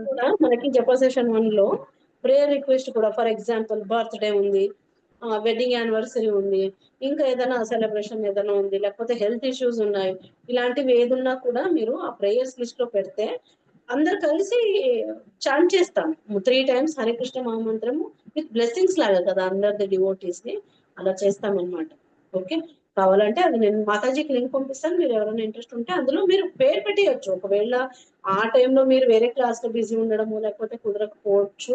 కూడా మనకి జపా సెషన్ 1 లో ప్రేయర్ రిక్వెస్ట్ కూడా, ఫర్ ఎగ్జాంపుల్ బర్త్డే ఉంది, వెడ్డింగ్ యానివర్సరీ ఉంది, ఇంకా ఏదైనా సెలబ్రేషన్ ఏదైనా ఉంది, లేకపోతే హెల్త్ ఇష్యూస్ ఉన్నాయి, ఇలాంటివి ఏదున్నా కూడా మీరు ఆ ప్రేయర్స్ లిస్ట్ లో పెడితే అందరు కలిసి చాంట్ చేస్తాం 3 times హరికృష్ణ మహామంత్రము విత్ బ్లెస్సింగ్స్ లాగా కదా అందరి డివోటీస్ ని అలా చేస్తాం అన్నమాట. ఓకే, కావాలంటే అది నేను మాతాజీకి లింక్ పంపిస్తాను, మీరు ఎవరైనా ఇంట్రెస్ట్ ఉంటే అందులో మీరు పేరు పెట్టేయచ్చు. ఒకవేళ ఆ టైంలో మీరు వేరే క్లాస్ లో బిజీ ఉండడము లేకపోతే కుదరకపోవచ్చు,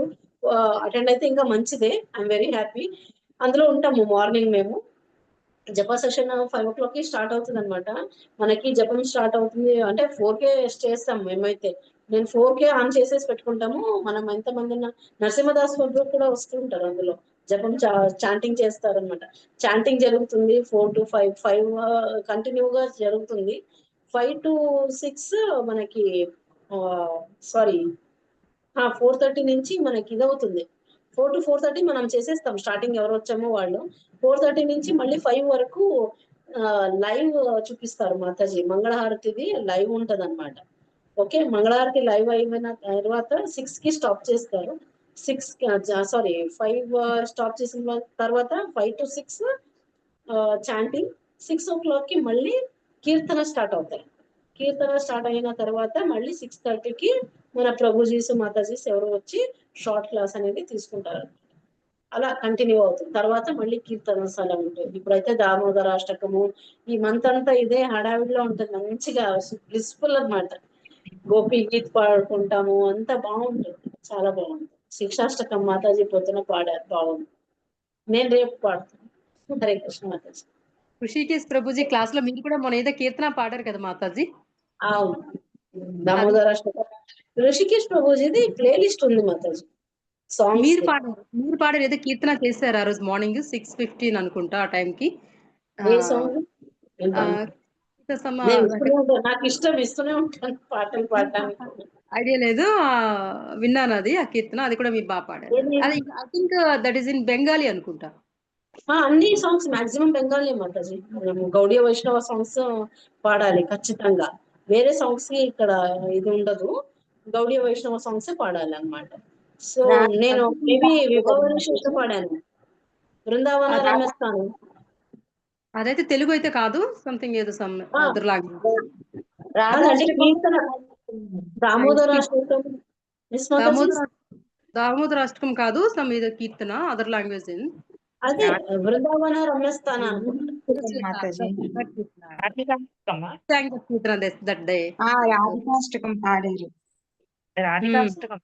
అటెండ్ అయితే ఇంకా మంచిదే. I'm very happy. అందులో ఉంటాము మార్నింగ్ మేము. జప సెషన్ 5 o'clock కి స్టార్ట్ అవుతుంది అనమాట. మనకి జపం స్టార్ట్ అవుతుంది అంటే 4K చేస్తాం మేమైతే. నేను 4K ఆన్ చేసేసి పెట్టుకుంటాము. మనం ఎంతమంది ఉన్నా నరసింహదాస్ గ్రూప్ కూడా వస్తూ ఉంటారు అందులో. జపం చాంటింగ్ చేస్తారు అనమాట. చాంటింగ్ జరుగుతుంది 4 to 5 కంటిన్యూగా జరుగుతుంది. 5 to 6 మనకి సారీ 4:30 నుంచి మనకి ఇదవుతుంది. 4 to 4:30 మనం చేసేస్తాం. స్టార్టింగ్ ఎవరు వచ్చామో వాళ్ళు 4:30 నుంచి మళ్ళీ 5 వరకు లైవ్ చూపిస్తారు మాతాజీ. మంగళహారతిది లైవ్ ఉంటది అనమాట. ఓకే, మంగళహారతి లైవ్ అయిపోయిన తర్వాత 6 కి స్టాప్ చేస్తారు. 5 స్టాప్ చేసిన తర్వాత 5 to 6 చాంటింగ్. 6 o'clock కి మళ్ళీ కీర్తన స్టార్ట్ అవుతాయి. కీర్తన స్టార్ట్ అయిన తర్వాత మళ్ళీ 6:30కి మన ప్రభుజీస్ మాతాజీస్ ఎవరు వచ్చి షార్ట్ క్లాస్ అనేది తీసుకుంటారు. అలా కంటిన్యూ అవుతుంది. తర్వాత మళ్ళీ కీర్తనశాల ఉంటుంది. ఇప్పుడైతే దామోదర అష్టకము ఈ మంత్ అంతా ఇదే హడావిడిలో ఉంటుంది. మంచిగా బ్లిస్ఫుల్ అన్నమాట. గోపి గీత్ పాడుకుంటాము, అంతా బాగుంటుంది, చాలా బాగుంటుంది. శిక్షాష్టకం మాతాజీ పొద్దున పాడారు, బాగుంది. నేను రేపు పాడుతాను. హరే కృష్ణ మాతాజీ. ఋషికేశ్ ప్రభుజీ క్లాస్ లో మీరు కూడా మొన్న ఏదో కీర్తన పాడారు కదా మాతాజీ? అవును, దామోదర అష్టకం. ఋషికేశ్ ప్రభుజీది ప్లే లిస్ట్ ఉంది మాతాజీ. మీరు పాడారు ఏదో కీర్తన చేశారు ఆ రోజు మార్నింగ్ 6:15 అనుకుంటా ఆ టైం కి. ఏ సాంగ్? నాకు ఇష్టం, ఇస్తూనే ఉంటాను పాటలు పాడటానికి. ఐడియా లేదు, విన్నాను అది ఆ కీర్తన. అది కూడా మీరు బాగా పాడారు. అది I think that is in Bengali అనుకుంటా. అన్ని సాంగ్స్ మాక్సిమం బెంగాలీ మాతాజీ. మనము గౌడీయ వైష్ణవ సాంగ్స్ పాడాలి ఖచ్చితంగా. వేరే సాంగ్స్ కి ఇక్కడ ఇది ఉండదు, గౌడీయ వైష్ణవ సాంగ్స్ పాడాలి అన్నమాట. సో నేను మేబీ విభవ విశేషం పాడాను, బృందావన రమ్యస్థానం. అదైతే తెలుగు అయితే కాదు, సంథింగ్ ఏదో సమ్ అదర్ లాంగ్వేజ్. దామోదర అష్టకం కాదు, సమ్ ఏదో కీర్తన అదర్ లాంగ్వేజ్. అదే బృందావన రమ్యస్థాన రాధికాష్టకం పాడారు. రాధికాష్టకం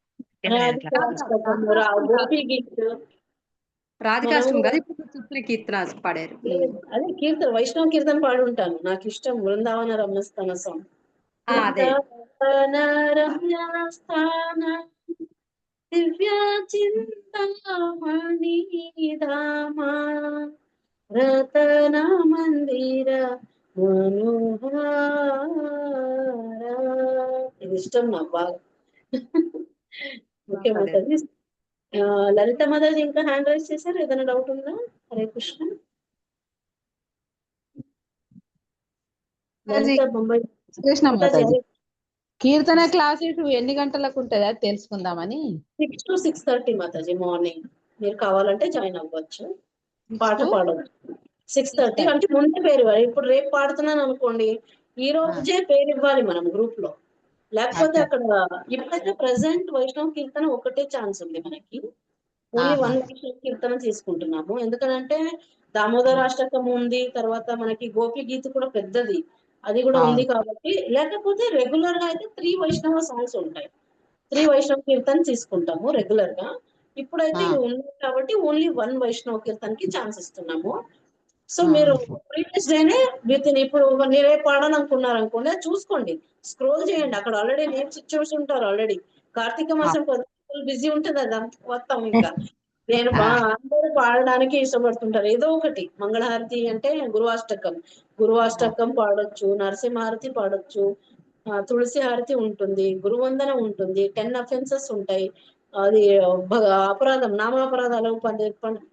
కాదు, ఇప్పుడు చూసిన కీర్తన పాడారు. అదే కీర్తన, వైష్ణవ కీర్తన పాడుంటాను. నాకు ఇష్టం బృందావన రమ్యస్థాన సాంగ్. రమ్యస్థాన దివ్య చింతామణి ధామా రతన మందిర మనోహర. ఇది ఇష్టం నాకు బాగా. ఓకే మాతాజీ. లలిత మాతాజీ ఇంకా హ్యాండ్ రైజ్ చేశారు, ఏదైనా డౌట్ ఉందా? హరే కృష్ణ. లలిత బొంబాయి. కీర్తన క్లాసెస్ ఎన్ని గంటలకు ఉంటుంది అది తెలుసుకుందామని. 6 to 6:30 మాతాజీ మార్నింగ్. మీరు కావాలంటే జాయిన్ అవ్వచ్చు, పాట పాడవచ్చు. 6:30 అంటే ముందే పేరు ఇవ్వాలి. ఇప్పుడు రేపు పాడుతున్నాను అనుకోండి, ఈ రోజే పేరు ఇవ్వాలి మనం గ్రూప్ లో. లేకపోతే అక్కడ ఇప్పుడైతే ప్రెసెంట్ వైష్ణవ కీర్తన ఒకటే ఛాన్స్ ఉంది మనకి. ఓన్లీ 1 వైష్ణవ కీర్తన తీసుకుంటున్నాము. ఎందుకంటే దామోదర అష్టకం ఉంది, తర్వాత మనకి గోపి గీత కూడా పెద్దది, అది కూడా ఉంది కాబట్టి. లేకపోతే రెగ్యులర్ గా అయితే 3 వైష్ణవ సాంగ్స్ ఉంటాయి. 3 వైష్ణవ కీర్తన తీసుకుంటాము రెగ్యులర్ గా. ఇప్పుడైతే ఇవి ఉన్నాయి కాబట్టి ఓన్లీ 1 వైష్ణవ కీర్తనకి ఛాన్స్ ఇస్తున్నాము. సో మీరు ప్రీవియస్ డేనే ఇప్పుడు మీరే పాడాలనుకున్నారు అనుకోండి, చూసుకోండి, స్క్రోల్ చేయండి, అక్కడ ఆల్రెడీ నేమ్స్ ఇచ్చేసి ఉంటారు ఆల్రెడీ. కార్తీక మాసం బిజీ ఉంటుంది అది మొత్తం. ఇంకా నేను అందరూ పాడడానికి ఇష్టపడుతుంటారు ఏదో ఒకటి. మంగళహారతి అంటే గురువాష్టకం పాడొచ్చు, నరసింహారతి పాడొచ్చు, తులసి హారతి ఉంటుంది, గురువందన ఉంటుంది, 10 offenses ఉంటాయి. అది అపరాధం, నామాపరాధాలు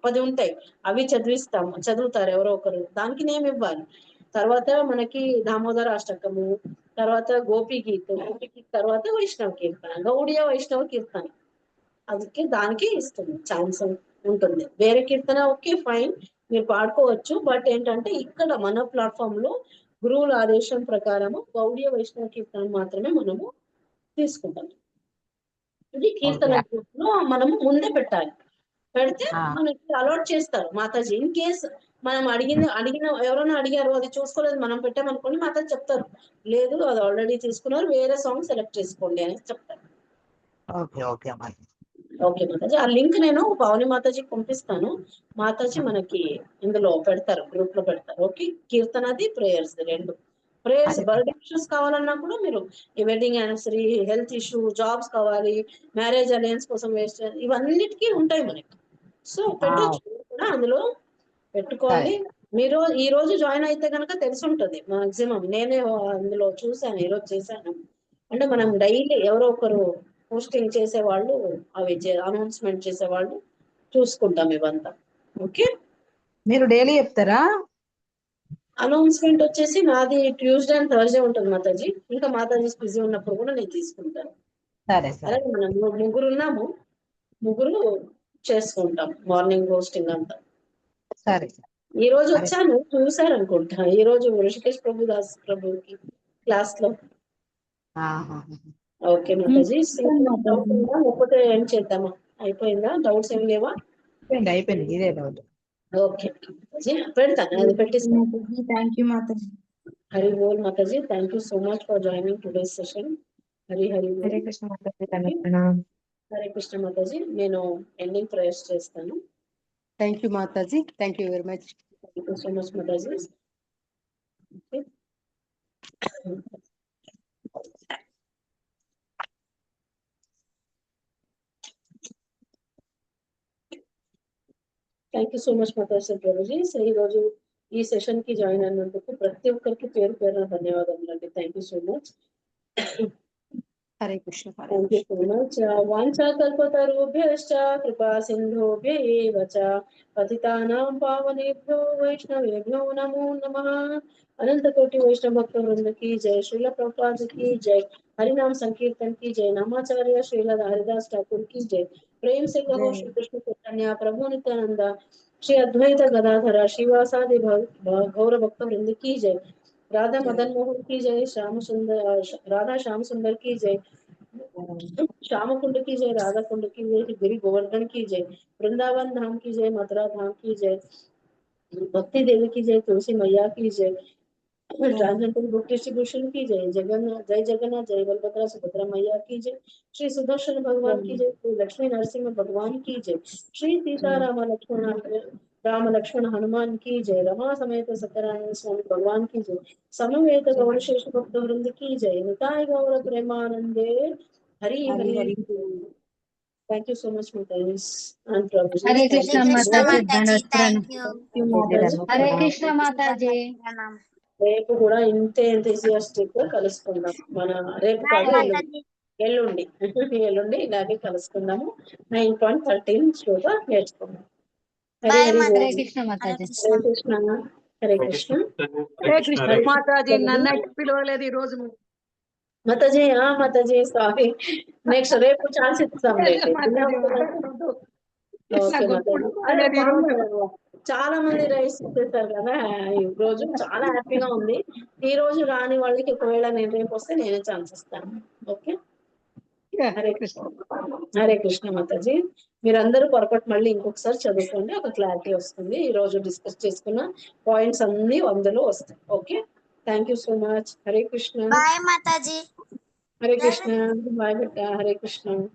10 ఉంటాయి. అవి చదువుతారు ఎవరో ఒకరు, దానికి నేమ్ ఇవ్వాలి. తర్వాత మనకి దామోదర అష్టకము, తర్వాత గోపి గీత్ తర్వాత వైష్ణవ కీర్తన, గౌడియ వైష్ణవ కీర్తన, అందుకే దానికి ఇస్తుంది ఛాన్స్ ఉంటుంది. వేరే కీర్తన ఓకే ఫైన్ మీరు పాడుకోవచ్చు, బట్ ఏంటంటే ఇక్కడ మన ప్లాట్ఫామ్ లో గురువుల ఆదేశం ప్రకారము గౌడియ వైష్ణవ కీర్తన మాత్రమే మనము తీసుకుంటాం. ఇది కీర్తన లో మనము ముందే పెట్టాలి. పెడితే మనకి అలాట్ చేస్తారు మాతాజీ. ఇన్ కేస్ మనం అడిగిన ఎవరైనా అడిగారు అది చూసుకోలేదు మనం పెట్టామనుకోండి, మాతాజీ చెప్తారు లేదు అది ఆల్రెడీ తీసుకున్నారు, వేరే సాంగ్ సెలెక్ట్ చేసుకోండి అని చెప్తారు. ఓకే ఓకే ఓకే మాతాజీ, ఆ లింక్ నేను పావని మాతాజీకి పంపిస్తాను. మాతాజీ మనకి ఇందులో పెడతారు, గ్రూప్ లో పెడతారు. ఓకే, కీర్తనది ప్రేయర్స్ రెండు. ప్రేయర్స్ బర్త్డే ఇష్యూస్ కావాలన్నా కూడా మీరు ఈ wedding anniversary, health issue, jobs కావాలి, మ్యారేజ్ అలయన్స్ కోసం వేస్ట్, ఇవన్నిటికీ ఉంటాయి మనకి. సో పెట్టచ్చు కూడా, అందులో పెట్టుకోండి. మీరు ఈ రోజు జాయిన్ అయితే కనుక తెలిసి ఉంటుంది మాక్సిమం. నేనే అందులో చూసాను, ఈ రోజు చేశాను. అంటే మనం డైలీ ఎవరో ఒకరు పోస్టింగ్ చేసేవాళ్ళు, అవి అనౌన్స్మెంట్ చేసేవాళ్ళు చూసుకుంటాం ఇవంతా. ఓకే, మీరు డైలీ చెప్తారా? అనౌన్స్మెంట్ వచ్చేసి నాది ట్యూస్డే అండ్ థర్స్డే ఉంటుంది మాతాజీ. ఇంకా మాతాజీ బిజీ ఉన్నప్పుడు కూడా నేను తీసుకుంటాను. అలాగే మనం ముగ్గురు ఉన్నాము, ముగ్గురు చేసుకుంటాం మార్నింగ్ పోస్టింగ్ అంతా. సరే, ఈ రోజు వచ్చాను, చూసారు అనుకుంటా ఈ రోజు ఋషికేష్ ప్రభు దాస్ ప్రభుకి క్లాస్ లో. ఓకే మాతాజీ, డౌట్ ఉందా? లేకపోతే ఏం చేద్దామా? అయిపోయిందా? డౌట్స్ ఏం లేవా? అయిపోయింది, ఇదే డౌట్. ఓకే పెడతాను, అది పెట్టిస్తాను. థ్యాంక్ యూ మాతాజీ. హరి బోల్ Mataji, thank you so much for joining today's session. Hari Hari బోల్. హరే కృష్ణ మాతాజీ. హరే కృష్ణ మాతాజీ, నేను ఎండింగ్ ప్రేయర్స్ చేస్తాను. థ్యాంక్ యూ మాతాజీ, thank you very much. Thank you so much మాతాజీ. థ్యాంక్ యూ సో మచ్ మాతాజీ ప్రభుజీ. సో ఈ రోజు ఈ సెషన్ కి జాయిన్ అయినందుకు ప్రతి ఒక్కరికి పేరు పేరున ధన్యవాదములు అండి. Thank you so much. Hare Krishna. Thank you so much. వాంఛా కల్పతరుభ్యశ్చ కృపా సింధుభ్య ఏవ చ పతితానాం పావనేభ్యో వైష్ణవేభ్యో నమో నమః. अनंत कोटि वैष्णव भक्त वृंद की जय, श्रील प्रभुपाद की जय, हरिनाम संकीर्तन की जय, नामाचार्य श्रील हरिदास ठाकुर की जय। प्रेम से कहो श्री कृष्ण चैतन्य प्रभु नित्यानंद, श्री अद्वैत गदाधर श्रीवासादि गौर भक्त वृंद की जय। राधा मदन मोहन की जय, श्याम सुंदर राधा श्याम सुंदर की जय, श्याम कुंड की जय, राधा कुंड की जय, गिरि गोवर्धन की जय, वृंदावन धाम की जय, मथुरा धाम की जय, भक्ति देवी की जय, तुलसी मैया की जय, ट्रांसजेंडर बुक डिस्ट्रीब्यूशन की जय, जय जगन्नाथ, जय बलभद्र सुभद्रा मैया की जय, श्री सुदर्शन भगवान की जय, श्री लक्ष्मी नरसिंह भगवान की जय, श्री सीता राम लक्ष्मण हनुमान की जय, रमा समेत सत्यनारायण स्वामी भगवान की जय, समवेत गौरशेष भक्त वृंद की जय, निताय गौर प्रेमानंदे Hari Hari. Thank you so much, Mataji and Prabhuji. Hare Krishna Mataji. Thank you. Hare Krishna Mataji. రేపు కూడా ఇంతే ఎంతూసియాస్టిక్ గా కలుసుకుందాం. మన రేపు కాదు ఎల్లుండి ఎల్లుండి ఇలాగే కలుసుకుందాము. 9.13 శ్లోగా నేర్చుకుందాం. హరే కృష్ణ మాతాజీ. హరే కృష్ణ. హరే కృష్ణ. హరే కృష్ణ మాతాజీ, నన్ను పిలవలేదు ఈ రోజు. మాతాజీ మాతాజీ సారీ, నెక్స్ట్ రేపు ఛాన్స్ ఇస్తాం. చాలా మంది రైస్ ఇచ్చేసారు కదా ఈ రోజు, చాలా హ్యాపీగా ఉంది. ఈ రోజు రాని వాళ్ళకి ఒకవేళ నేను రేపు వస్తే నేనే ఛాన్స్ ఇస్తాను. ఓకే, హరే కృష్ణ. హరే కృష్ణ మాతాజీ. మీరందరూ పొరపాటు మళ్ళీ ఇంకొకసారి చదువుకోండి, ఒక క్లారిటీ వస్తుంది. ఈ రోజు డిస్కస్ చేసుకున్న పాయింట్స్ అన్ని అందులో వస్తాయి. Okay, thank you so much. Hare Krishna. Bye Mataji. Hare Krishna. Bye బెట్ట. హరే కృష్ణ.